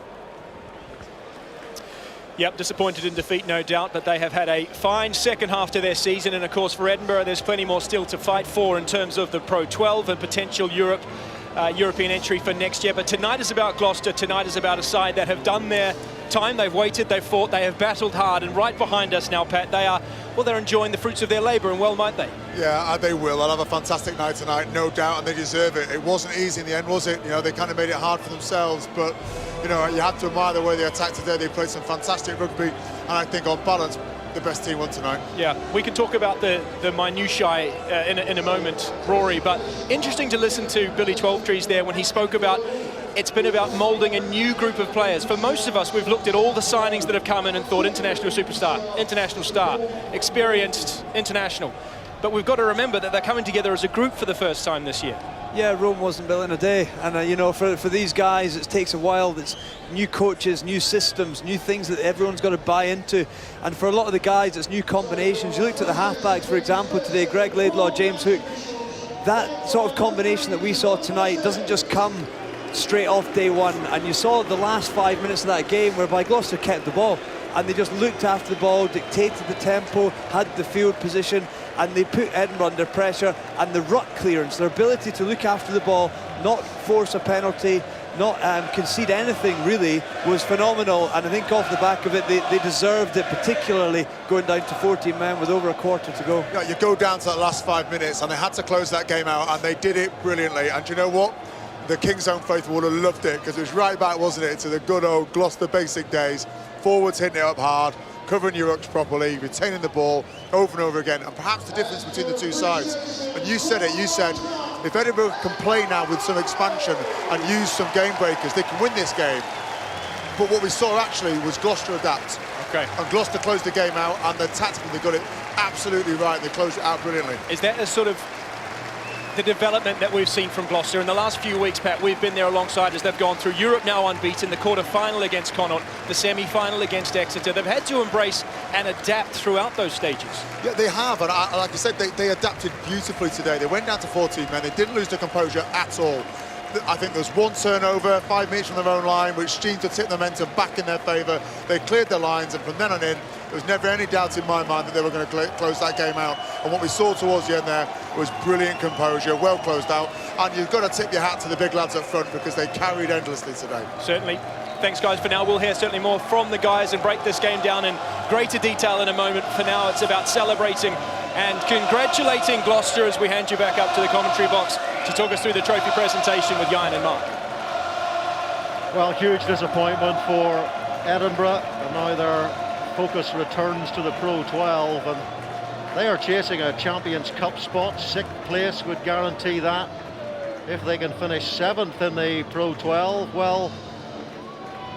Yep, disappointed in defeat, no doubt, but they have had a fine second half to their season, and of course for Edinburgh there's plenty more still to fight for in terms of the Pro 12 and potential European entry for next year. But tonight is about Gloucester. Tonight is about a side that have done their time. They've waited, they've fought, they have battled hard, and right behind us now, Pat, they're enjoying the fruits of their labour, and well might they. Yeah, they will. They'll have a fantastic night tonight, no doubt, and they deserve it. It wasn't easy in the end, was it? They kind of made it hard for themselves, but you have to admire the way they attacked today. They played some fantastic rugby, and I think on balance, the best team won tonight. Yeah, we can talk about the minutiae in a moment, Rory, but interesting to listen to Billy Twelvetrees there when he spoke about it's been about moulding a new group of players. For most of us, we've looked at all the signings that have come in and thought international superstar, international star, experienced international. But we've got to remember that they're coming together as a group for the first time this year. Yeah, Rome wasn't built in a day, and for these guys it takes a while. It's new coaches, new systems, new things that everyone's got to buy into, and for a lot of the guys it's new combinations. You looked at the halfbacks, for example, today, Greg Laidlaw, James Hook. That sort of combination that we saw tonight doesn't just come straight off day one, and you saw the last 5 minutes of that game whereby Gloucester kept the ball, and they just looked after the ball, dictated the tempo, had the field position, and they put Edinburgh under pressure. And the ruck clearance, their ability to look after the ball, not force a penalty, not concede anything really, was phenomenal. And I think off the back of it, they deserved it, particularly going down to 14 men with over a quarter to go. Yeah, you go down to that last 5 minutes, and they had to close that game out, and they did it brilliantly. And you know what? The Kingsholm faithful would have loved it, because it was right back, wasn't it, to the good old Gloucester basic days. Forwards hitting it up hard, covering your rucks properly, retaining the ball over and over again, and perhaps the difference between the two sides. And you said it, you said, if Edinburgh can play now with some expansion and use some game breakers, they can win this game. But what we saw actually was Gloucester adapt. Okay. And Gloucester closed the game out, and the tactically they got it absolutely right. They closed it out brilliantly. Is that a sort of the development that we've seen from Gloucester in the last few weeks, Pat? We've been there alongside as they've gone through Europe now unbeaten, the quarter-final against Connaught, the semi-final against Exeter. They've had to embrace and adapt throughout those stages. Yeah, they have, and like I said, they adapted beautifully today. They went down to 14 men. They didn't lose their composure at all. I think there's one turnover, 5 minutes from their own line, which seemed to tip the momentum back in their favour. They cleared their lines, and from then on in, there was never any doubt in my mind that they were going to close that game out. And what we saw towards the end there was brilliant composure, well closed out. And you've got to tip your hat to the big lads up front, because they carried endlessly today. Certainly. Thanks, guys. For now, we'll hear certainly more from the guys and break this game down in greater detail in a moment. For now, it's about celebrating and congratulating Gloucester as we hand you back up to the commentary box to talk us through the trophy presentation with Jan and Mark. Well, huge disappointment for Edinburgh, and now their focus returns to the Pro 12, and they are chasing a Champions Cup spot. 6th place would guarantee that. If they can finish 7th in the Pro 12, well,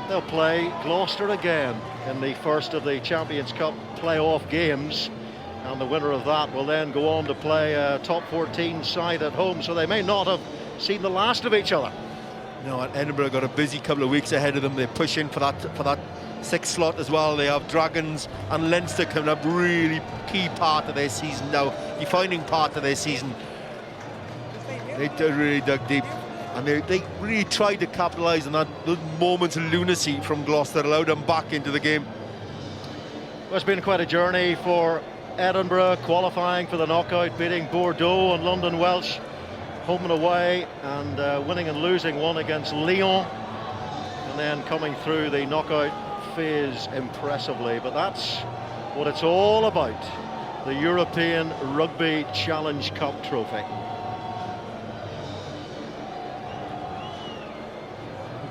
They'll play Gloucester again in the first of the Champions Cup playoff games, and the winner of that will then go on to play a top 14 side at home, so they may not have seen the last of each other. No, and Edinburgh got a busy couple of weeks ahead of them. They're pushing for that sixth slot as well. They have Dragons and Leinster coming up, really key part of their season now, defining part of their season. They really dug deep, and they really tried to capitalise on those moments of lunacy from Gloucester, allowed them back into the game. Well, it's been quite a journey for Edinburgh, qualifying for the knockout, beating Bordeaux and London Welsh home and away, and winning and losing one against Lyon, and then coming through the knockout phase impressively. But that's what it's all about, the European Rugby Challenge Cup trophy.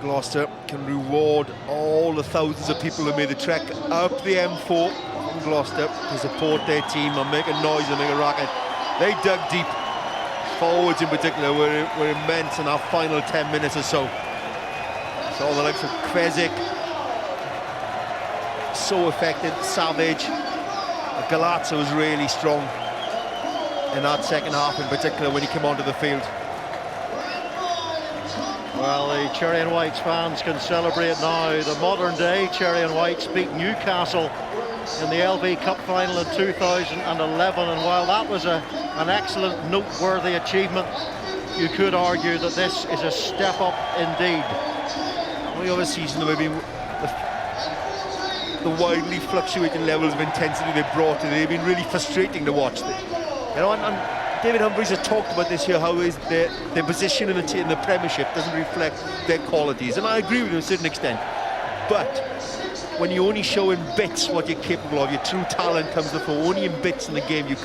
Gloucester can reward all the thousands of people who made the trek up the M4 from Gloucester to support their team and make a noise and make a racket. They dug deep. Forwards in particular were immense in our final 10 minutes or so. So the likes of Kvesic, so effective, Savage. Galazza was really strong in that second half in particular when he came onto the field. Well, the Cherry and Whites fans can celebrate now. The modern day Cherry and Whites beat Newcastle in the LV Cup final in 2011, and while that was an excellent, noteworthy achievement, you could argue that this is a step up indeed. The other season, there may be the widely fluctuating levels of intensity they brought to it. They've been really frustrating to watch. You know, and David Humphreys has talked about this here, how their position in the Premiership doesn't reflect their qualities, and I agree with him to a certain extent. But when you only show in bits what you're capable of, your true talent comes to the fore only in bits in the game. You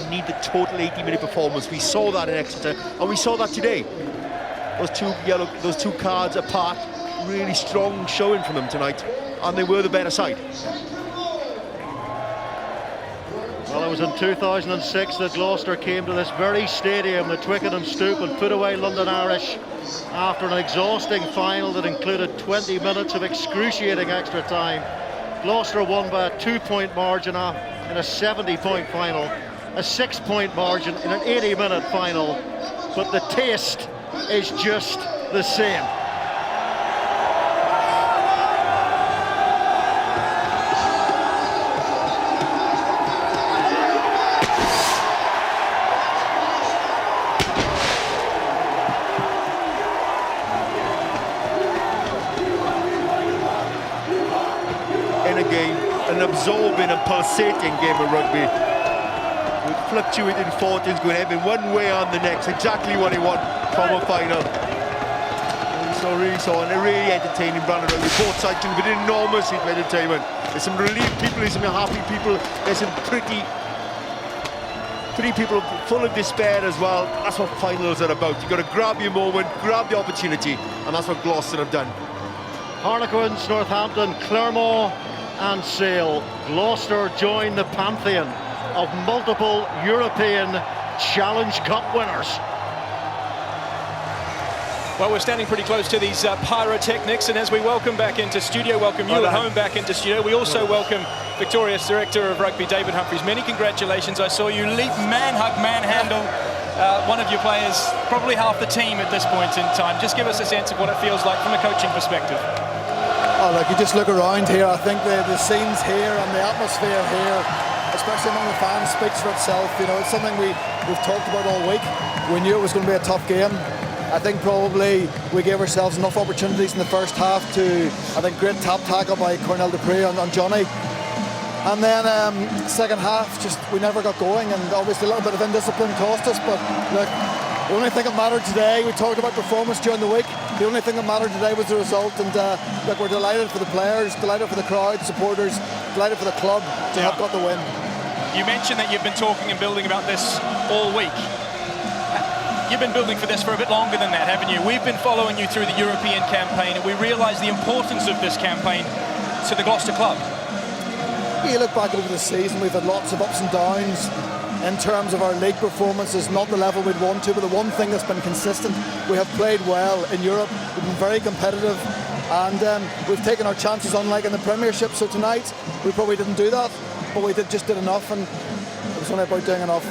need the total 80-minute performance. We saw that in Exeter, and we saw that today. Those two cards apart, really strong showing from them tonight, and they were the better side. Well, it was in 2006 that Gloucester came to this very stadium, the Twickenham Stoop, and put away London Irish after an exhausting final that included 20 minutes of excruciating extra time. Gloucester won by a 2-point margin in a 70-point final, a 6-point margin in an 80-minute final, but the taste is just the same. Absorbing and pulsating game of rugby with fluctuating fortunes going every one way on the next, exactly what he wants from a final. Really saw and a really entertaining brand of rugby. Both sides can be an enormous heap of entertainment. There's some relieved people, there's some happy people, there's some pretty people full of despair as well. That's what finals are about. You've got to grab your moment, grab the opportunity, and that's what Gloucester have done. Harlequins, Northampton, Clermont and Sale. Gloucester join the pantheon of multiple European Challenge Cup winners. Well, we're standing pretty close to these pyrotechnics, and as we welcome back into studio, welcome you at home back into studio, we also welcome Victorious Director of Rugby, David Humphreys. Many congratulations. I saw you leap, manhug, manhandle one of your players, probably half the team at this point in time. Just give us a sense of what it feels like from a coaching perspective. Oh, look, you just look around here. I think the scenes here and the atmosphere here, especially among the fans, speaks for itself. You know, it's something we've talked about all week. We knew it was going to be a tough game. I think probably we gave ourselves enough opportunities in the first half to, I think, great tap tackle by Cornell Dupree on Johnny. And then second half, just we never got going, and obviously a little bit of indiscipline cost us. But look, the only thing that mattered today, we talked about performance during the week, the only thing that mattered today was the result. And look, we're delighted for the players, delighted for the crowd, supporters, delighted for the club to have got the win. You mentioned that you've been talking and building about this all week. You've been building for this for a bit longer than that, haven't you? We've been following you through the European campaign, and we realise the importance of this campaign to the Gloucester club. You look back over the season, we've had lots of ups and downs. In terms of our league performances, not the level we'd want to, but the one thing that's been consistent, we have played well in Europe. We've been very competitive. And we've taken our chances, unlike in the Premiership. So tonight, we probably didn't do that, but we just did enough, and it was only about doing enough.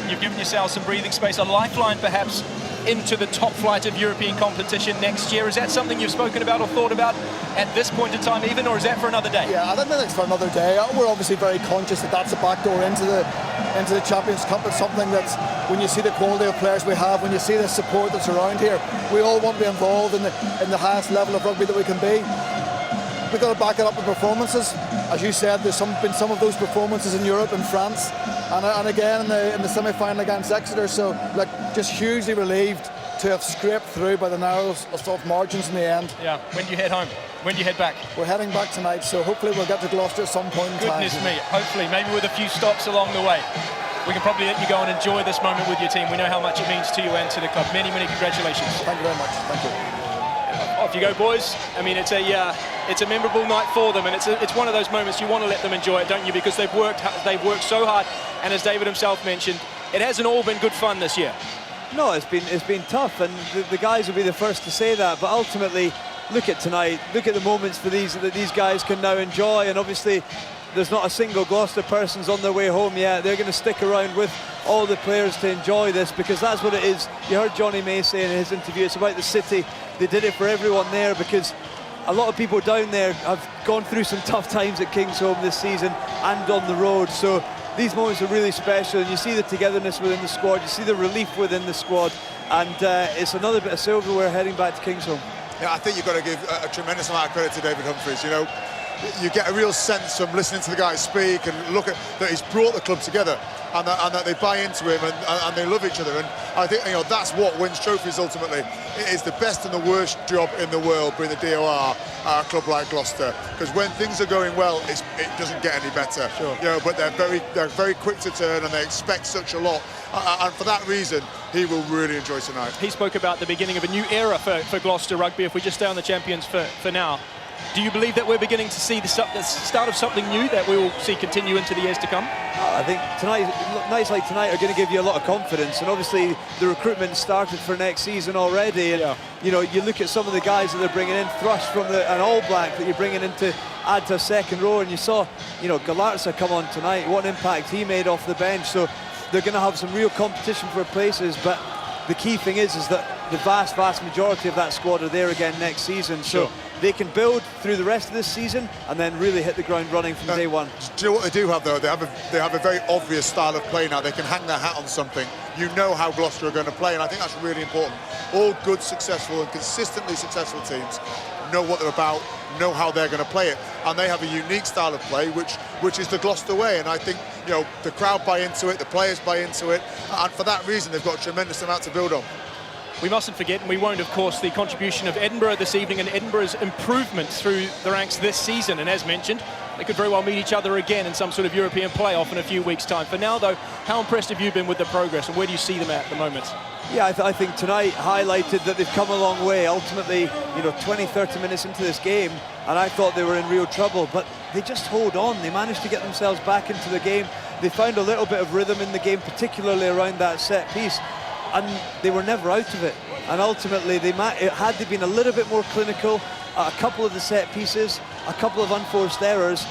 You've given yourselves some breathing space, a lifeline perhaps into the top flight of European competition next year. Is that something you've spoken about or thought about at this point in time even, or is that for another day? Yeah, I think that's for another day. We're obviously very conscious that that's a backdoor into the Champions Cup. It's something that's, when you see the quality of players we have, when you see the support that's around here, we all want to be involved in the highest level of rugby that we can be. We've got to back it up with performances. As you said, there's been some of those performances in Europe and France, and again in the semi-final against Exeter. So, like, just hugely relieved to have scraped through by the narrowest of margins in the end. Yeah. When do you head home? When do you head back? We're heading back tonight, so hopefully we'll get to Gloucester at some point in time. Goodness me, hopefully, maybe with a few stops along the way. We can probably let you go and enjoy this moment with your team. We know how much it means to you and to the club. Many, many congratulations. Thank you very much. Thank you. Off you go, boys. I mean, it's a memorable night for them, and it's one of those moments you want to let them enjoy it, don't you? Because they've worked so hard, and as David himself mentioned, it hasn't all been good fun this year. No, it's been tough, and the guys will be the first to say that. But ultimately, look at tonight. Look at the moments for that these guys can now enjoy, and obviously, there's not a single Gloucester person's on their way home yet. They're going to stick around with all the players to enjoy this, because that's what it is. You heard Johnny May say in his interview, it's about the city. They did it for everyone there, because a lot of people down there have gone through some tough times at Kingsholm this season and on the road. So these moments are really special, and you see the togetherness within the squad, you see the relief within the squad, and it's another bit of silverware heading back to Kingsholm. Yeah, I think you've got to give a tremendous amount of credit to David Humphreys. You know, you get a real sense from listening to the guys speak and look at that he's brought the club together, and that they buy into him and they love each other. And I think, you know, that's what wins trophies ultimately. It is the best and the worst job in the world being the DOR a club like Gloucester, because when things are going well, it doesn't get any better. Sure. You know, but they're very quick to turn, and they expect such a lot. And for that reason, he will really enjoy tonight. He spoke about the beginning of a new era for Gloucester Rugby. If we just stay on the champions for now, do you believe that we're beginning to see the start of something new that we will see continue into the years to come? I think nights like tonight are going to give you a lot of confidence, and obviously the recruitment started for next season already. And you know, you look at some of the guys that they're bringing in, Thrush from an All Black that you're bringing in to add to a second row, and you saw, you know, Galarza come on tonight. What an impact he made off the bench. So they're going to have some real competition for places, but the key thing is that the vast majority of that squad are there again next season. So they can build through the rest of this season and then really hit the ground running from day one. Do you know what they do have, though? They have a very obvious style of play now. They can hang their hat on something. You know how Gloucester are going to play, and I think that's really important. All good, successful and consistently successful teams know what they're about, know how they're going to play it, and they have a unique style of play which is the Gloucester way. And I think, you know, the crowd buy into it, the players buy into it, and for that reason they've got a tremendous amount to build on. We mustn't forget, and we won't, of course, the contribution of Edinburgh this evening and Edinburgh's improvement through the ranks this season. And as mentioned, they could very well meet each other again in some sort of European playoff in a few weeks' time. For now, though, how impressed have you been with the progress, and where do you see them at the moment? Yeah, I think tonight highlighted that they've come a long way. Ultimately, you know, 20, 30 minutes into this game, and I thought they were in real trouble, but they just hold on. They managed to get themselves back into the game. They found a little bit of rhythm in the game, particularly around that set piece, and they were never out of it. And ultimately, had they been a little bit more clinical, a couple of the set pieces, a couple of unforced errors,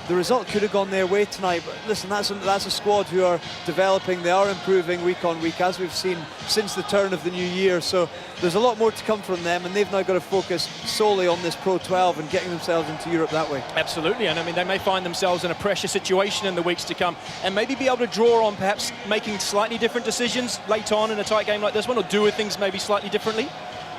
the result could have gone their way tonight. But listen, that's a squad who are developing. They are improving week on week, as we've seen since the turn of the new year. So there's a lot more to come from them, and they've now got to focus solely on this Pro 12 and getting themselves into Europe that way. Absolutely, and I mean, they may find themselves in a pressure situation in the weeks to come, and maybe be able to draw on perhaps making slightly different decisions late on in a tight game like this one, or doing things maybe slightly differently.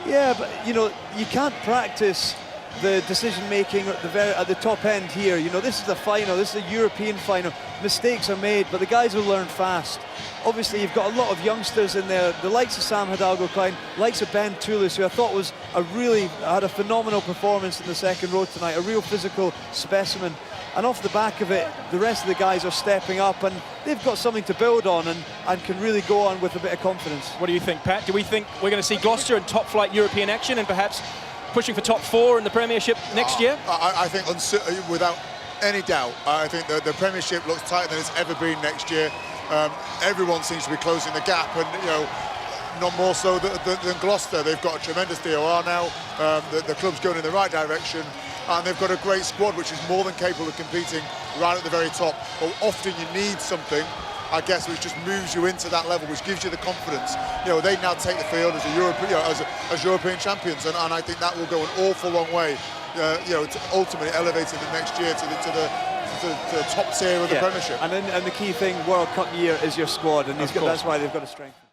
Yeah, but you know, you can't practice the decision making at the top end here. You know, this is a final, this is a European final. Mistakes are made, but the guys will learn fast. Obviously, you've got a lot of youngsters in there, the likes of Sam Hidalgo-Klein, likes of Ben Toulis, who I thought had a phenomenal performance in the second row tonight, a real physical specimen. And off the back of it, the rest of the guys are stepping up, and they've got something to build on and can really go on with a bit of confidence. What do you think, Pat? Do we think we're going to see Gloucester in top flight European action and perhaps pushing for top 4 in the Premiership next year? I think without any doubt, I think the Premiership looks tighter than it's ever been next year. Everyone seems to be closing the gap, and you know, not more so than Gloucester. They've got a tremendous DOR now. The club's going in the right direction, and they've got a great squad which is more than capable of competing right at the very top. But often you need something, I guess, which just moves you into that level, which gives you the confidence. You know, they now take the field as as European champions, and I think that will go an awful long way. You know, to ultimately elevating the next year to the top tier of the Premiership. And the key thing, World Cup year, is your squad, and that's why they've got to strengthen.